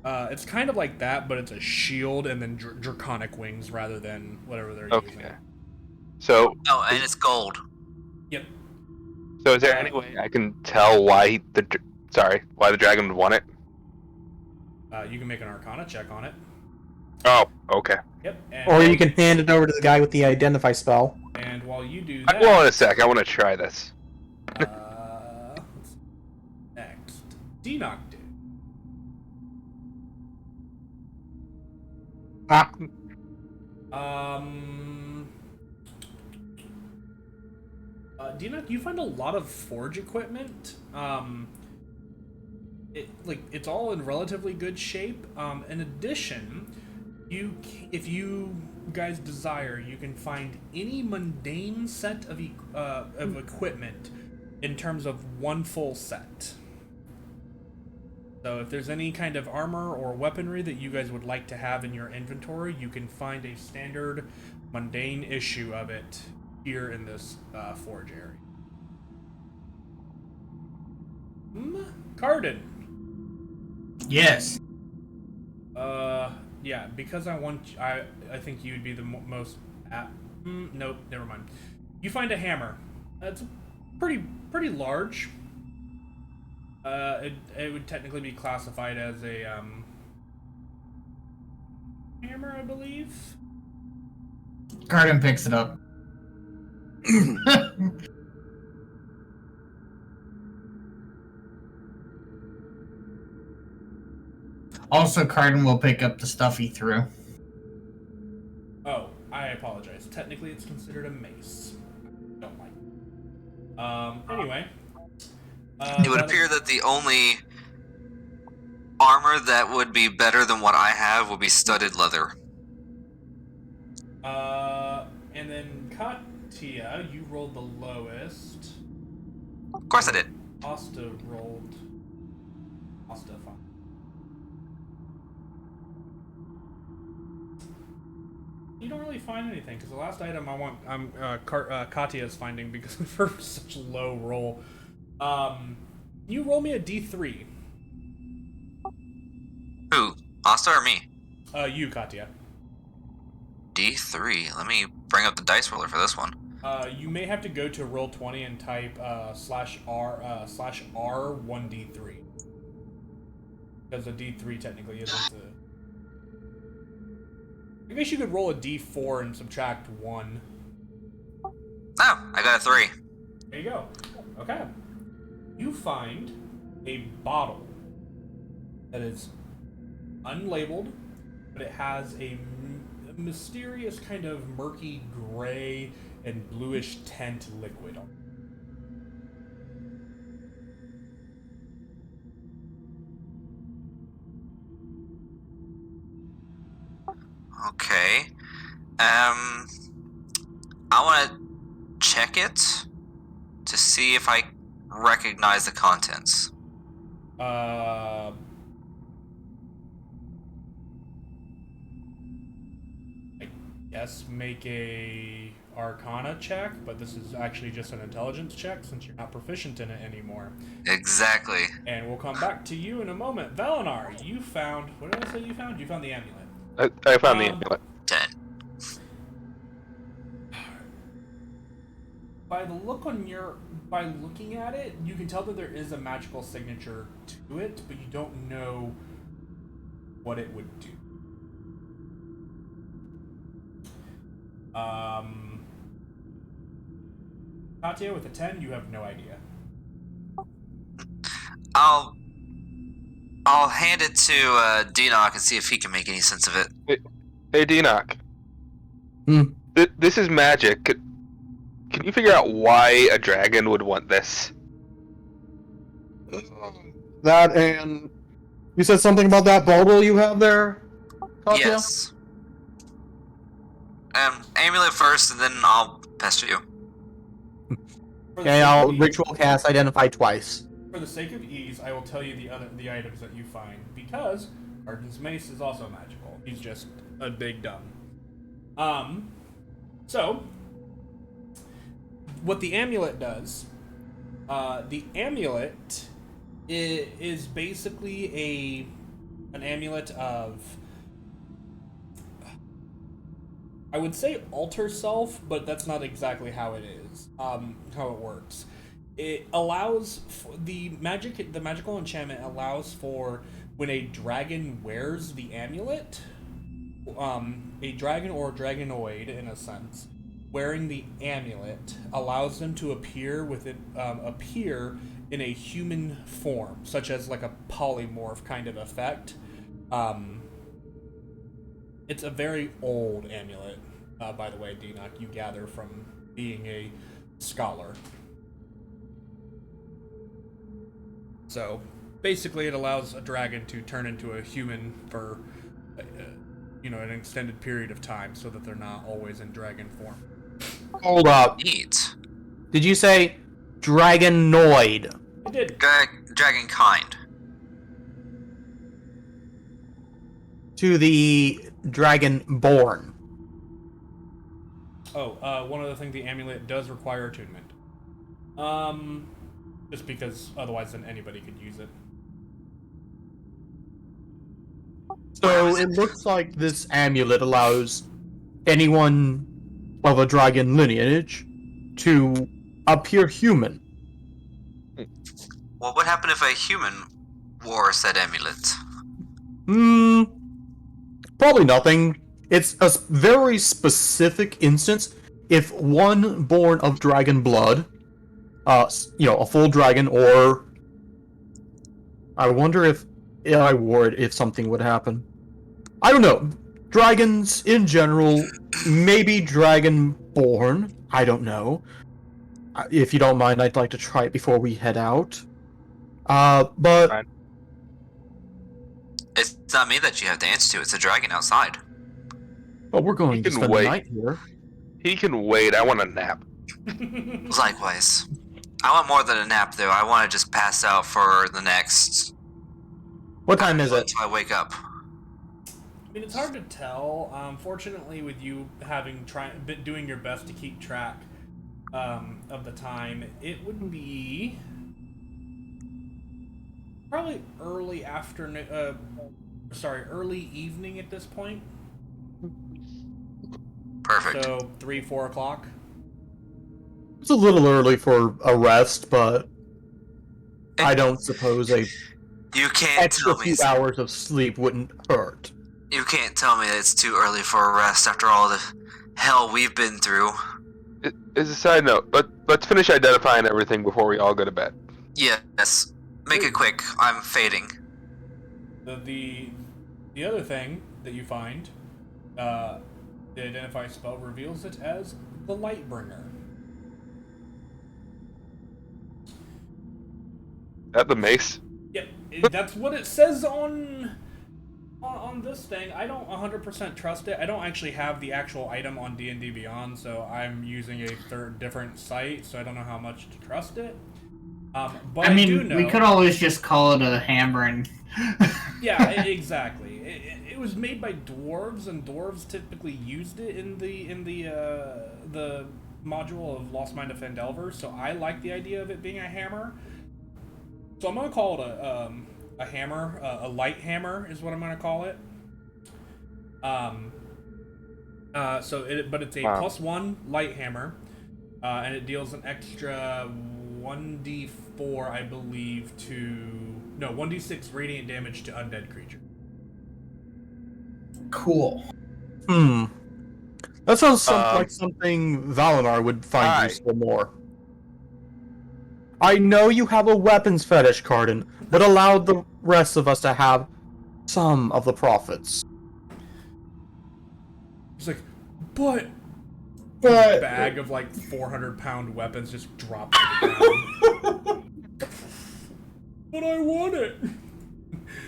It's kind of like that, but it's a shield and then draconic wings rather than whatever they're using. So. Oh, and it's gold. Yep. So is there any way I can tell why the dragon would want it? You can make an Arcana check on it. Oh, okay. Yep. Or you can hand it over to the guy with the Identify spell. And while you do that... Well, in a sec. I want to try this. Next. Denock did. Denock, you find a lot of forge equipment. It's all in relatively good shape. In addition, if you guys desire, you can find any mundane set of equipment in terms of one full set. So if there's any kind of armor or weaponry that you guys would like to have in your inventory, you can find a standard mundane issue of it here in this forge area. Cardin. Yes. Yeah, because I think you'd be the most apt. Nope, never mind. You find a hammer. That's pretty large. It would technically be classified as a hammer, I believe. Garden picks it up. Also, Cardin will pick up the stuff he threw. Oh, I apologize. Technically, it's considered a mace. Don't like it. Anyway. It would appear that the only armor that would be better than what I have would be studded leather. And then Katya, you rolled the lowest. Of course I did. Asta rolled. Asta, fine. You don't really find anything because the last item Katya's finding because of her such low roll. You roll me a D3. Who? Asta or me? You, Katya. D3. Let me bring up the dice roller for this one. You may have to go to Roll20 and type /R1D3. Because a D3 technically isn't a... I guess you could roll a D4 and subtract 1. Oh, I got a 3. There you go. Okay. You find a bottle that is unlabeled, but it has a mysterious kind of murky gray and bluish tint liquid on it. Okay. I want to check it to see if I recognize the contents. I guess make a Arcana check, but this is actually just an intelligence check since you're not proficient in it anymore. Exactly. And we'll come back to you in a moment. Valinar, you found... What did I say you found? You found the amulet. I found the amulet. 10. By looking at it, you can tell that there is a magical signature to it, but you don't know what it would do. Katya, with a 10, you have no idea. I'll hand it to Denock and see if he can make any sense of it. Hey, Denock. Hmm. This is magic. Can you figure out why a dragon would want this? That and you said something about that bottle you have there, Katya? Yes. Amulet first, and then I'll pester you. Okay, I'll ritual cast identify twice. For the sake of ease, I will tell you the items that you find, because Arden's mace is also magical. He's just a big dumb. So, what the amulet does, the amulet is basically an amulet of, I would say alter self, but that's not exactly how it is, how it works. It allows the magical enchantment allows for when a dragon wears the amulet, a dragon or dragonoid in a sense, wearing the amulet allows them to appear in a human form, such as like a polymorph kind of effect. It's a very old amulet, by the way, Denock, you gather from being a scholar. So, basically it allows a dragon to turn into a human for, an extended period of time so that they're not always in dragon form. Hold up. Neat. Did you say dragonoid? I did. Dragon kind. To the dragonborn. Oh, one other thing, the amulet does require attunement. Just because otherwise then anybody could use it. So it looks like this amulet allows anyone of a dragon lineage to appear human. What would happen if a human wore said amulet? Probably nothing. It's a very specific instance. If one born of dragon blood, a full dragon, or I wonder if I wore it, if something would happen. I don't know. Dragons in general, maybe dragon-born. I don't know. If you don't mind, I'd like to try it before we head out. But Fine. It's not me that you have to answer to. It's a dragon outside. well, we're going to can spend wait. the night here. He can wait. I want a nap. Likewise. I want more than a nap, though. I want to just pass out for the next... What time is it? Until I wake up. I mean, it's hard to tell. Fortunately, with you doing your best to keep track of the time, it would be probably early afternoon. Early evening at this point. Perfect. So 3-4 o'clock. It's a little early for a rest, but I don't suppose a You can't extra tell me. few hours of sleep wouldn't hurt. You can't tell me that it's too early for a rest after all the hell we've been through. As a side note, let's finish identifying everything before we all go to bed. Yes. Make it quick. I'm fading. The other thing that you find, the identify spell reveals it as the Lightbringer. At the mace. Yep, that's what it says on this thing. I don't 100% trust it. I don't actually have the actual item on D&D Beyond, so I'm using a different site, so I don't know how much to trust it. But I mean, do know, we could always just call it a hammer and... yeah, exactly. It was made by dwarves, and dwarves typically used it in the module of Lost Mine of Phandelver. So I like the idea of it being a hammer. So I'm gonna call it a hammer, a light hammer is what I'm gonna call it. But it's a Wow. +1 light hammer, and it deals an extra 1d4, I believe, 1d6 radiant damage to undead creature. Cool. That sounds like something Valinar would find Hi. useful more. I know you have a weapons fetish, Cardin, but allow the rest of us to have some of the profits. He's like, but But... bag of like 400-pound weapons just drops to the ground. But I want it.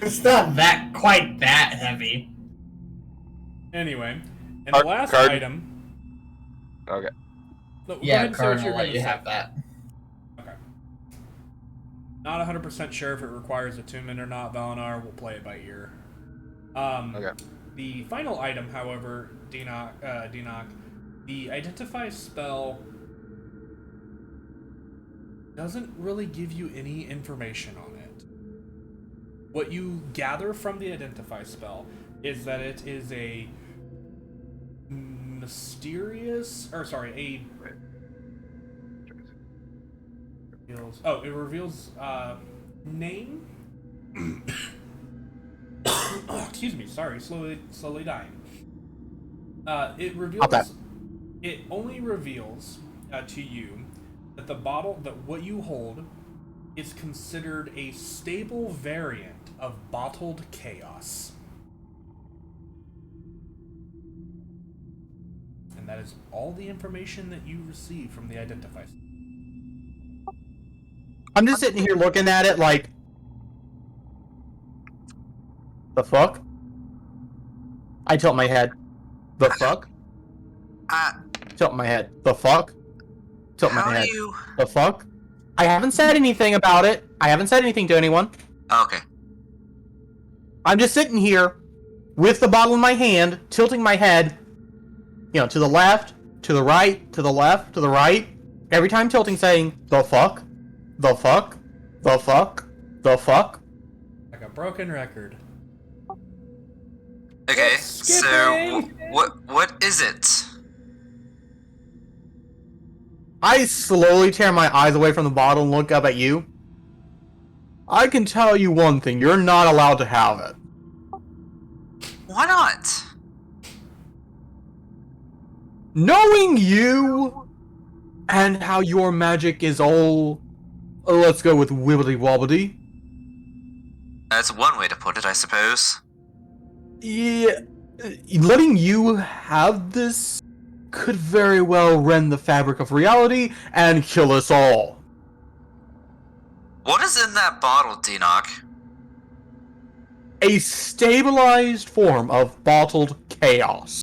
It's not quite that heavy. Anyway, and the last Card. item. Okay. No, go Yeah, ahead and say what Cardin you're will let gonna you say. have that. Okay. Not 100% sure if it requires attunement or not, Valinar. We'll play it by ear. Okay. The final item, however, Dinok, the identify spell doesn't really give you any information on it. What you gather from the identify spell is that it is a it reveals name. Oh, excuse me, sorry, slowly dying. It reveals. It only reveals to you that that what you hold is considered a stable variant of bottled chaos. And that is all the information that you receive from the identify. I'm just sitting here looking at it like, the fuck? I tilt my head. The fuck? Tilt my head. The fuck? Tilt my How head. do you... The fuck? I haven't said anything about it. I haven't said anything to anyone. Okay. I'm just sitting here with the bottle in my hand, tilting my head, to the left, to the right, to the left, to the right. Every time tilting, saying, the fuck? The fuck? The fuck? The fuck? Like a broken record. Okay, Skipping! so what is it? I slowly tear my eyes away from the bottle and look up at you. I can tell you one thing, you're not allowed to have it. Why not? Knowing you, and how your magic is all, let's go with wibbly-wobbly. That's one way to put it, I suppose. Yeah, letting you have this could very well rend the fabric of reality and kill us all. What is in that bottle, Dinoc? A stabilized form of bottled chaos.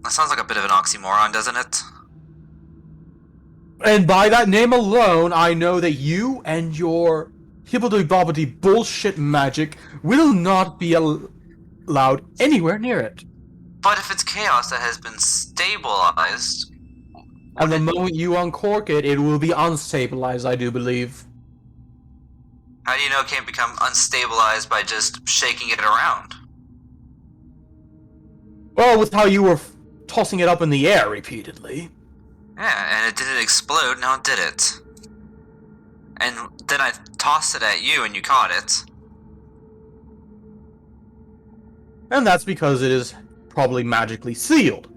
That sounds like a bit of an oxymoron, doesn't it? And by that name alone, I know that you and your hibbity-bobbity bullshit magic will not be allowed anywhere near it. But if it's chaos that has been stabilized... And the moment you uncork it, it will be unstabilized, I do believe. How do you know it can't become unstabilized by just shaking it around? Well, with how you were tossing it up in the air repeatedly. Yeah, and it didn't explode, now did it? And then I tossed it at you and you caught it. And that's because it is probably magically sealed.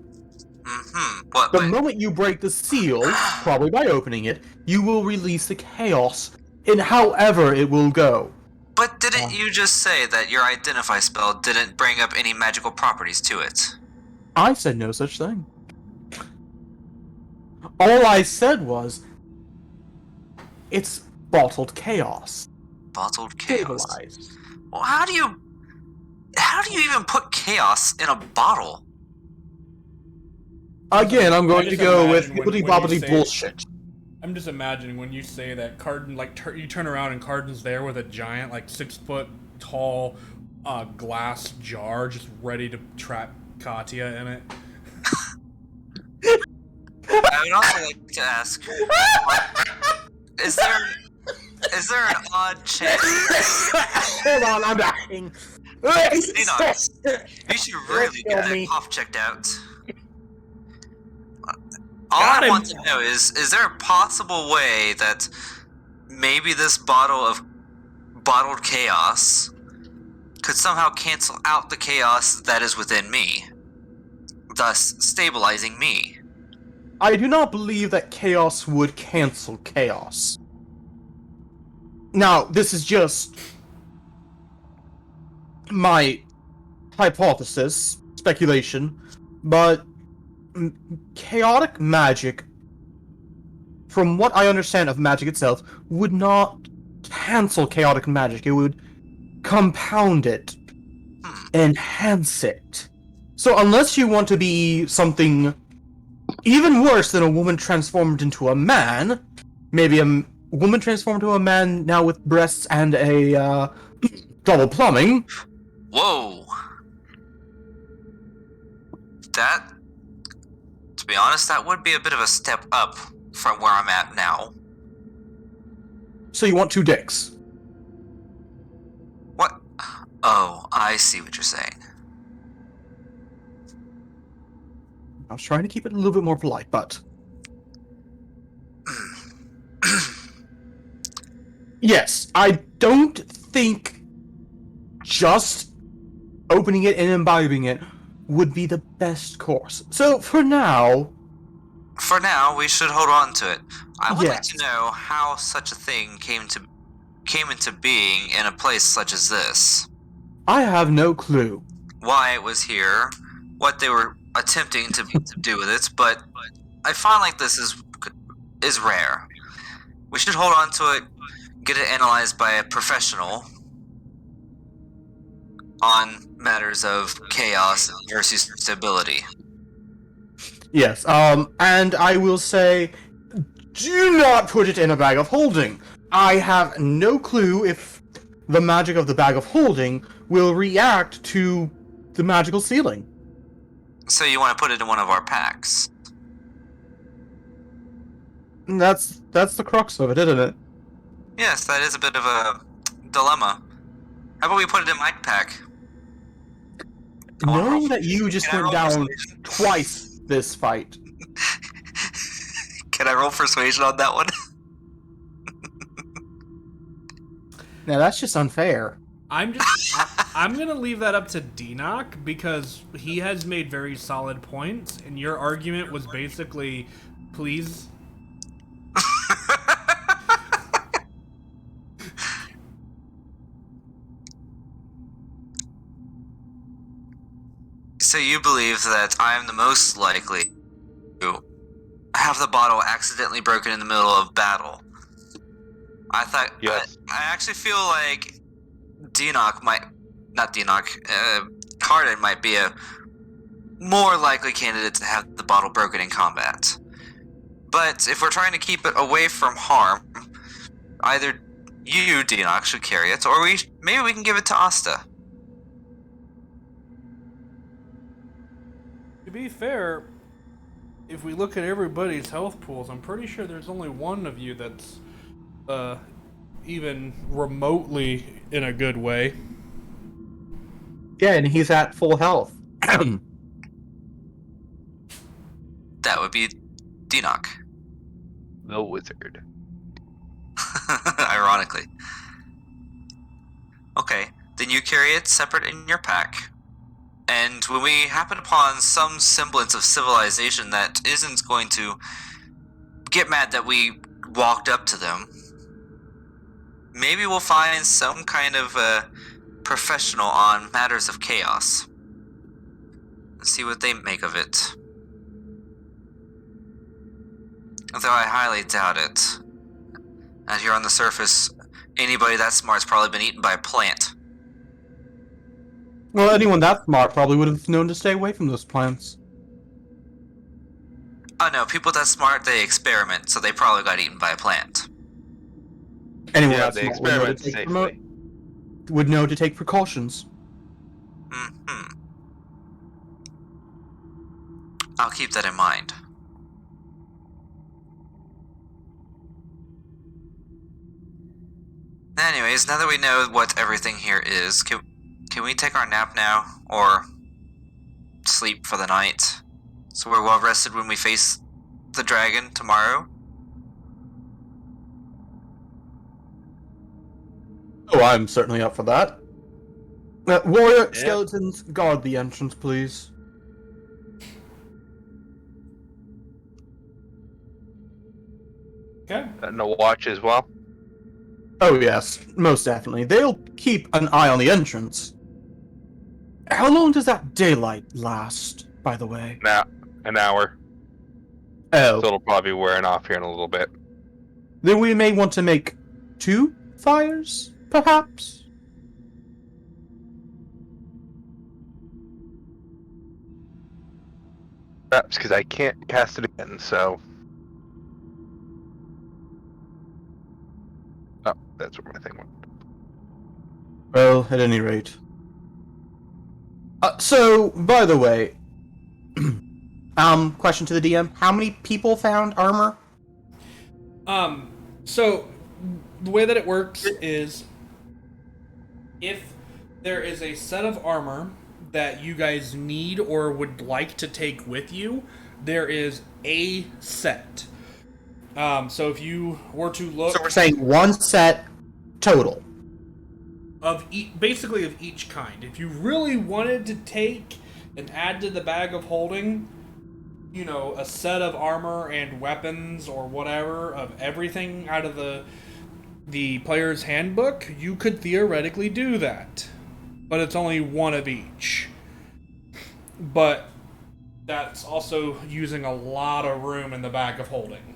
Mm-hmm. What? The moment you break the seal, probably by opening it, you will release the chaos in however it will go. But didn't you just say that your identify spell didn't bring up any magical properties to it? I said no such thing. All I said was, it's bottled chaos. Bottled chaos. Stabilized. Well, how do you even put chaos in a bottle? Again, I'm going to just go with imagine when you hibbity-bobbity say- bullshit. I'm just imagining when you say that Cardin, like, you turn around and Cardin's there with a giant, like, 6-foot tall glass jar just ready to trap Katya in it. I would also like to ask, is there an odd chance? Hold on, I'm dying. Xenox, you should really Kill get that me. cough checked out. All Got I him. want to know is there a possible way that maybe this bottle of bottled chaos could somehow cancel out the chaos that is within me, thus stabilizing me? I do not believe that chaos would cancel chaos. Now, this is just my hypothesis, speculation, but chaotic magic, from what I understand of magic itself, would not cancel chaotic magic. It would compound it, enhance it. So unless you want to be something even worse than a woman transformed into a man, maybe a woman transformed into a man now with breasts and a double plumbing. Whoa. That, to be honest, that would be a bit of a step up from where I'm at now. So you want 2 dicks. What? Oh, I see what you're saying. I was trying to keep it a little bit more polite, but... Yes, I don't think just opening it and imbibing it would be the best course. So, for now... For now, we should hold on to it. I would like Yes. to know how such a thing came into being in a place such as this. I have no clue. Why it was here, what they were attempting to do with it, but I find like this is rare. We should hold on to it, get it analyzed by a professional on matters of chaos versus stability. Yes, and I will say, do not put it in a bag of holding. I have no clue if the magic of the bag of holding will react to the magical ceiling. So you want to put it in one of our packs? And that's the crux of it, isn't it? Yes, that is a bit of a dilemma. How about we put it in my pack? Knowing that you just Can I went roll down persuasion? twice this fight. Can I roll persuasion on that one? Now that's just unfair. I'm gonna leave that up to Denock because he has made very solid points, and your argument was basically, please. So you believe that I am the most likely to have the bottle accidentally broken in the middle of battle? I thought. Yes. I actually feel like Denock might, not Denock, Cardin might be a more likely candidate to have the bottle broken in combat. But if we're trying to keep it away from harm, either you, Denock, should carry it, or maybe we can give it to Asta. To be fair, if we look at everybody's health pools, I'm pretty sure there's only one of you that's even remotely in a good way. Yeah, and he's at full health. That would be Denock. The wizard. Ironically. Okay, then you carry it separate in your pack. And when we happen upon some semblance of civilization that isn't going to get mad that we walked up to them, maybe we'll find some kind of professional on matters of chaos. And see what they make of it. Though I highly doubt it. As here on the surface, anybody that smart's probably been eaten by a plant. Well, anyone that smart probably would have known to stay away from those plants. Oh no, people that smart, they experiment, so they probably got eaten by a plant. Anyone Yeah, that they smart experiment safely. would know to take precautions. Mm-hmm. I'll keep that in mind. Anyways, now that we know what everything here is, can we take our nap now? Or sleep for the night? So we're well rested when we face the dragon tomorrow? Oh, I'm certainly up for that. Warrior Yeah. skeletons, guard the entrance, please. Okay. And a watch as well. Oh yes, most definitely. They'll keep an eye on the entrance. How long does that daylight last, by the way? Now, an hour. Oh, So it'll probably be wearing off here in a little bit. then we may want to make 2 fires, perhaps? Perhaps because I can't cast it again, so... Oh, that's where my thing went. Well, at any rate. So, by the way, question to the DM: how many people found armor? So the way that it works is if there is a set of armor that you guys need or would like to take with you, there is a set. So if you were to look, So we're saying 1 set total. of basically of each kind. If you really wanted to take and add to the bag of holding, you know, a set of armor and weapons or whatever of everything out of the player's handbook, you could theoretically do that. But it's only one of each. But that's also using a lot of room in the bag of holding.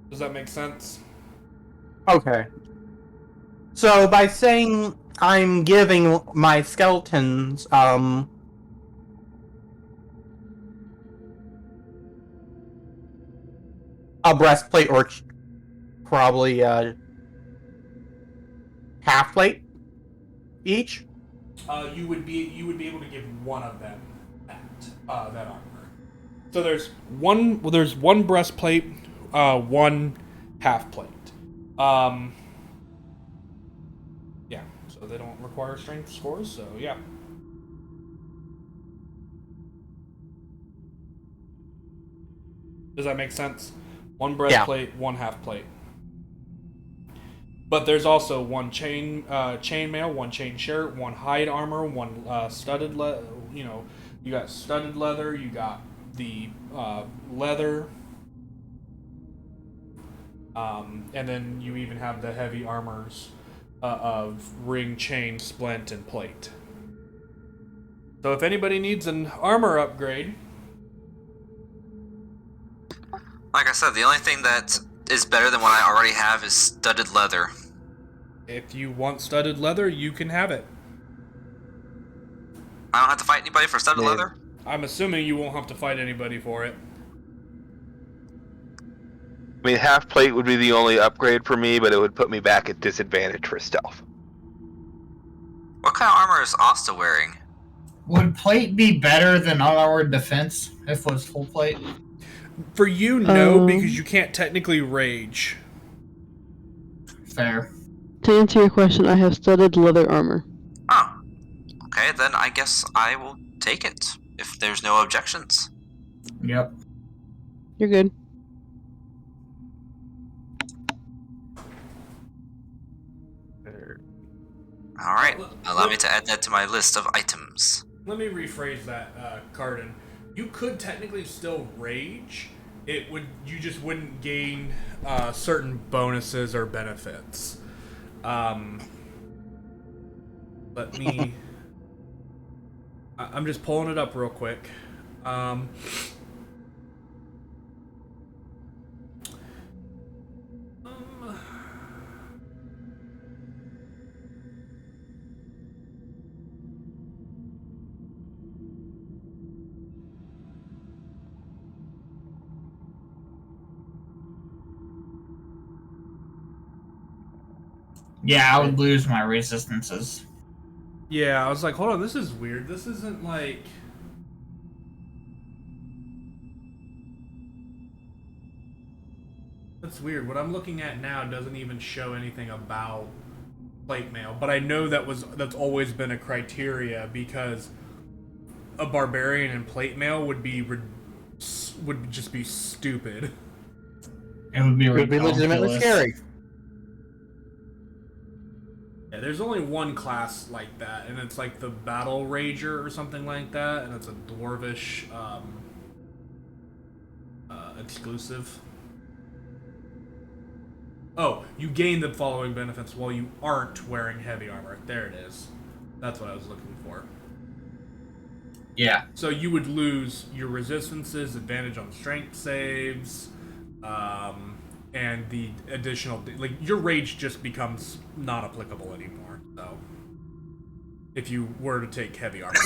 Does that make sense? Okay. So by saying I'm giving my skeletons, a breastplate or probably half plate each. You would be able to give one of them that armor. So there's one breastplate, one half plate. Yeah, so they don't require strength scores. So yeah. Does that make sense? One breastplate, one half plate. But there's also one chainmail, one chain shirt, one hide armor, one studded leather. You know, you got studded leather. You got the leather, and then you even have the heavy armors of ring, chain, splint, and plate. So if anybody needs an armor upgrade, Like I said, the only thing that is better than what I already have is studded leather. if you want studded leather, you can have it. I don't have to fight anybody for studded leather? I'm assuming you won't have to fight anybody for it. I mean, half plate would be the only upgrade for me, but it would put me back at disadvantage for stealth. What kind of armor is Asta wearing? Would plate be better than unarmored defense if it was full plate? For you, no, because you can't technically rage. Fair. To answer your question, I have studded leather armor. Oh. Okay, then I guess I will take it, if there's no objections. Yep. You're good. Alright, allow me to add that to my list of items. Let me rephrase that, Cardin. You could technically still rage. You just wouldn't gain certain bonuses or benefits. Let me. I'm just pulling it up real quick. Yeah, I would lose my resistances. Yeah, I was like, hold on, this is weird. This isn't like. That's weird. What I'm looking at now doesn't even show anything about plate mail, but I know that's always been a criteria because a barbarian in plate mail would just be stupid. It would be It would be legitimately ridiculous. scary. Yeah, there's only one class like that, and it's like the Battle Rager or something like that, and it's a dwarvish exclusive. Oh, you gain the following benefits while you aren't wearing heavy armor. There it is. That's what I was looking for. Yeah. So you would lose your resistances, advantage on strength saves, and the additional, like, your rage just becomes not applicable anymore. So if you were to take heavy armor.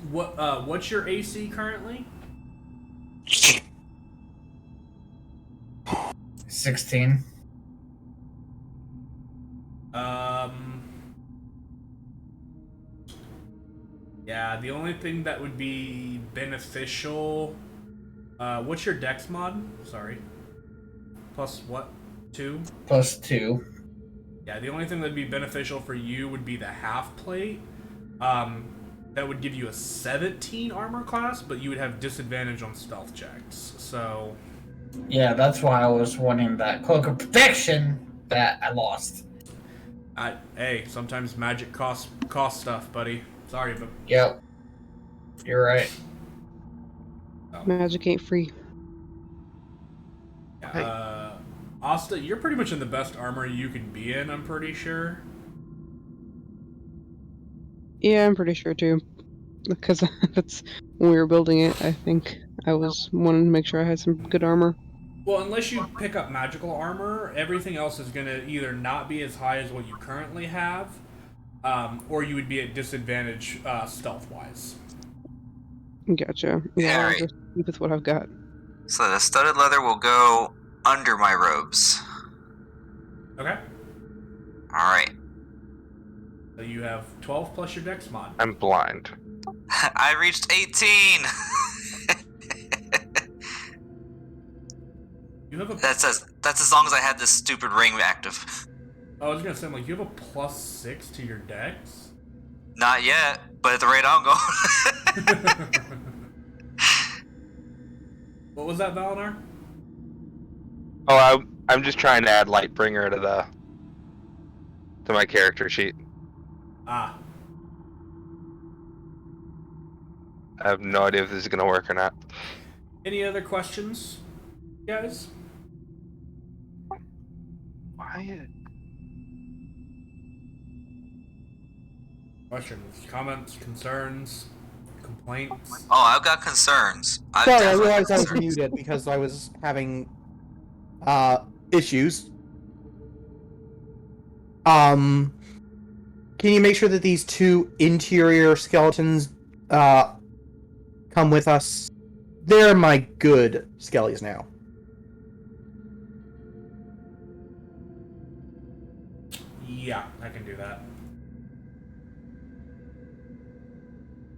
What's your AC currently? 16. Yeah, the only thing that would be beneficial. What's your dex mod? Sorry. Plus what? 2? Plus 2. Yeah, the only thing that'd be beneficial for you would be the half plate. That would give you a 17 armor class, but you would have disadvantage on stealth checks. So. Yeah, that's why I was wanting that cloak of protection that I lost. Hey, sometimes magic costs stuff, buddy. Sorry, but. Yep. You're right. Magic ain't free. Asta, you're pretty much in the best armor you can be in, I'm pretty sure. Yeah, I'm pretty sure too. Because that's when we were building it, I think I was wanting to make sure I had some good armor. Well, unless you pick up magical armor, everything else is going to either not be as high as what you currently have, or you would be at disadvantage stealth-wise. Gotcha. Yeah, I'll Alright. just keep with what I've got. So the studded leather will go under my robes. Okay. Alright. So you have 12 plus your dex mod. I'm blind. I reached 18! You have a. That's as long as I had this stupid ring active. I was gonna say, like, you have a +6 to your dex. No, Not yet, but at the rate I'm going. What was that, Valinar? Oh, I'm just trying to add Lightbringer to my character sheet. Ah. I have no idea if this is gonna work or not. Any other questions, guys? Why? Questions, comments, concerns, complaints? Oh, I've got concerns. Sorry, I realized I was muted because I was having issues. Can you make sure that these 2 interior skeletons come with us? They're my good skellies now. Yeah, I can do that.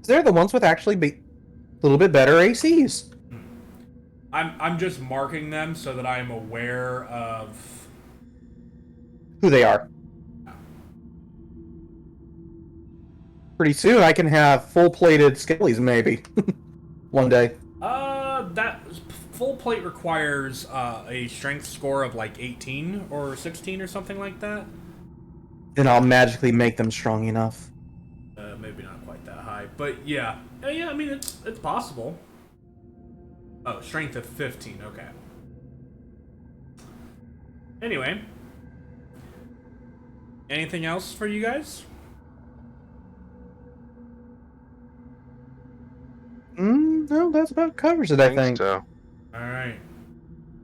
They're the ones with actually a little bit better ACs. I'm just marking them so that I am aware of Who they are. Pretty soon I can have full-plated skellies, maybe. One day. That full plate requires a strength score of like 18 or 16 or something like that. Then I'll magically make them strong enough. Maybe not quite that high, but yeah. Yeah, I mean, it's possible. Oh, strength of 15, okay. Anyway. Anything else for you guys? No, that's about covers it, I think. So. Alright.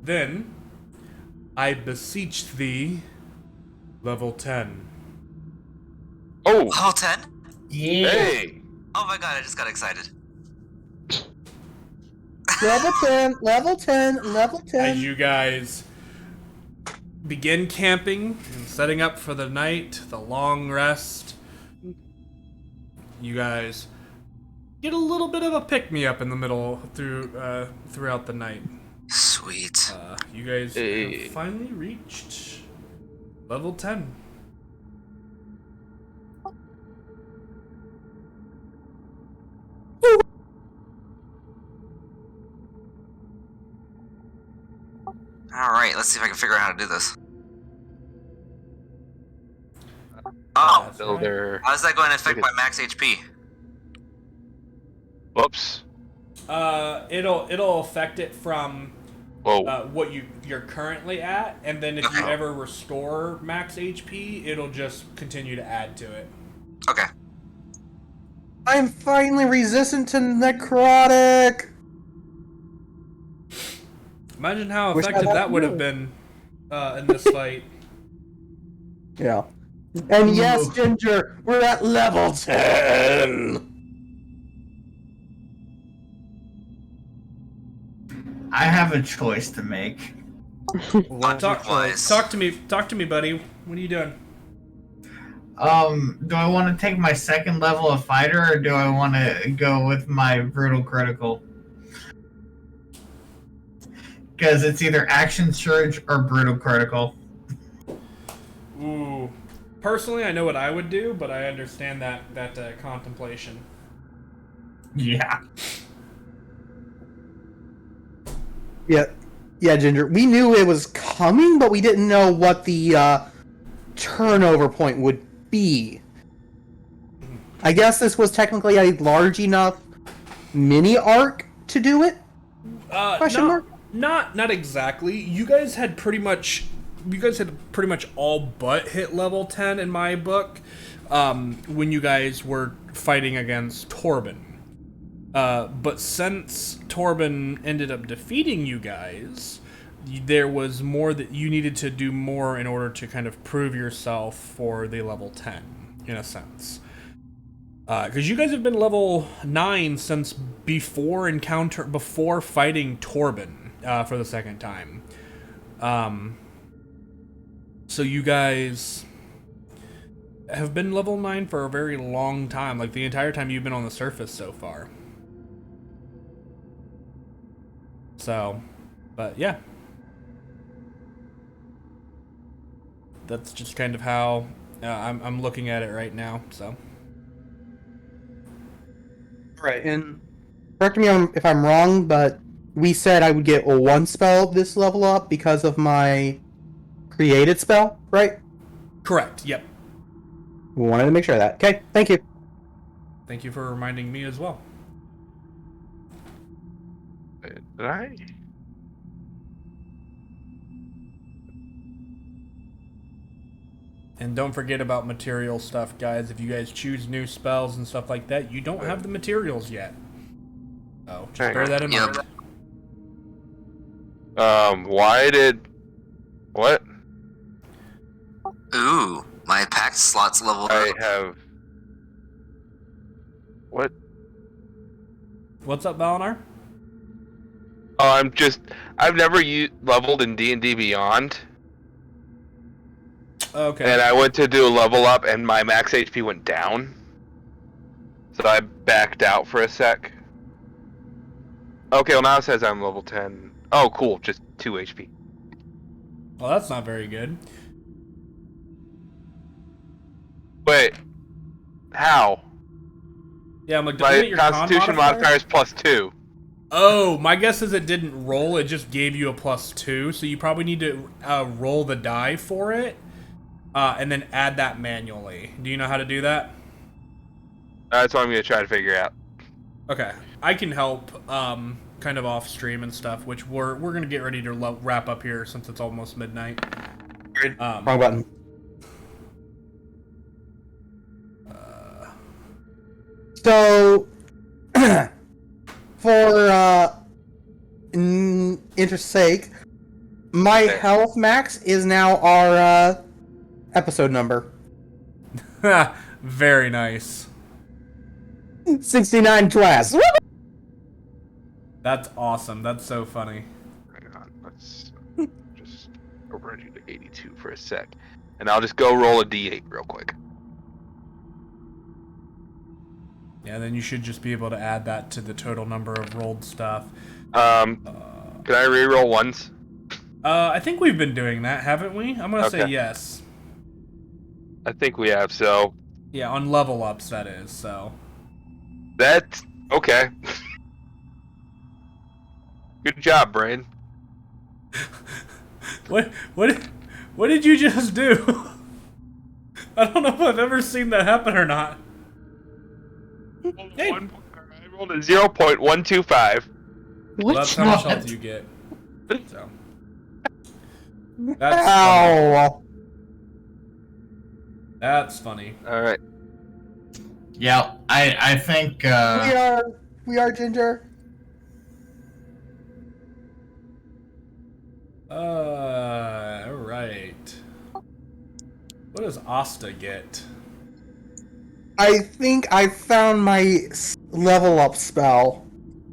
Then, I beseech thee, level 10. Oh! Level 10? Yeah. Hey! Oh my god, I just got excited. Level 10, level 10, level 10. As you guys begin camping and setting up for the night, the long rest, you guys get a little bit of a pick-me-up in the middle throughout the night. Sweet. You guys Hey. have finally reached level 10. Alright, let's see if I can figure out how to do this. Oh, That's Builder. how's that going to affect my max HP? Whoops. It'll affect it from Whoa. what you're currently at, and then if you Okay. ever restore max HP, it'll just continue to add to it. Okay. I'm finally resistant to necrotic. Imagine how Wish I effective had that would have more. been in this fight. Yeah. And yes, Ooh. Ginger, we're at level 10. I have a choice to make. Talk to me, buddy. What are you doing? Do I want to take my second level of fighter, or do I want to go with my brutal critical? Because it's either action surge or brutal critical. Ooh. Personally, I know what I would do, but I understand that contemplation. Yeah. Yeah, Ginger. We knew it was coming, but we didn't know what the turnover point would be. I guess this was technically a large enough mini arc to do it. Question mark? Not exactly. You guys had pretty much all but hit level 10 in my book when you guys were fighting against Torben. But since Torben ended up defeating you guys, there was more that you needed to do more in order to kind of prove yourself for the level 10, in a sense. Because you guys have been level 9 since before fighting Torben for the second time. So you guys have been level 9 for a very long time, like the entire time you've been on the surface so far. So, but yeah. That's just kind of how I'm looking at it right now, so. Right, and correct me if I'm wrong, but we said I would get one spell this level up because of my created spell, right? Correct. Yep. We wanted to make sure of that. Okay, thank you. Thank you for reminding me as well. Did I? And don't forget about material stuff, guys. If you guys choose new spells and stuff like that, you don't have the materials yet. So just bear that in mind. Why did... What? Ooh, my pact slot's leveled I up. have... What? What's up, Valinar? Oh, I've never leveled in D&D Beyond. Okay. And I went to do a level up, and my max HP went down. So I backed out for a sec. Okay, well now it says I'm level 10. Oh, cool, just 2 HP. Well, that's not very good. Wait, how? Yeah, I'm like, looking at My your Constitution modifier is +2. Oh, my guess is it didn't roll. It just gave you a +2, so you probably need to roll the die for it, and then add that manually. Do you know how to do that? That's what I'm gonna try to figure out. Okay, I can help, kind of off stream and stuff, which we're gonna get ready to wrap up here since it's almost midnight. Wrong button. So, for interest's sake, my health max is now our episode number. Very nice. 69 class. That's awesome. That's so funny. Hang on, let's just overrun you to 82 for a sec. And I'll just go roll a d8 real quick. Yeah, then you should just be able to add that to the total number of rolled stuff. Can I reroll once? I think we've been doing that, haven't we? I'm gonna say Okay. yes. I think we have, so... Yeah, on level ups, that is, so. That's... okay. Good job, Brain. What did you just do? I don't know if I've ever seen that happen or not. Hey. I rolled a 0.125. Well, that's how much health you get. So. That's funny. Ow! That's funny. Alright. Yeah, I think We are Ginger. Alright. What does Asta get? I think I found my level up spell.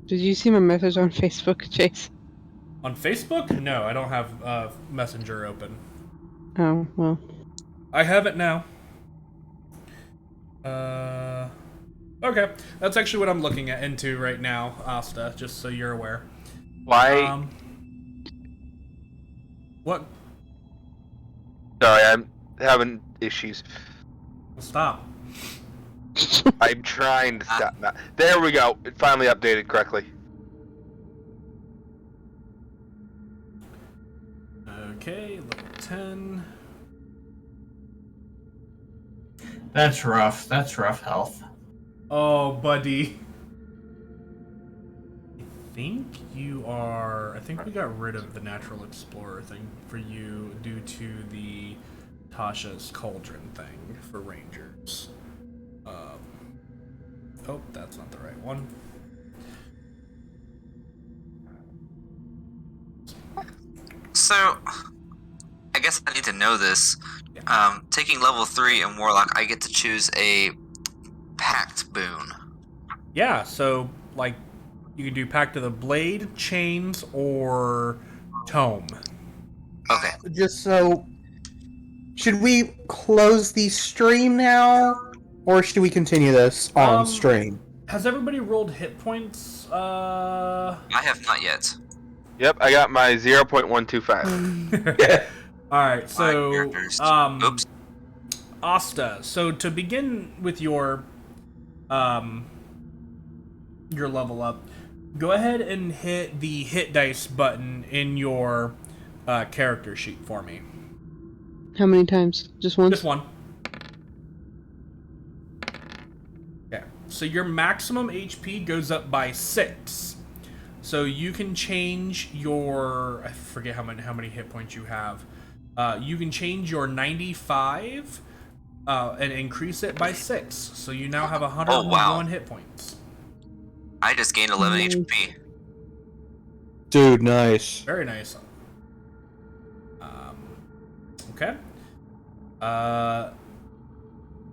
Did you see my message on Facebook, Chase? On Facebook? No, I don't have Messenger open. Oh, well. I have it now. Okay. That's actually what I'm looking into right now, Asta, just so you're aware. Why? What? Sorry, I'm having issues. Stop. I'm trying to stop now. There we go. It finally updated correctly. Okay, level 10. that's rough. That's rough health. Oh, buddy. I think we got rid of the Natural Explorer thing for you due to the Tasha's Cauldron thing for Rangers. Oh, that's not the right one. So, I guess I need to know this. Taking level 3 in Warlock, I get to choose a Pact boon. Yeah, so, like, you can do Pact of the Blade, Chains, or Tome. Okay. Just so... Should we close the stream now? Or should we continue this on stream? Has everybody rolled hit points? I have not yet. Yep, I got my 0.125. Alright, so, Oops. Asta, so to begin with your, your level up, go ahead and hit the hit dice button in your character sheet for me. How many times? Just once? Just one. Okay. So your maximum HP goes up by 6. So you can change your... I forget how many hit points you have. You can change your 95 and increase it by 6. So you now have 101 hit points. I just gained 11 HP. Dude, nice. Very nice. Okay.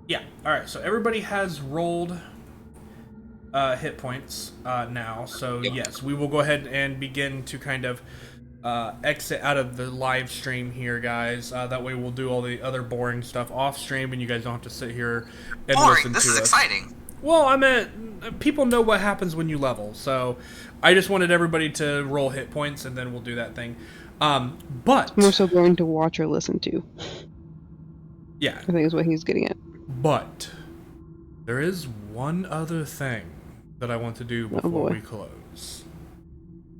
Yeah. All right. So everybody has rolled hit points now. So yes, we will go ahead and begin to kind of exit out of the live stream here, guys. That way we'll do all the other boring stuff off stream, and you guys don't have to sit here and listen to us. This is exciting. Well, I meant people know what happens when you level, so I just wanted everybody to roll hit points, and then we'll do that thing. But More so boring to watch or listen to. Yeah. I think is what he's getting at. But there is one other thing that I want to do before we close.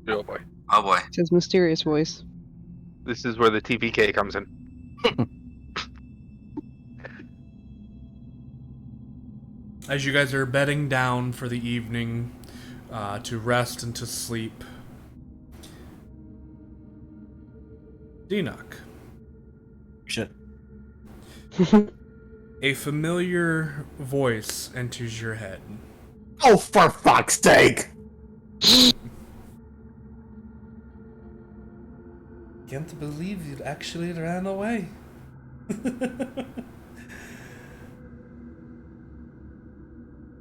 Oh boy. Oh boy. It's his mysterious voice. This is where the TPK comes in. As you guys are bedding down for the evening, to rest and to sleep, Enoch. Shit. A familiar voice enters your head. Oh, for fuck's sake! Can't believe you actually ran away.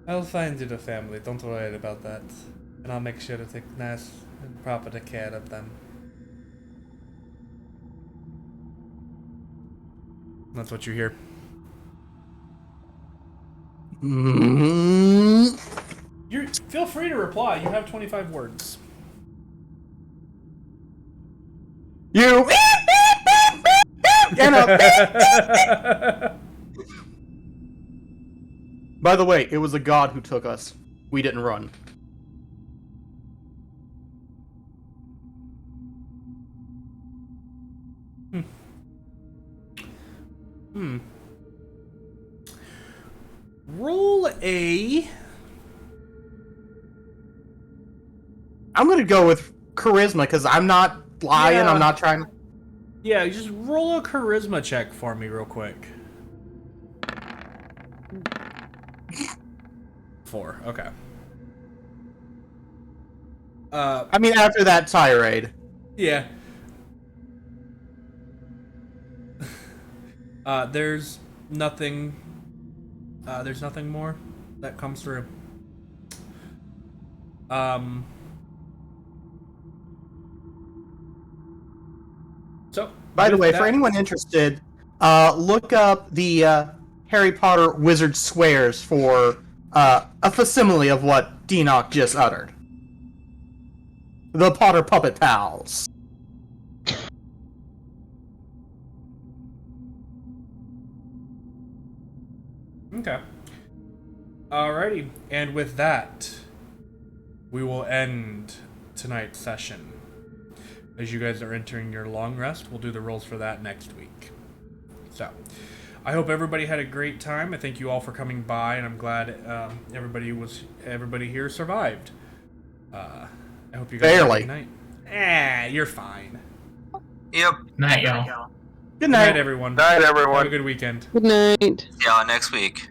I'll find you the family, don't worry about that. And I'll make sure to take nice and proper care of them. That's what you hear. Feel free to reply, you have 25 words. You and By the way, it was a god who took us. We didn't run. Roll a... I'm gonna go with charisma, because I'm not lying, Yeah. I'm not trying... Yeah, just roll a charisma check for me real quick. 4, okay. I mean, after that tirade. Yeah. There's nothing more that comes through. So, By the with way, that- for anyone interested, look up the Harry Potter Wizard Swears for a facsimile of what Enoch just uttered. The Potter Puppet Pals. Okay. Alrighty, and with that, we will end tonight's session. As you guys are entering your long rest, we'll do the rolls for that next week. So, I hope everybody had a great time. I thank you all for coming by, and I'm glad everybody here survived. I hope you guys have a Barely. good night. You're fine. Yep. Night, y'all. Good Good night. night, everyone. Night, Have a everyone. good weekend. Good night. See y'all next week.